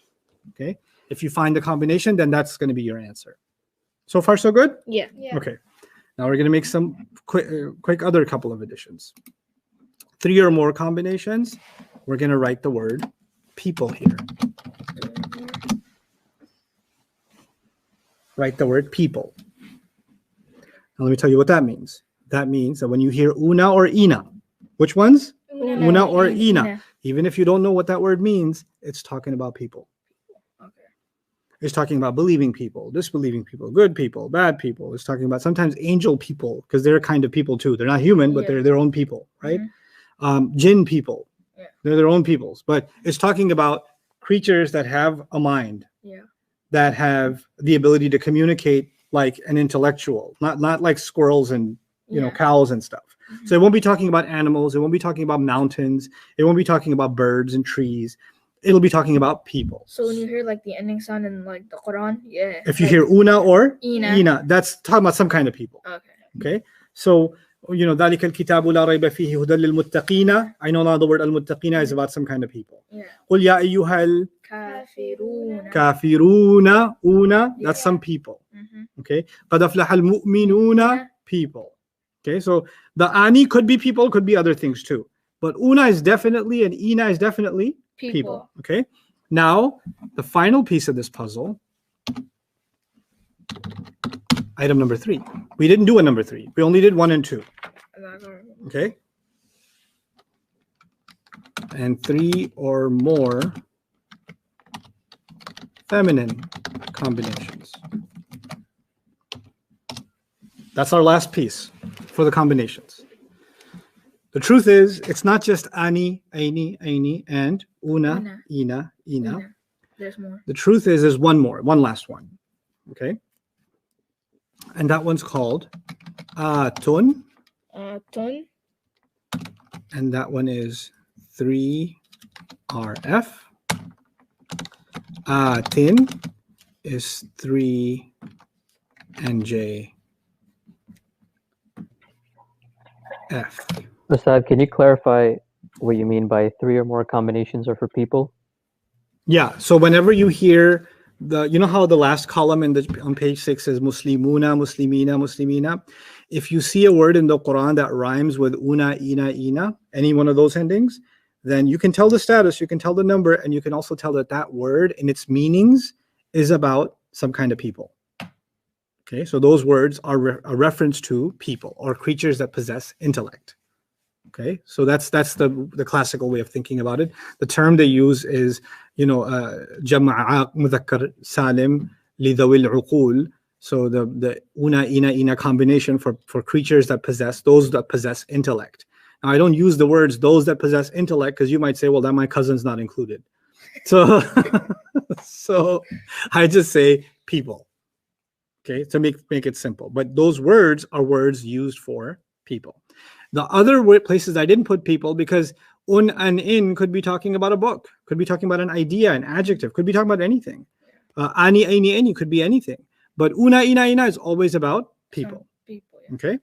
Okay. If you find the combination, then that's going to be your answer. So far, so good? Yeah. Okay. Now we're going to make some quick other couple of additions. 3 or more combinations. We're going to write the word people here. Write the word people. Now let me tell you what that means. That means that when you hear una or ina, which ones? Una or ina. Even if you don't know what that word means, it's talking about people. Okay. It's talking about believing people, disbelieving people, good people, bad people. It's talking about sometimes angel people, because they're a kind of people too. They're not human, but they're their own people, right? Jinn people. Yeah. They're their own peoples. But it's talking about creatures that have a mind. Yeah. That have the ability to communicate like an intellectual, not like squirrels and cows and stuff. So it won't be talking about animals. It won't be talking about mountains. It won't be talking about birds and trees. It'll be talking about people. So when you hear like the ending sound in like the Quran, If you hear una or ina, that's talking about some kind of people. Okay. Okay. So ذَلِكَ الْكِتَابُ لَا رَيْبَ فِيهِ هُدًى لِلْمُتَّقِينَ. I know now the word al-muttaqina is about some kind of people. Yeah. قُلْ يَا أَيُّهَا Kafiruna. الْكَافِرُونَ. Una, that's some people. Mhm. Okay. قَدْ أَفْلَحَ الْمُؤْمِنُونَ. People. Okay. So the ani could be people, could be other things too. But una is definitely and ina is definitely people. Okay. Now, the final piece of this puzzle, item number 3. We didn't do a number 3. We only did 1 and 2. Okay. And 3 or more feminine combinations. That's our last piece for the combinations. The truth is, it's not just ani, aini, aini, and una, ina. Ina. There's more. The truth is, there's one more, one last one. Okay. And that one's called atun. Tun. And that one is 3RF. Atin is 3NJ. F. Ustad, can you clarify what you mean by 3 or more combinations are for people? Yeah. So whenever you hear you know how the last column on page 6 says Muslimuna, Muslimina, Muslimina? If you see a word in the Quran that rhymes with una, ina, any one of those endings, then you can tell the status, you can tell the number, and you can also tell that that word in its meanings is about some kind of people. Okay, so those words are a reference to people or creatures that possess intellect. Okay, so that's the classical way of thinking about it. The term they use is, Jama'a Mudhakkar Salim li dhawil uqul. So the una, ina combination for creatures that possess intellect. Now I don't use the words those that possess intellect because you might say, well, that my cousin's not included. So so I just say people. Okay, to make it simple. But those words are words used for people. The other places I didn't put people because un and in could be talking about a book, could be talking about an idea, an adjective, could be talking about anything. Ani, aini, aini could be anything. But una, ina is always about people. People. Yeah. Okay,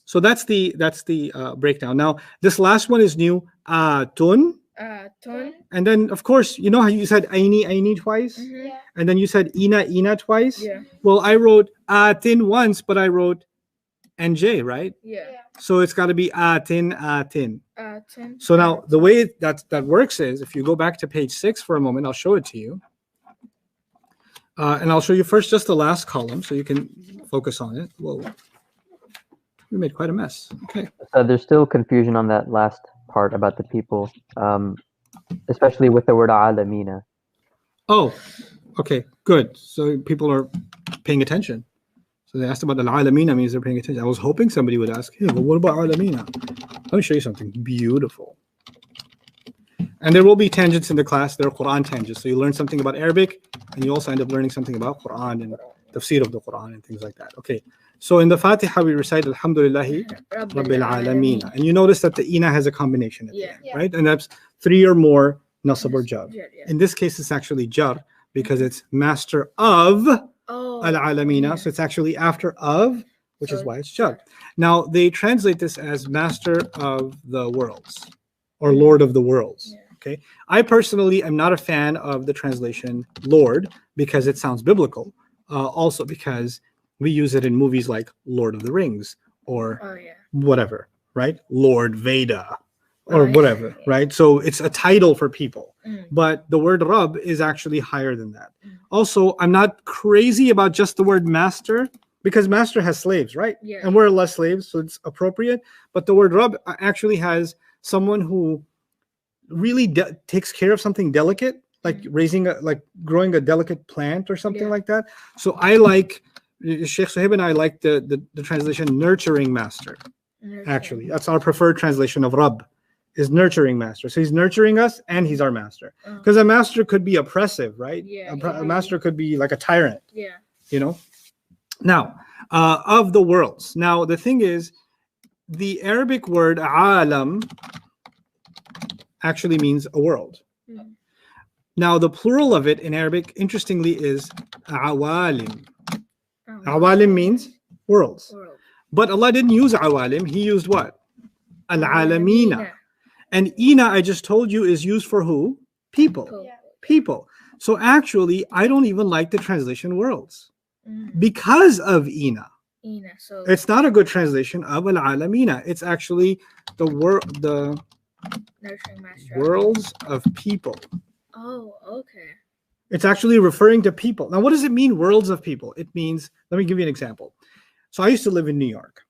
so that's the breakdown. Now this last one is new. Tun. Tun. And then of course you know how you said aini twice, Yeah. and then you said ina twice. Yeah. Well, I wrote atin once, but I wrote nj, right? Yeah. So it's got to be atin. Tun. So now the way that works is, if you go back to page 6 for a moment, I'll show it to you. And I'll show you first just the last column so you can focus on it. Whoa, we made quite a mess. Okay. So there's still confusion on that last part about the people, especially with the word alamina. Oh, okay, good. So people are paying attention. So they asked about al-alamina means they're paying attention. I was hoping somebody would ask, hey, but what about alamina? Let me show you something beautiful. And there will be tangents in the class. There are Quran tangents. So you learn something about Arabic, and you also end up learning something about Quran and tafsir of the Quran and things like that. Okay. So in the Fatiha, we recite Alhamdulillahi Rabbil Alameen. And you notice that the ina has a combination at the end, Yeah. right? And that's 3 or more nasab or jar. Yeah. In this case, it's actually jar because it's master of Oh. al-alamina. Yeah. So it's actually after of, which is So why it's jar. Now, they translate this as master of the worlds or lord of the worlds. Yeah. Okay. I personally am not a fan of the translation Lord because it sounds biblical. Also because we use it in movies like Lord of the Rings or Oh yeah. whatever, right? Lord Veda or Oh, yeah. whatever, right? So it's a title for people. Mm. But the word Rabb is actually higher than that. Mm. Also, I'm not crazy about just the word master because master has slaves, right? Yeah. And we're less slaves, so it's appropriate. But the word Rabb actually has someone who really takes care of something delicate, like growing a delicate plant or something Yeah. like that. So I like Sheikh Suhaib and I like the translation nurturing master. Actually, that's our preferred translation of Rabb, is nurturing master. So he's nurturing us and he's our master. Oh. Because a master could be oppressive, right? Yeah, A master could be like a tyrant, Yeah. you know? Now, of the worlds. Now, the thing is, the Arabic word alam actually means a world. Mm. Now, the plural of it in Arabic, interestingly, is awalim. Oh. Awalim means worlds. World. But Allah didn't use awalim. He used what? Al-alamina. Alamina. And ina, I just told you, is used for who? People. Cool. Yeah. People. So actually, I don't even like the translation worlds Mm. because of ina. Ina. So It's not a good translation of al-alamina. It's actually the nurturing master. worlds of people. Oh, okay. It's actually referring to people. Now, what does it mean, worlds of people? It means, let me give you an example. So I used to live in New York,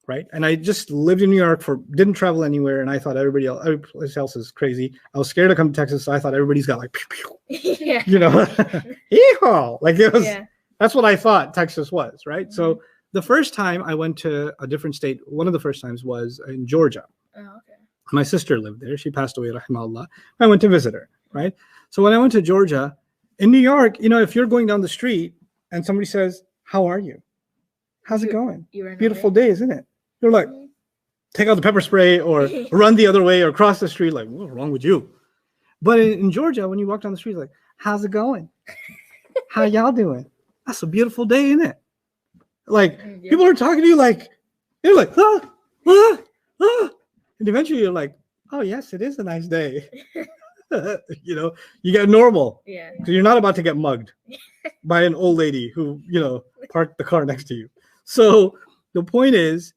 right? And I just lived in New York didn't travel anywhere. And I thought everybody else is crazy. I was scared to come to Texas. So I thought everybody's got like, pew, pew, Yeah. you know, yeehaw. Like it was, Yeah. that's what I thought Texas was, right? Mhm. So the first time I went to a different state, one of the first times was in Georgia. Oh, okay. My sister lived there. She passed away, rahimahullah. I went to visit her, right? So when I went to Georgia, in New York, you know, if you're going down the street and somebody says, "How are you? How's it You- going? You ran Beautiful away? day, isn't it?" You're like, Mhm. take out the pepper spray or run the other way or cross the street. Like, what's wrong with you? But in Georgia, when you walk down the street, like, how's it going? How y'all doing? That's a beautiful day, isn't it? Like, Yeah. people are talking to you like, you're like, ah, ah, ah. And eventually you're like, oh, yes, it is a nice day. You know, you get normal. Yeah. So you're not about to get mugged by an old lady who, you know, parked the car next to you. So the point is,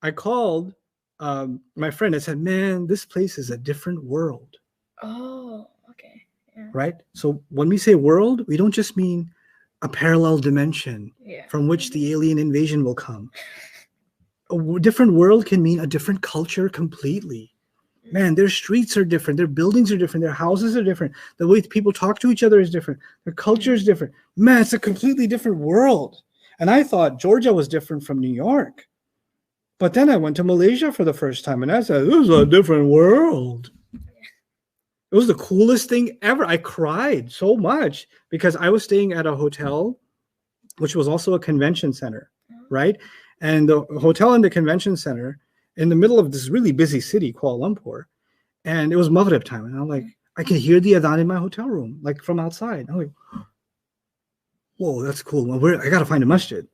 I called my friend. I said, man, this place is a different world, Oh, okay. Yeah. right? So when we say world, we don't just mean a parallel dimension Yeah. from which the alien invasion will come. A different world can mean a different culture completely. Man, their streets are different. Their buildings are different. Their houses are different. The way people talk to each other is different. Their culture is different. Man, it's a completely different world. And I thought Georgia was different from New York. But then I went to Malaysia for the first time and I said, this is a different world. It was the coolest thing ever. I cried so much because I was staying at a hotel, which was also a convention center, right? And the hotel and the convention center in the middle of this really busy city, Kuala Lumpur. And it was Maghrib time. And I'm like, I can hear the adhan in my hotel room, like from outside. I'm like, whoa, that's cool. Well, I got to find a masjid.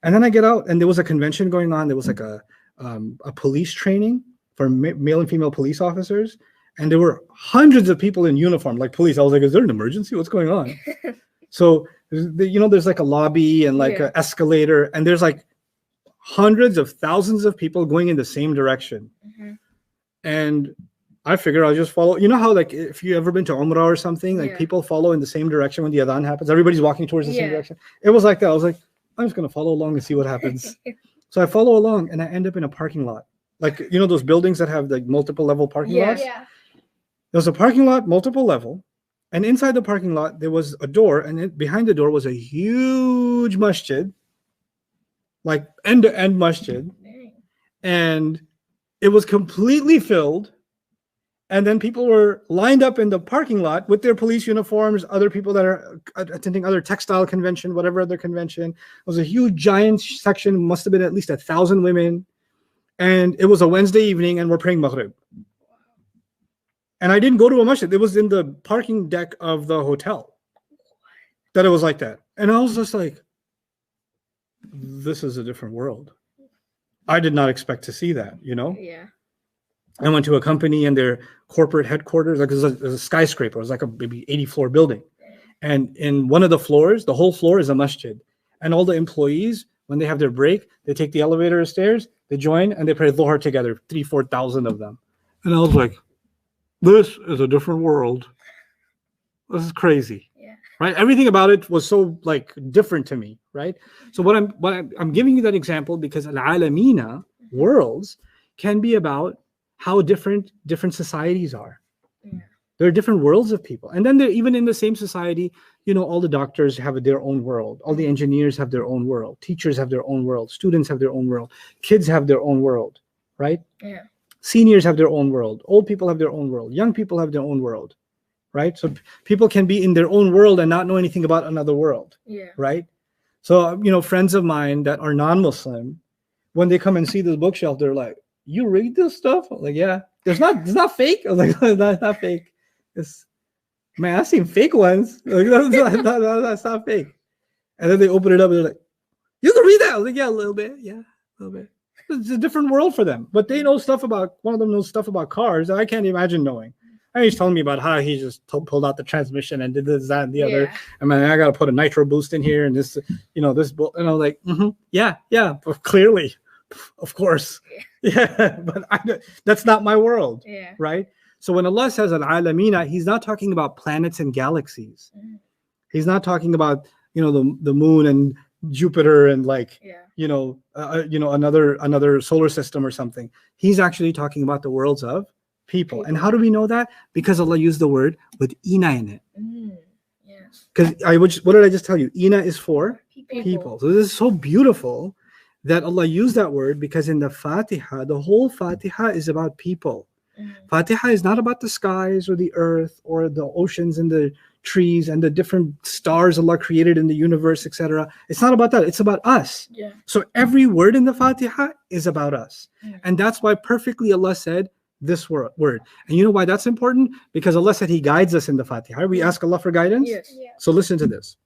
And then I get out and there was a convention going on. There was like a police training for male and female police officers. And there were hundreds of people in uniform, like police. I was like, is there an emergency? What's going on? So, you know, there's like a lobby and like Yeah. an escalator. And there's like hundreds of thousands of people going in the same direction. Mhm. And I figure I'll just follow. You know how, like, if you ever been to Umrah or something, like Yeah. people follow in the same direction when the adhan happens. Everybody's walking towards the same Yeah. direction. It was like that. I was like, I'm just going to follow along and see what happens. So I follow along and I end up in a parking lot. Like, you know, those buildings that have like multiple level parking Yeah. lots? Yeah. There was a parking lot, multiple level. And inside the parking lot, there was a door. And behind the door was a huge masjid, like end-to-end masjid. Dang. And it was completely filled. And then people were lined up in the parking lot with their police uniforms, other people that are attending other textile convention, whatever other convention. It was a huge giant section, must have been at least 1,000 women. And it was a Wednesday evening and we're praying Maghrib. And I didn't go to a masjid. It was in the parking deck of the hotel that it was like that. And I was just like, this is a different world. I did not expect to see that, you know? Yeah. I went to a company and their corporate headquarters, like it was a skyscraper. It was like a maybe 80-floor building. And in one of the floors, the whole floor is a masjid. And all the employees, when they have their break, they take the elevator or stairs, they join and they pray Dhuhr together, 3,000-4,000 of them. And I was like, this is a different world. This is crazy. Yeah. Right? Everything about it was so like different to me, right? So what I'm giving you that example because al-alamina, worlds, can be about how different societies are. Yeah. There are different worlds of people. And then they're even in the same society, you know, all the doctors have their own world. All the engineers have their own world. Teachers have their own world. Students have their own world. Kids have their own world, right? Yeah. Seniors have their own world. Old people have their own world. Young people have their own world, right? So people can be in their own world and not know anything about another world, Yeah. right? So, you know, friends of mine that are non-Muslim, when they come and see this bookshelf, they're like, you read this stuff? I'm like, yeah. It's not fake. I was like, that's not fake. It's, man, I've seen fake ones. Like, that's not fake. And then they open it up and they're like, you can read that. I was like, yeah, a little bit. Yeah, a little bit. It's a different world for them. But they know stuff about, one of them knows stuff about cars that I can't imagine knowing. And he's telling me about how he just pulled out the transmission and did this, that, and the other. Yeah. I mean, I got to put a nitro boost in here and this, and I was like, yeah, clearly, of course. Yeah, but that's not my world, Yeah. right? So when Allah says al-alamina, he's not talking about planets and galaxies. Mhm. He's not talking about, the moon and Jupiter and Yeah. another solar system or something. He's actually talking about the worlds of people. And how do we know that? Because Allah used the word with ina in it. Yes. Because what did I just tell you? Ina is for People. people. So this is so beautiful that Allah used that word, because in the Fatiha, the whole Fatiha is about people. Mhm. Fatiha is not about the skies or the earth or the oceans and the trees and the different stars Allah created in the universe, etc. It's not about that. It's about us. Yeah. So every word in the Fatiha is about us. Mhm. And that's why perfectly Allah said this word. And you know why that's important? Because Allah said He guides us in the Fatiha. We ask Allah for guidance. Yes. Yeah. So listen to this.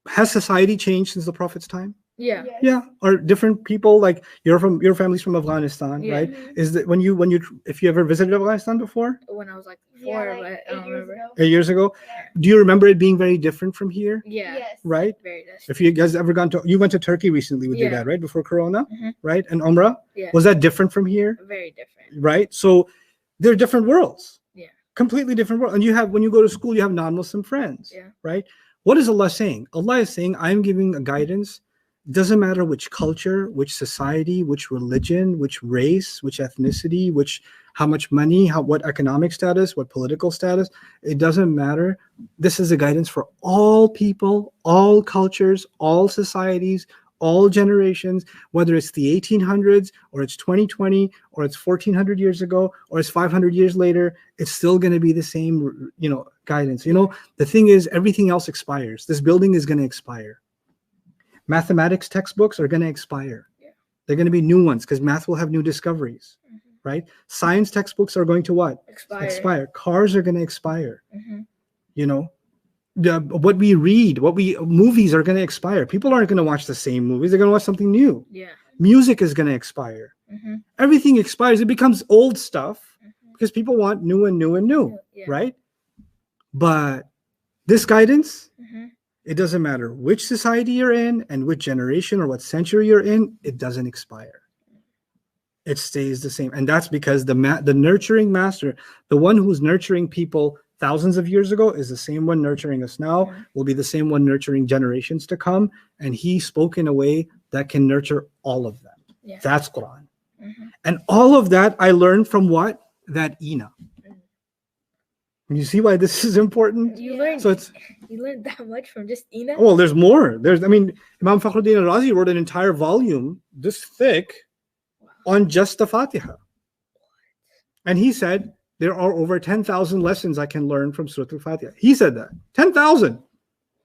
Has society changed since the Prophet's time? Yeah. Yes. Yeah. Or different people, like your family's from Afghanistan, Yeah. right? Mhm. Is that if you ever visited Afghanistan before? When I was like Yeah, 4, like but I 8 don't years remember. ago. 8 years ago? Yeah. Do you remember it being very different from here? Yeah. Yes. Right? Very different. If you guys ever you went to Turkey recently with your Yeah. dad, right? Before Corona, Mhm. right? And Umrah? Yeah. Was that different from here? Very different. Right? So they're different worlds. Yeah. Completely different world. And when you go to school, you have non-Muslim friends. Yeah. Right? What is Allah saying? Allah is saying, I'm giving a guidance. Doesn't matter which culture, which society, which religion, which race, which ethnicity, how much money, what economic status, what political status. It doesn't matter. This is a guidance for all people, all cultures, all societies, all generations, whether it's the 1800s or it's 2020 or it's 1400 years ago or it's 500 years later. It's still going to be the same, guidance. The thing is, everything else expires. This building is going to expire. Mathematics textbooks are going to expire. Yeah. They're going to be new ones because math will have new discoveries, Mhm. right? Science textbooks are going to what? Expire. Cars are going to expire. Mhm. What we read, movies are going to expire. People aren't going to watch the same movies. They're going to watch something new. Yeah. Music is going to expire. Mhm. Everything expires. It becomes old stuff Mhm. because people want new and new and new, Yeah. right? But this guidance, Mhm. it doesn't matter which society you're in and which generation or what century you're in, it doesn't expire. It stays the same. And that's because the nurturing master, the one who's nurturing people thousands of years ago, is the same one nurturing us now, Mhm. will be the same one nurturing generations to come. And he spoke in a way that can nurture all of them. Yeah. That's Quran. Mhm. And all of that I learned from what? That Ina. You see why this is important? You Yeah. learned. So You learned that much from just Ina. well, there's more. Imam Fakhruddin al-Razi wrote an entire volume this thick on just the Fatiha. And he said, there are over 10,000 lessons I can learn from Surah al-Fatiha. He said that. 10,000.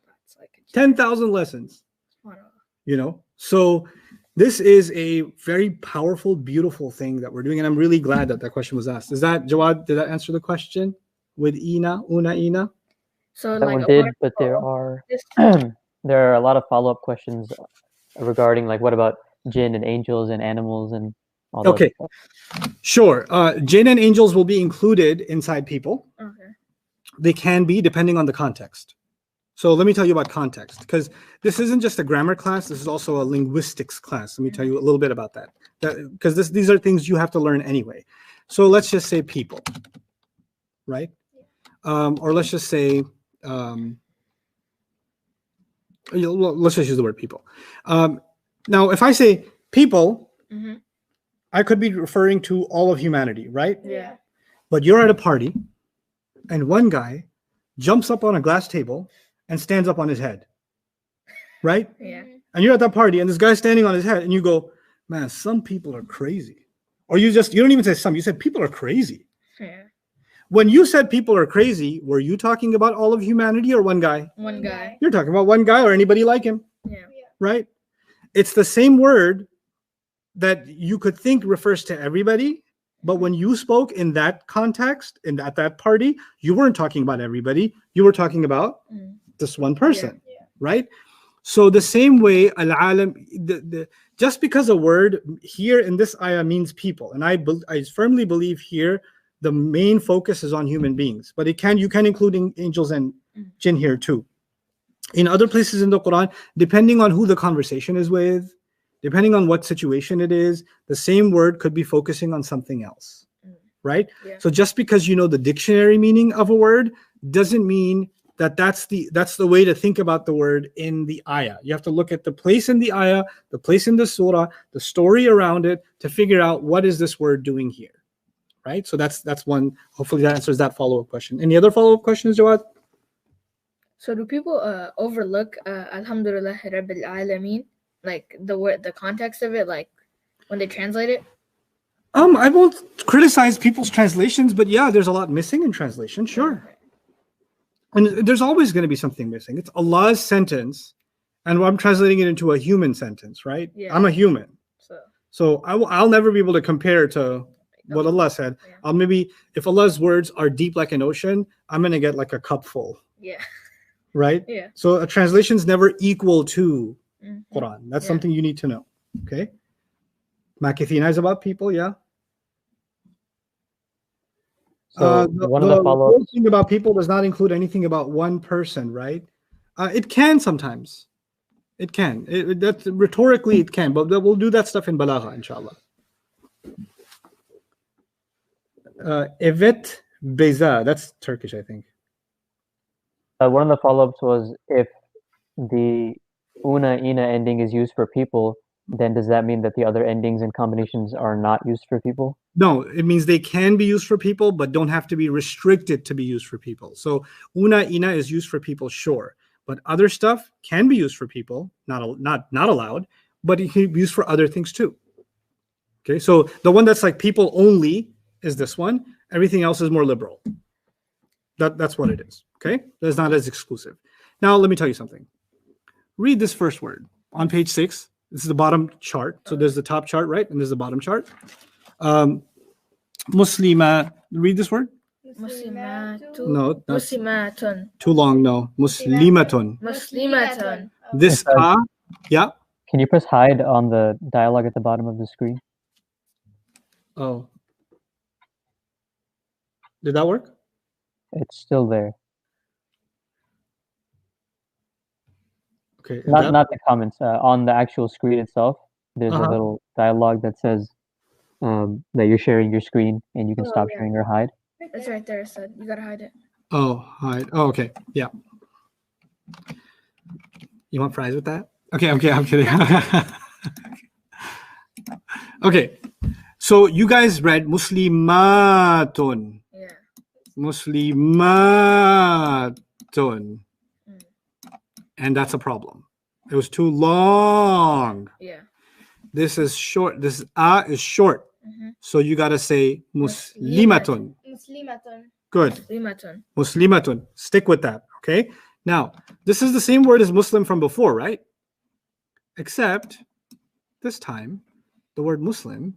That's like a 10,000 lessons. Subhanallah. So this is a very powerful, beautiful thing that we're doing. And I'm really glad that question was asked. Jawad, did that answer the question with Ina? So That like one a did, waterfall, but there are this- there are a lot of follow-up questions regarding what about jinn and angels and animals and all that Okay. stuff. Sure. Jinn and angels will be included inside people. Okay. They can be, depending on the context. So let me tell you about context, because this isn't just a grammar class. This is also a linguistics class. Let me tell you a little bit about that. Because these are things you have to learn anyway. So let's just say people, right? Or let's just say, let's just use the word people. Now, if I say people, Mm-hmm. I could be referring to all of humanity, right? Yeah. But you're at a party and one guy jumps up on a glass table and stands up on his head, right? Yeah. And you're at that party and this guy's standing on his head and you go, man, some people are crazy. Or you don't even say some, you said people are crazy. Yeah. When you said people are crazy, were you talking about all of humanity or one guy? One guy. You're talking about one guy or anybody like him, Yeah. right? It's the same word that you could think refers to everybody, but when you spoke in that context and at that party, you weren't talking about everybody. You were talking about Mm. this one person, right? So the same way al-alam, just because a word here in this ayah means people, and I firmly believe here the main focus is on human beings, but you can include angels and jinn here too. In other places in the Quran, depending on who the conversation is with, depending on what situation it is, the same word could be focusing on something else, right? Yeah. So just because you know the dictionary meaning of a word doesn't mean that that's the way to think about the word in the ayah. You have to look at the place in the ayah, the place in the surah, the story around it to figure out what is this word doing here, right? So that's one. Hopefully that answers that follow-up question. Any other follow-up questions, Jawad? So do people overlook Alhamdulillah Rabbil Alameen, like the word, the context of it, like when they translate it? I won't criticize people's translations, but yeah, there's a lot missing in translation, sure. And there's always going to be something missing. It's Allah's sentence, and I'm translating it into a human sentence, right? Yeah. I'm a human, So I'll never be able to compare to what Allah said. Yeah. I'll maybe, if Allah's words are deep like an ocean, I'm going to get like a cup full, yeah, right? yeah. So a translation's never equal to Mhm. Quran. That's Yeah. something you need to know. Okay. Makithina is about people, yeah. So one of the whole follow-ups. thing about people does not include anything about one person, right? It can sometimes. It can. That's rhetorically it can, but we'll do that stuff in Balagha, inshallah. Evet Beza, that's Turkish, I think. One of the follow-ups was if the una ina ending is used for people, then does that mean that the other endings and combinations are not used for people? No, it means they can be used for people, but don't have to be restricted to be used for people. So una ina is used for people, sure, but other stuff can be used for people, not allowed, but it can be used for other things too. Okay, so the one that's like people only is this one. Everything else is more liberal. That's what it is. Okay, that's not as exclusive. Now let me tell you something. Read this first word on page 6. This is the bottom chart. So there's the top chart, right? And there's the bottom chart. Muslima. Read this word. Muslimatu. No, that's Muslimatun. too long. No, muslimatun. Muslimatun. This yeah. Can you press hide on the dialogue at the bottom of the screen? Oh, did that work? It's still there. Okay. Not the comments. On the actual screen itself, there's a little dialogue that says that you're sharing your screen and you can stop sharing or hide. It's right there. So you gotta hide it. Oh, hide. Oh, okay. Yeah. You want fries with that? Okay, I'm kidding. Okay. So you guys read Muslimatun. Yeah. Muslimatun. And that's a problem. It was too long. Yeah. This is short. This is short. So you got to say Muslimatun. Muslimatun. Good. Muslimatun. Muslimatun. Stick with that. Okay. Now, this is the same word as Muslim from before, right? Except this time, the word Muslim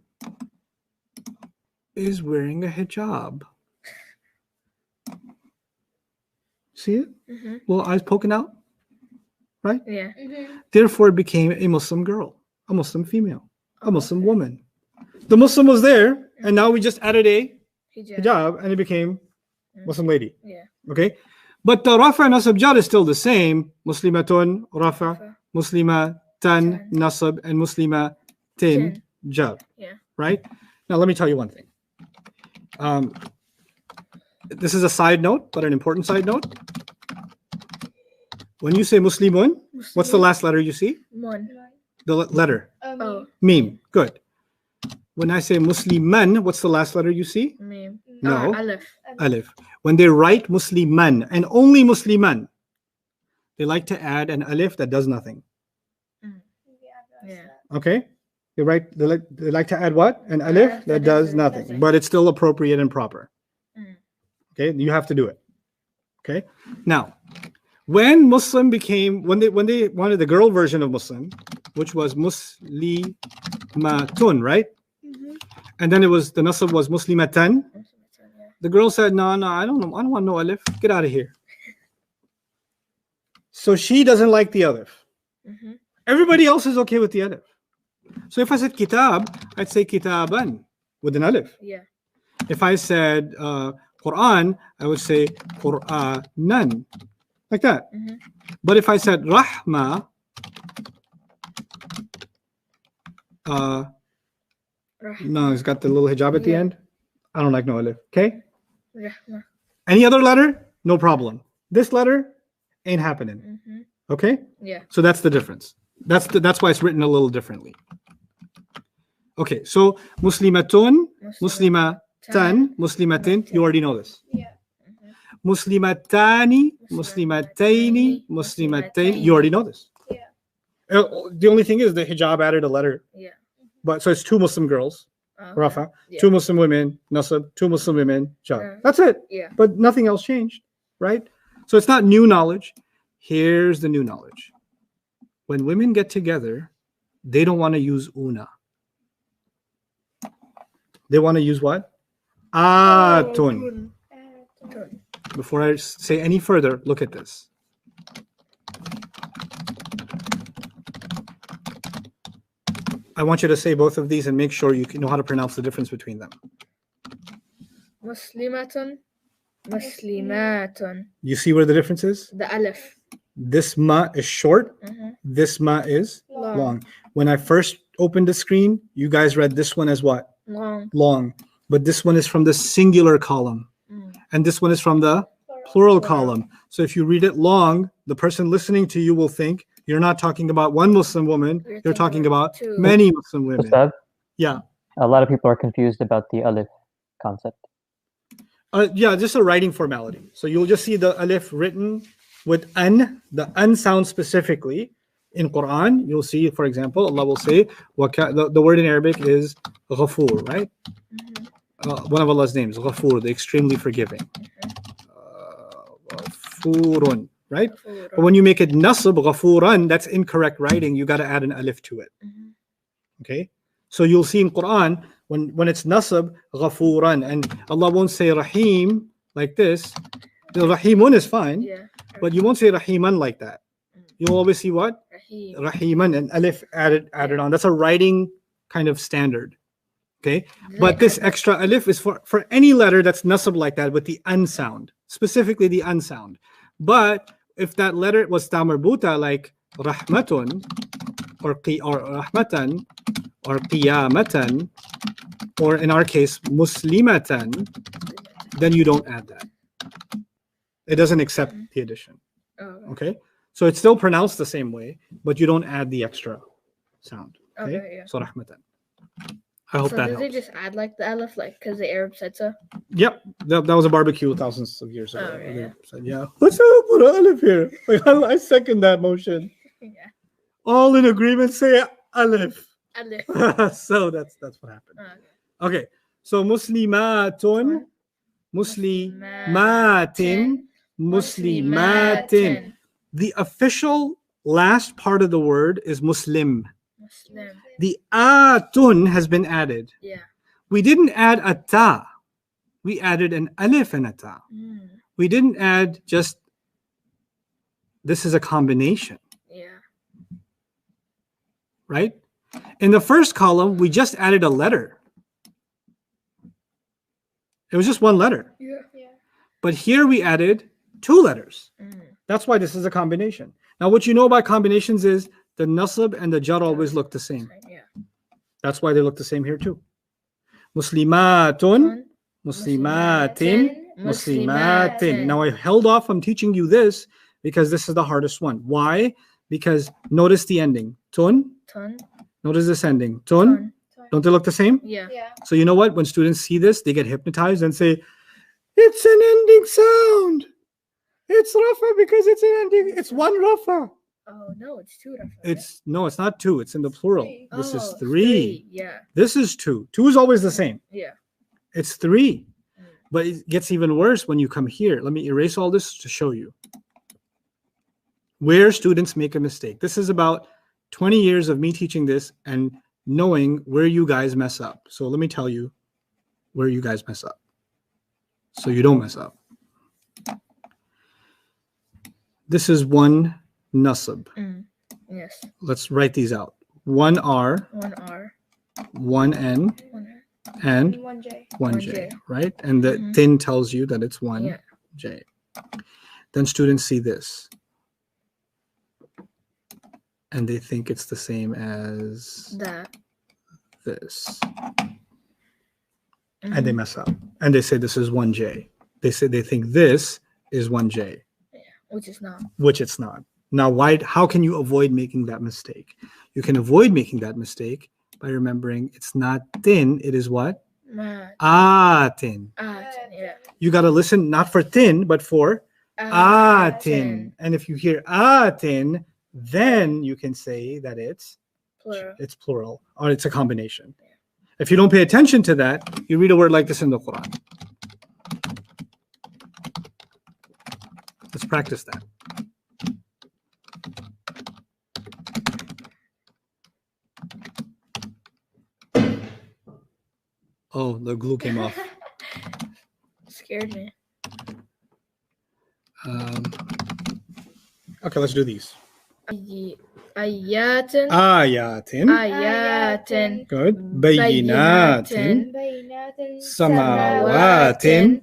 is wearing a hijab. See it? Little eyes poking out, right? Yeah. Therefore, it became a Muslim girl, a Muslim female, a Muslim woman. The Muslim was there, and now we just added a hijab, and it became Muslim lady. Yeah. Okay? But the Rafa Nasab Jar is still the same. Muslimatun, Rafa, Muslimatan, Nasab, and Muslimatin, Jar. Yeah. Right? Now, let me tell you one thing. This is a side note, but an important side note. When you say Muslimun, what's the last letter you see? Mun. The letter. Oh. Mim. Good. When I say Musliman, what's the last letter you see? Mim. No. Alif. Alif. When they write Musliman and only Musliman, they like to add an alif that does nothing. Yeah. Okay? They like to add what? An alif that does nothing, but it's still appropriate and proper. Okay? You have to do it. Okay? Now, when Muslim became, when they wanted the girl version of Muslim, which was Muslimatun, right? And then the nasab was Muslimatan. The girl said, no, I don't want no alif. Get out of here. So she doesn't like the alif. Mhm. Everybody else is okay with the alif. So if I said kitab, I'd say kitaban with an alif. Yeah. If I said Quran, I would say Qur'anan, like that. Mhm. But if I said Rahma, no, it's got the little hijab at the Yeah. end. I don't like no alif. Okay. Rahma. Any other letter, no problem. This letter ain't happening. Mhm. Okay. Yeah. So that's the difference. That's why it's written a little differently. Okay. So muslimatun, muslimatan, muslimatin. You already know this. Yeah. Muslimatani, muslimataini, muslimatain. You already know this. Yeah. The only thing is the hijab added a letter, Yeah. but so it's 2 Muslim girls, Okay. Rafa, Yeah. 2 Muslim women, Nasab, 2 Muslim women, Jar. Yeah. That's it. Yeah. But nothing else changed, right? So it's not new knowledge. Here's the new knowledge. When women get together, they don't want to use una. They want to use what? Atun. Before I say any further, look at this. I want you to say both of these and make sure you know how to pronounce the difference between them. Muslimatun. Muslimatun. You see where the difference is? The alif. This ma is short, Mhm. this ma is Long. long. When I first opened the screen, you guys read this one as what? Long. Long. But this one is from the singular column, Mm. and this one is from the plural column. So if you read it long, the person listening to you will think you're not talking about one Muslim woman, You're you're talking talking about two. many Muslim women. Ustad, Yeah. a lot of people are confused about the alif concept. Yeah, just a writing formality. So you'll just see the alif written with an, the an sound specifically. In Quran, you'll see, for example, Allah will say, the word in Arabic is Ghafoor, right? One of Allah's names, Ghafoor, the extremely forgiving. Ghafoorun, right? But when you make it nasab, Ghafooran, that's incorrect writing. You got to add an alif to it. Mhm. Okay? So you'll see in Quran, when it's nasab, Ghafooran, and Allah won't say Rahim like this. The Rahimun is fine, Yeah. but you won't say Rahiman like that. You'll always see what? Rahim. Rahiman and alif added on. That's a writing kind of standard. Okay? But this extra alif is for any letter that's nasab like that with the an sound, specifically the an sound. But if that letter was tamarbuta like rahmatun or rahmatan or qiyamatan, or in our case muslimatan, then you don't add that. It doesn't accept the addition. Oh, Okay? So it's still pronounced the same way, but you don't add the extra sound. Okay? Okay, yeah. So rahmatan. I hope so that did they helps. just add like the alif, like because the Arab said so? Yep, that was a barbecue thousands of years ago. Oh, yeah, They yeah. said, yeah, let's put an alif here. Like, I second that motion. Yeah. All in agreement, say alif. Alif. So that's what happened. Oh, okay. Okay, so muslimatun, muslimatin, muslimatin. The official last part of the word is muslim. Muslim. The atun has been added. Yeah. We didn't add a ta. We added an alif and a ta. Mm. We didn't add just, this is a combination, Yeah. right? In the first column, we just added a letter. It was just one letter. Yeah. But here we added 2 letters. Mm. That's why this is a combination. Now, what you know about combinations is the nasab and the jar always look the same. Yeah. That's why they look the same here too. Muslimatun, muslimatin, muslimatin. Now I held off from teaching you this because this is the hardest one. Why? Because notice the ending. Tun. Tun. Notice this ending. Tun. Don't they look the same? Yeah. Yeah. So you know what? When students see this, they get hypnotized and say, it's an ending sound. It's rafa because it's an ending. It's one rafa. Oh no, it's 2 Rafa. It's no, it's not 2. It's in the plural. Three. This is Oh, 3. Yeah. This is 2. 2 is always the same. Yeah. It's 3. But it gets even worse when you come here. Let me erase all this to show you where students make a mistake. This is about 20 years of me teaching this and knowing where you guys mess up. So let me tell you where you guys mess up so you don't mess up. This is one nasab. Mm. Yes. Let's write these out. 1 R, 1 R. 1 N, 1 R. and 1J. 1 1 J, J. right? And the Mhm. thin tells you that it's 1 Yeah. J. Then students see this. And they think it's the same as That. this. And they Mhm. mess up. And they say this is 1J. They say they think this is 1J, Which is not. which it's not. Now, how can you avoid making that mistake? You can avoid making that mistake by remembering it's not thin, it is what? Mat. Thin. Yeah. You got to listen not for thin, but for thin. And if you hear thin, then you can say that it's plural or it's a combination. If you don't pay attention to that, you read a word like this in the Quran. Let's practice that. Oh, the glue came off. Scared me. Okay, let's do these. Ayatin. Ayatin. Ayatin. Good. Bayinatin. Bayinatin. Samawatin.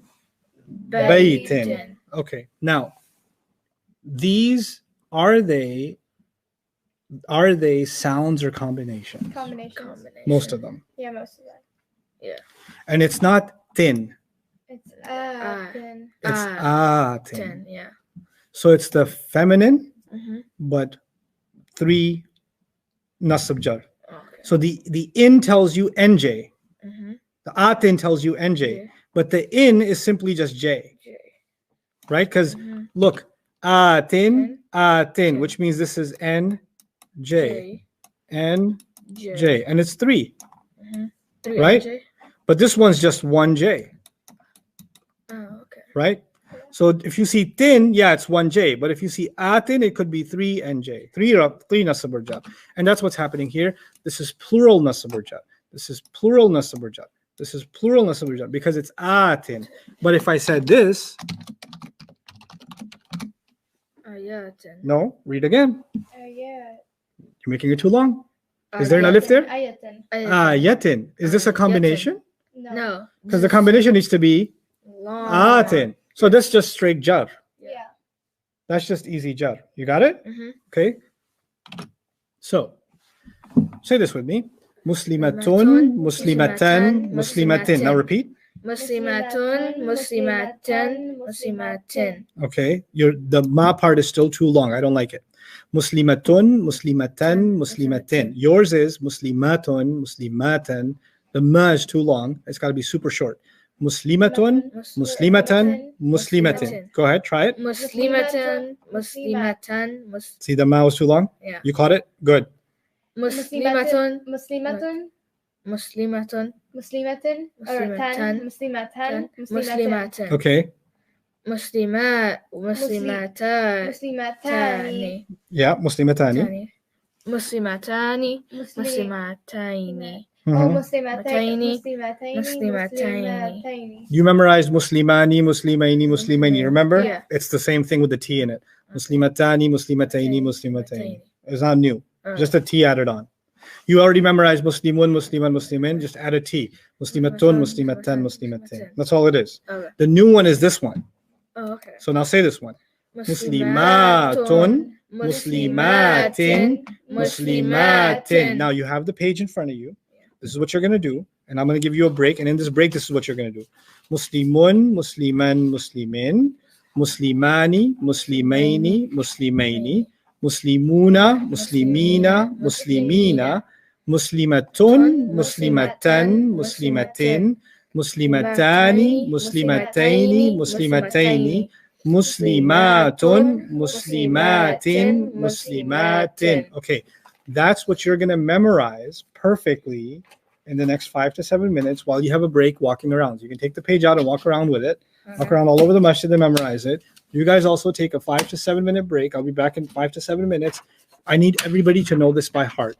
Baytin. Baytin. Okay. Now, these are they sounds or combinations? Combinations. Most of them. Yeah, most of them. And it's not thin. It's thin. It's thin. 10. Yeah. So it's the feminine, Mm-hmm. but 3 nasab jar. Okay. So the in tells you NJ. Mm-hmm. The atin tells you NJ. But the in is simply just J, J. right? Because Mhm. look, atin, J. which means this is NJ, J. NJ, and it's 3. Mm-hmm. 3 Right? J. But this one's just 1J, Oh, okay. right? So if you see tin, yeah, it's 1J. But if you see atin, it could be 3 NJ, 3 nasab jar. And that's what's happening here. This is plural nasab jar. This is plural nasab jar. This is plural nasab jar because it's atin. But if I said this, Ayatin. no, read again. Yeah. You're making it too long. Is there an alif there? Ayatin. Yatin. Is this a combination? No. Because the combination needs to be Long. atin. So that's just straight jar. Yeah. That's just easy jar. You got it? Mm-hmm. Okay. So say this with me. Muslimatun, muslimatan, muslimatin. Now repeat. Muslimatun, muslimatan, muslimatin. Okay. The ma part is still too long. I don't like it. Muslimatun, muslimatan, muslimatin. Yours is muslimatun, muslimatan. The ma is too long. It's got to be super short. Muslimatun, muslimatan, muslimatin. Go ahead, try it. Muslimatan, muslimatan, See, the ma was too long? Yeah. You caught it? Good. Muslimatun, Muslimatun. muslimatun, Muslimatin. Or tan. Muslimatan. Muslimatin. muslimatin. Okay. Muslimatani. Muslimatani. Yeah, muslimatani. Muslimatani. Muslimataini. Oh, Mhm. muslimataini. Muslimataini. Muslimataini. You memorized muslimani, muslimaini, muslimaini. Remember? Yeah. It's the same thing with the T in it. Muslimatani, muslimataini, muslimataini. It's not new. Just a T added on. You already memorized muslimun, musliman, muslimin. Just add a T. Muslimatun, muslimatan, muslimatin. That's all it is. Okay. The new one is this one. Oh, okay. So now say this one. Muslimatun, muslimatin, muslimatin. Now you have the page in front of you. This is what you're going to do. And I'm going to give you a break. And in this break, this is what you're going to do. Muslimun, musliman, muslimin. Muslimani, muslimaini, muslimaini. Muslimuna, muslimina, muslimina. Muslimatun, muslimatan, muslimatin. Muslimatani, muslimataini, muslimataini. Muslimatun, muslimatin, muslimatin. Okay, that's what you're going to memorize perfectly in the next 5 to 7 minutes while you have a break walking around. You can take the page out and walk around with it. Walk around all over the masjid and memorize it. You guys also take a 5 to 7 minute break. I'll be back in 5 to 7 minutes. I need everybody to know this by heart.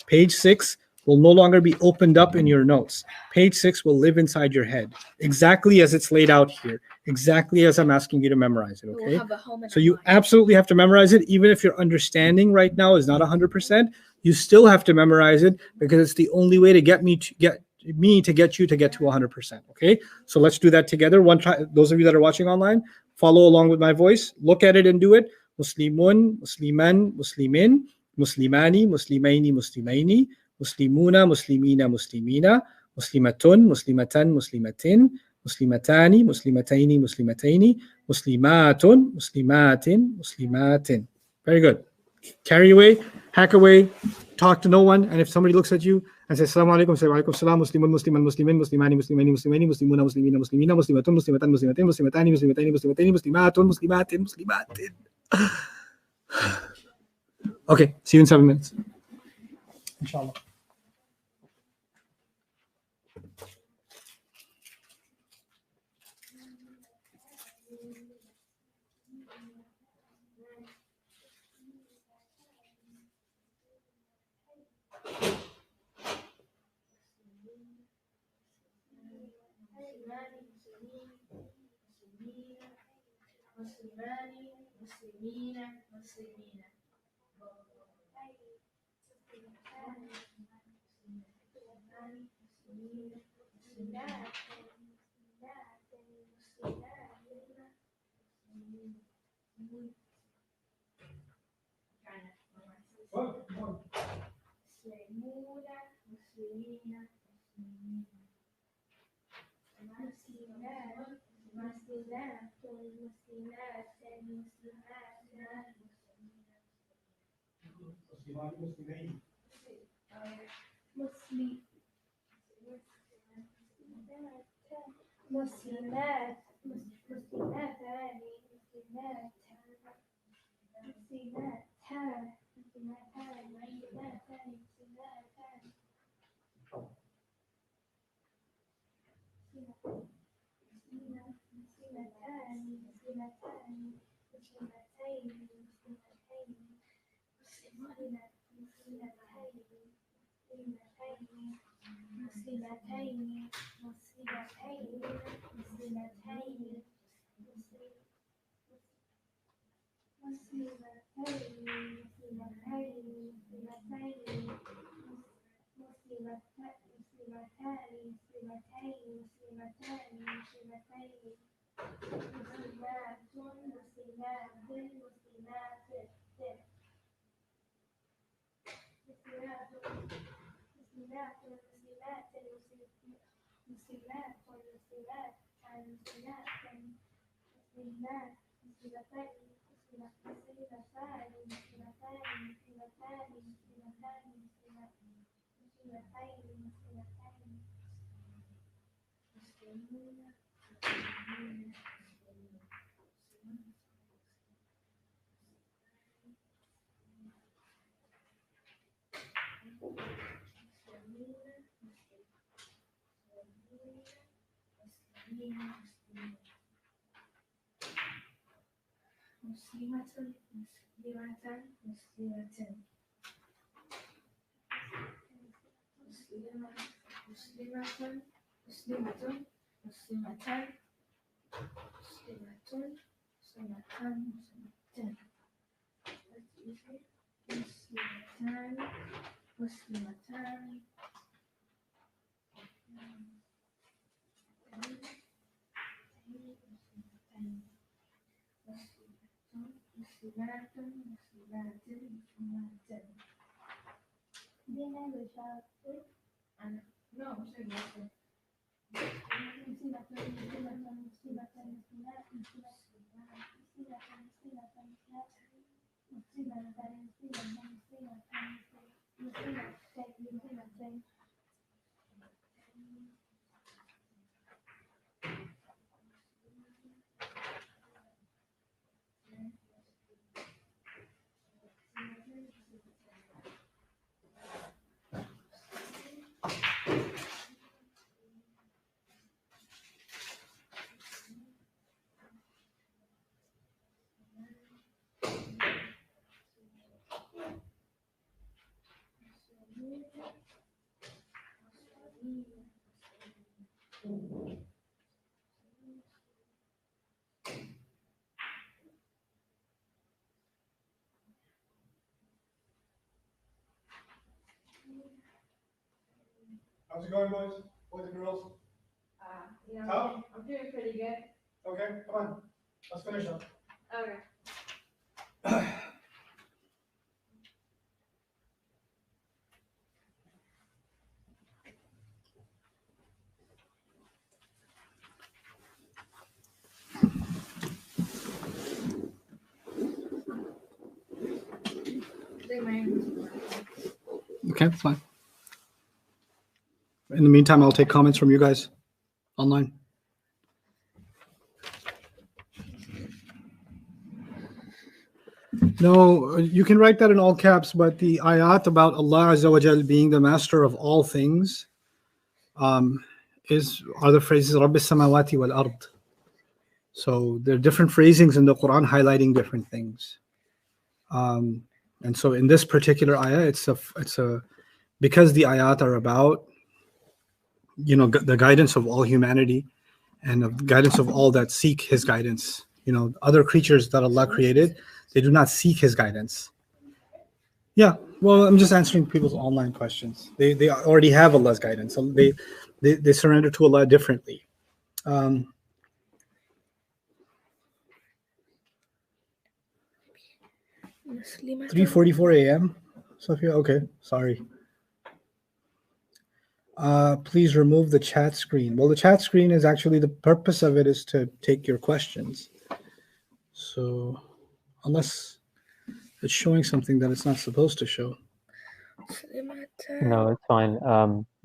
Page 6 will no longer be opened up in your notes. Page 6 will live inside your head, exactly as it's laid out here. exactly as I'm asking you to memorize it, We'll okay? have a home in So our you mind. absolutely have to memorize it, even if your understanding right now is not 100%. You still have to memorize it because it's the only way to get you to get to 100%. Okay, so let's do that together. One time, those of you that are watching online, follow along with my voice. Look at it and do it. Muslimun, Musliman, Muslimin, Muslimani, Muslimaini, Muslimaini, Muslimuna, Muslimina, Muslimina, Muslimatun, Muslimatan, Muslimatin, Muslimatani, Muslimataini, Muslimataini, Muslimatun, Muslimatin, Muslimatin. Very good. Carry away, hack away, talk to no one. And if somebody looks at you and says, Assalamu alaikum, say, Walaikum salam, Muslimun, Musliman, Muslimin, Muslimani, Muslimani, Muslimani, Muslimuna, Muslimina, Muslimina, Muslimatun, Muslimatan, Muslimatin, Muslimatani, Muslimataini, Muslimatani, Muslimatun, Muslimatin, Muslimatin. Okay, see you in 7 minutes. Inshallah. How's it going, boys? Boys and girls? Tough? I'm doing pretty good. Okay, come on. Let's finish up. Okay. Okay, that's fine. In the meantime, I'll take comments from you guys online. No, you can write that in all caps, but the ayat about Allah Azza wa Jal being the master of all things are the phrases Rabb as-samawati wal ard. So there are different phrasings in the Quran highlighting different things. And so in this particular ayah, it's a because the ayat are about the guidance of all humanity and the guidance of all that seek His guidance. Other creatures that Allah created, they do not seek His guidance. Yeah, well, I'm just answering people's online questions. They already have Allah's guidance. So they surrender to Allah differently. 3:44 a.m. Sophia, okay, sorry. Please remove the chat screen. Well, the chat screen is actually, the purpose of it is to take your questions. So unless it's showing something that it's not supposed to show. No, it's fine.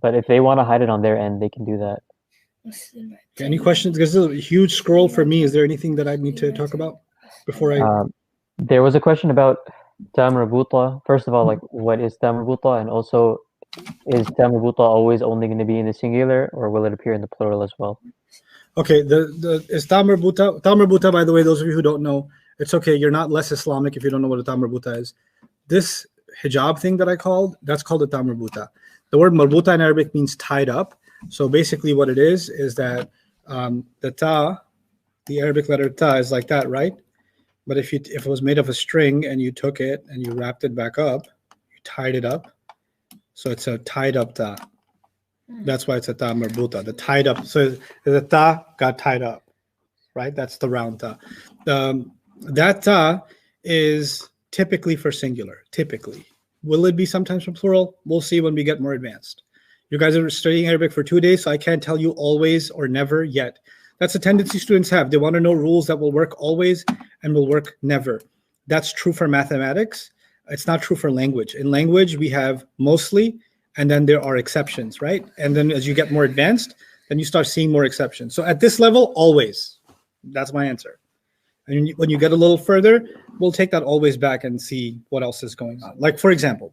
But if they want to hide it on their end, they can do that. Any questions? Because this is a huge scroll for me. Is there anything that I need to talk about before I... There was a question about tam marbuta. First of all, like, what is tam marbuta? And also, is tam marbuta always only going to be in the singular, or will it appear in the plural as well? Okay, is tam marbuta. Tam marbuta, by the way, those of you who don't know, it's okay. You're not less Islamic if you don't know what a tam marbuta is. This hijab thing that I called, that's called a tam marbuta. The word marbuta in Arabic means tied up. So basically what it is that the ta, the Arabic letter ta, is like that, right? But if it was made of a string and you took it and you wrapped it back up, you tied it up. So it's a tied up ta. That's why it's a ta marbuta, the tied up. So the ta got tied up, right? That's the round ta. That ta is typically for singular, typically. Will it be sometimes for plural? We'll see when we get more advanced. You guys are studying Arabic for 2 days, so I can't tell you always or never yet. That's a tendency students have. They want to know rules that will work always and will work never. That's true for mathematics. It's not true for language. In language, we have mostly, and then there are exceptions, right? And then as you get more advanced, then you start seeing more exceptions. So at this level, always. That's my answer. And when you get a little further, we'll take that always back and see what else is going on. Like, for example,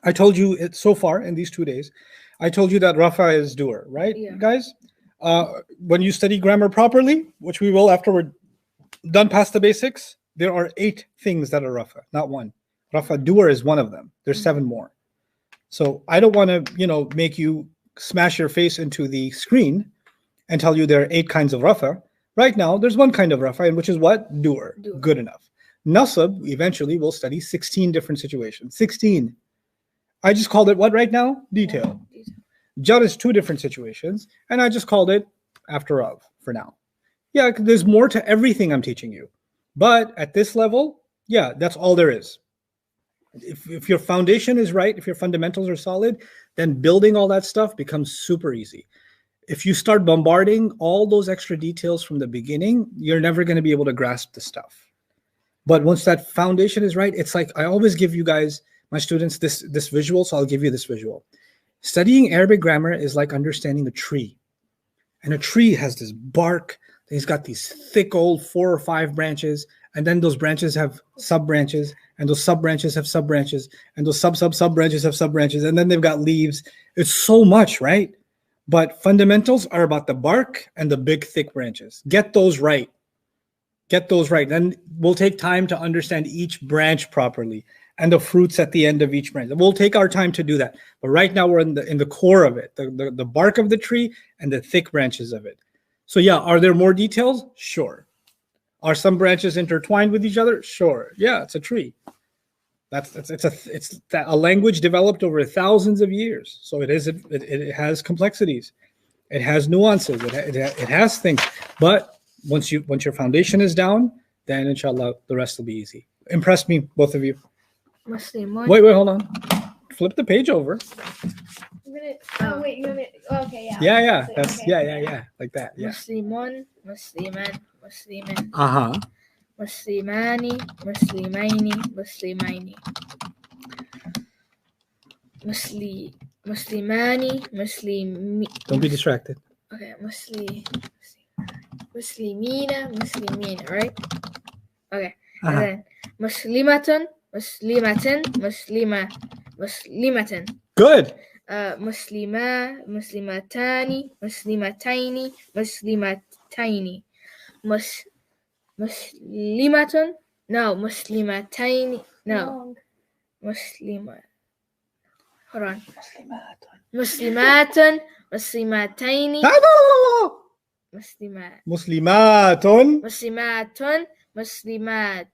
I told you it so far in these 2 days, I told you that rafa is doer, right, guys? When you study grammar properly, which we will after we're done past the basics, there are 8 things that are rafa, not 1. Rafa doer is one of them. There's 7 more. So I don't want to, make you smash your face into the screen and tell you there are 8 kinds of rafa. Right now, there's 1 kind of rafa, which is what? Doer. Good enough. Nasab, eventually, we'll study 16 different situations. 16. I just called it what right now? Detail. Jar is 2 different situations, and I just called it after of for now. Yeah, there's more to everything I'm teaching you. But at this level, yeah, that's all there is. If your foundation is right, if your fundamentals are solid, then building all that stuff becomes super easy. If you start bombarding all those extra details from the beginning, you're never going to be able to grasp the stuff. But once that foundation is right, it's like I always give you guys, my students, this visual, so I'll give you this visual. Studying Arabic grammar is like understanding a tree. And a tree has this bark. It's got these thick old 4 or 5 branches. And then those branches have sub-branches. And those sub-branches have sub-branches. And those sub-branches have sub-branches. And then they've got leaves. It's so much, right? But fundamentals are about the bark and the big, thick branches. Get those right. Get those right. Then we'll take time to understand each branch properly and the fruits at the end of each branch. We'll take our time to do that. But right now we're in the core of it, the bark of the tree and the thick branches of it. So yeah, are there more details? Sure. Are some branches intertwined with each other? Sure. Yeah, it's a tree. It's a language developed over thousands of years. So it has complexities, it has nuances, it has things. But once your foundation is down, then inshallah the rest will be easy. Impressed me, both of you. Muslimun. Wait, hold on. Flip the page over. Oh wait, you want me? Okay, yeah. Yeah. So, That's okay. yeah. Like that. Yeah. Muslimun, Musliman, Muslimin. Uh-huh. Muslimani, Muslimaini, Muslimaini. Muslimani, Muslimi. Don't be distracted. Okay, Muslimina, Muslimina, right? Okay, and Uh-huh. then Muslimatun, Muslimatin, Muslimatin. Good. Muslima, Muslimatani, Muslimataini, Muslimataini. Muslimatun, no, Muslimataini, no, Wrong. Muslima. Hold on. Muslimatun, Muslimataini, No. Muslimat. Muslimatun. Muslimatun, Muslimatin,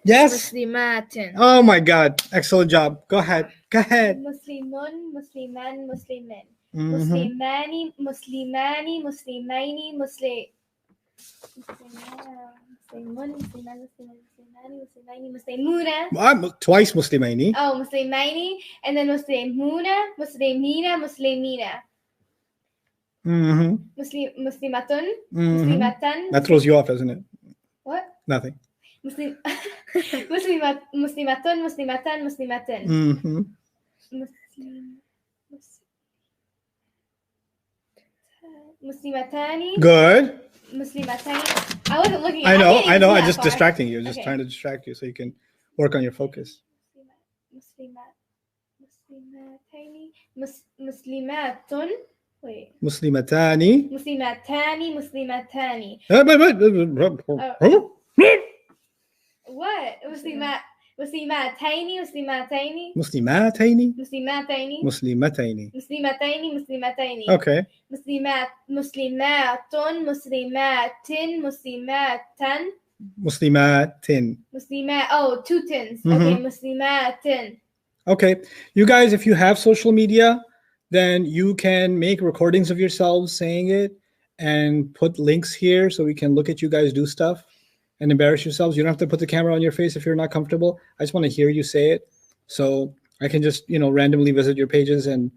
Yes. Muslimatin. Oh my God. Excellent job. Go ahead. Muslimun, Musliman, Muslimin. Mhm. Muslimani, Muslimaini, Musliman, Muslimani, Muslimuna. Twice Muslimaini. Oh, Muslimaini, and then Muslimuna, Muslimina. Mm-hmm. Muslimatun, Mm-hmm. Muslimatan. That throws you off, doesn't it? What? Nothing. Muslimatun, Muslimatan, Muslimatin. Mm-hmm. Muslimatani. Good. Muslimatani. I wasn't looking. I know. can't even see I'm that just far. distracting you. Just Okay. trying to distract you so you can work on your focus. Muslimatun. Wait. Muslimatani. Muslimatani. Muslimatani. What? Muslimataini. Muslimataini. Muslimataini. Muslimataini. Muslimataini. Muslimataini. Okay. Muslimatun. Muslimatin. Muslimatan. Muslimatin. Oh, two tins. Mhm. Okay, Muslimatin. Okay. You guys, if you have social media, then you can make recordings of yourselves saying it and put links here so we can look at you guys do stuff and embarrass yourselves. You don't have to put the camera on your face if you're not comfortable. I just want to hear you say it. So I can just, randomly visit your pages and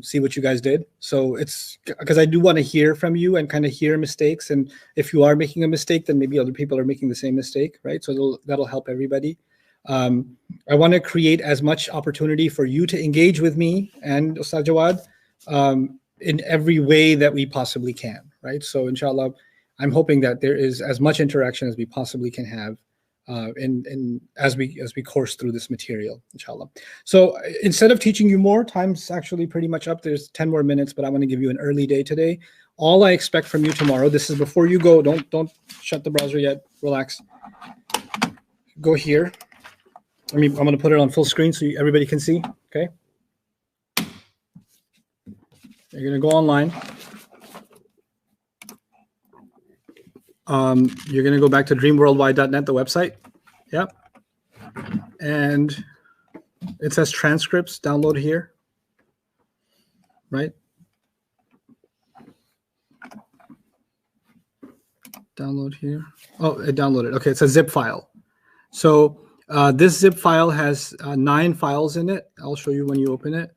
see what you guys did. So it's because I do want to hear from you and kind of hear mistakes. And if you are making a mistake, then maybe other people are making the same mistake, right? So that'll help everybody. I want to create as much opportunity for you to engage with me and Ustad Jawad in every way that we possibly can, right? So inshallah, I'm hoping that there is as much interaction as we possibly can have as we course through this material, inshallah. So instead of teaching you more, time's actually pretty much up. There's 10 more minutes, but I want to give you an early day today. All I expect from you tomorrow, this is before you go, don't shut the browser yet, relax. Go here. I'm going to put it on full screen so everybody can see, okay? You're going to go online. You're going to go back to dreamworldwide.net, the website. Yep. And it says transcripts, download here, right? Download here. Oh, it downloaded. Okay, it's a zip file. So this zip file has 9 files in it. I'll show you when you open it.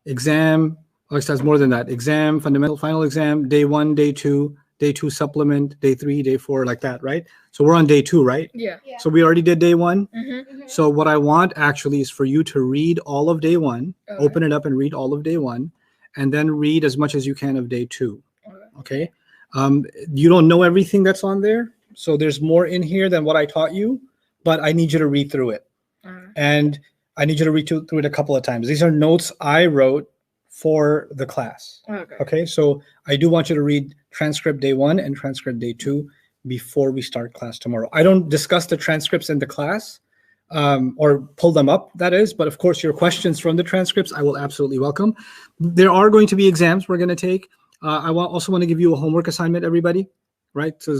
Exam, it has more than that. Exam, fundamental, final exam, day 1, day 2, day 2 supplement, day 3, day 4, like that, right? So we're on day 2, right? Yeah. Yeah. So we already did day 1. Mm-hmm. So what I want actually is for you to read all of day 1, Okay. open it up and read all of day 1, and then read as much as you can of day 2. Okay. You don't know everything that's on there. So there's more in here than what I taught you, but I need you to read through it. And I need you to read through it a couple of times. These are notes I wrote for the class. Okay. Okay. So I do want you to read transcript day 1 and transcript day 2 before we start class tomorrow. I don't discuss the transcripts in the class or pull them up, that is. But of course, your questions from the transcripts, I will absolutely welcome. There are going to be exams we're going to take. I also want to give you a homework assignment, everybody, right? So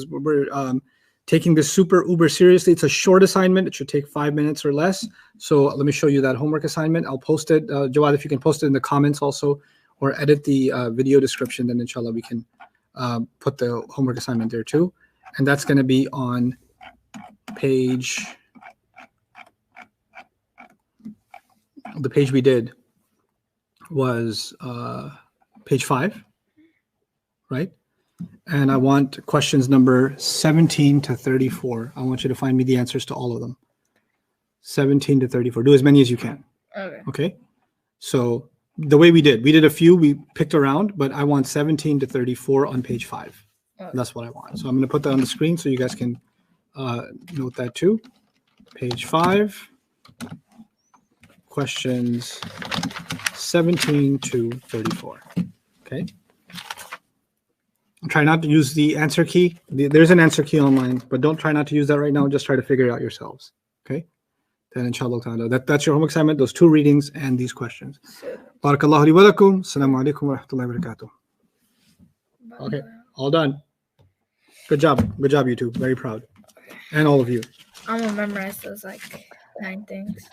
taking this super uber seriously. It's a short assignment. It should take 5 minutes or less. So let me show you that homework assignment. I'll post it. Jawad, if you can post it in the comments also, or edit the video description, then inshallah we can put the homework assignment there too. And that's going to be on page, the page we did was page 5, right? And I want questions number 17 to 34. I want you to find me the answers to all of them. 17 to 34. Do as many as you can. Okay. Okay. So the way we did a few, we picked around, but I want 17 to 34 on page 5. Okay. That's what I want. So I'm going to put that on the screen so you guys can note that too. Page 5, questions 17 to 34. Okay. Try not to use the answer key. There's an answer key online, but don't try not to use that right now. Just try to figure it out yourselves. Okay. Then inshallah ta'ala, that's your homework assignment, those 2 readings and these questions. Barakallahu li wa lakum. Assalamu alaikum wa rahmatullahi wa barakatuh. Okay, all done. Good job. Good job, you two. Very proud. And all of you. I'm gonna memorize those like 9 things.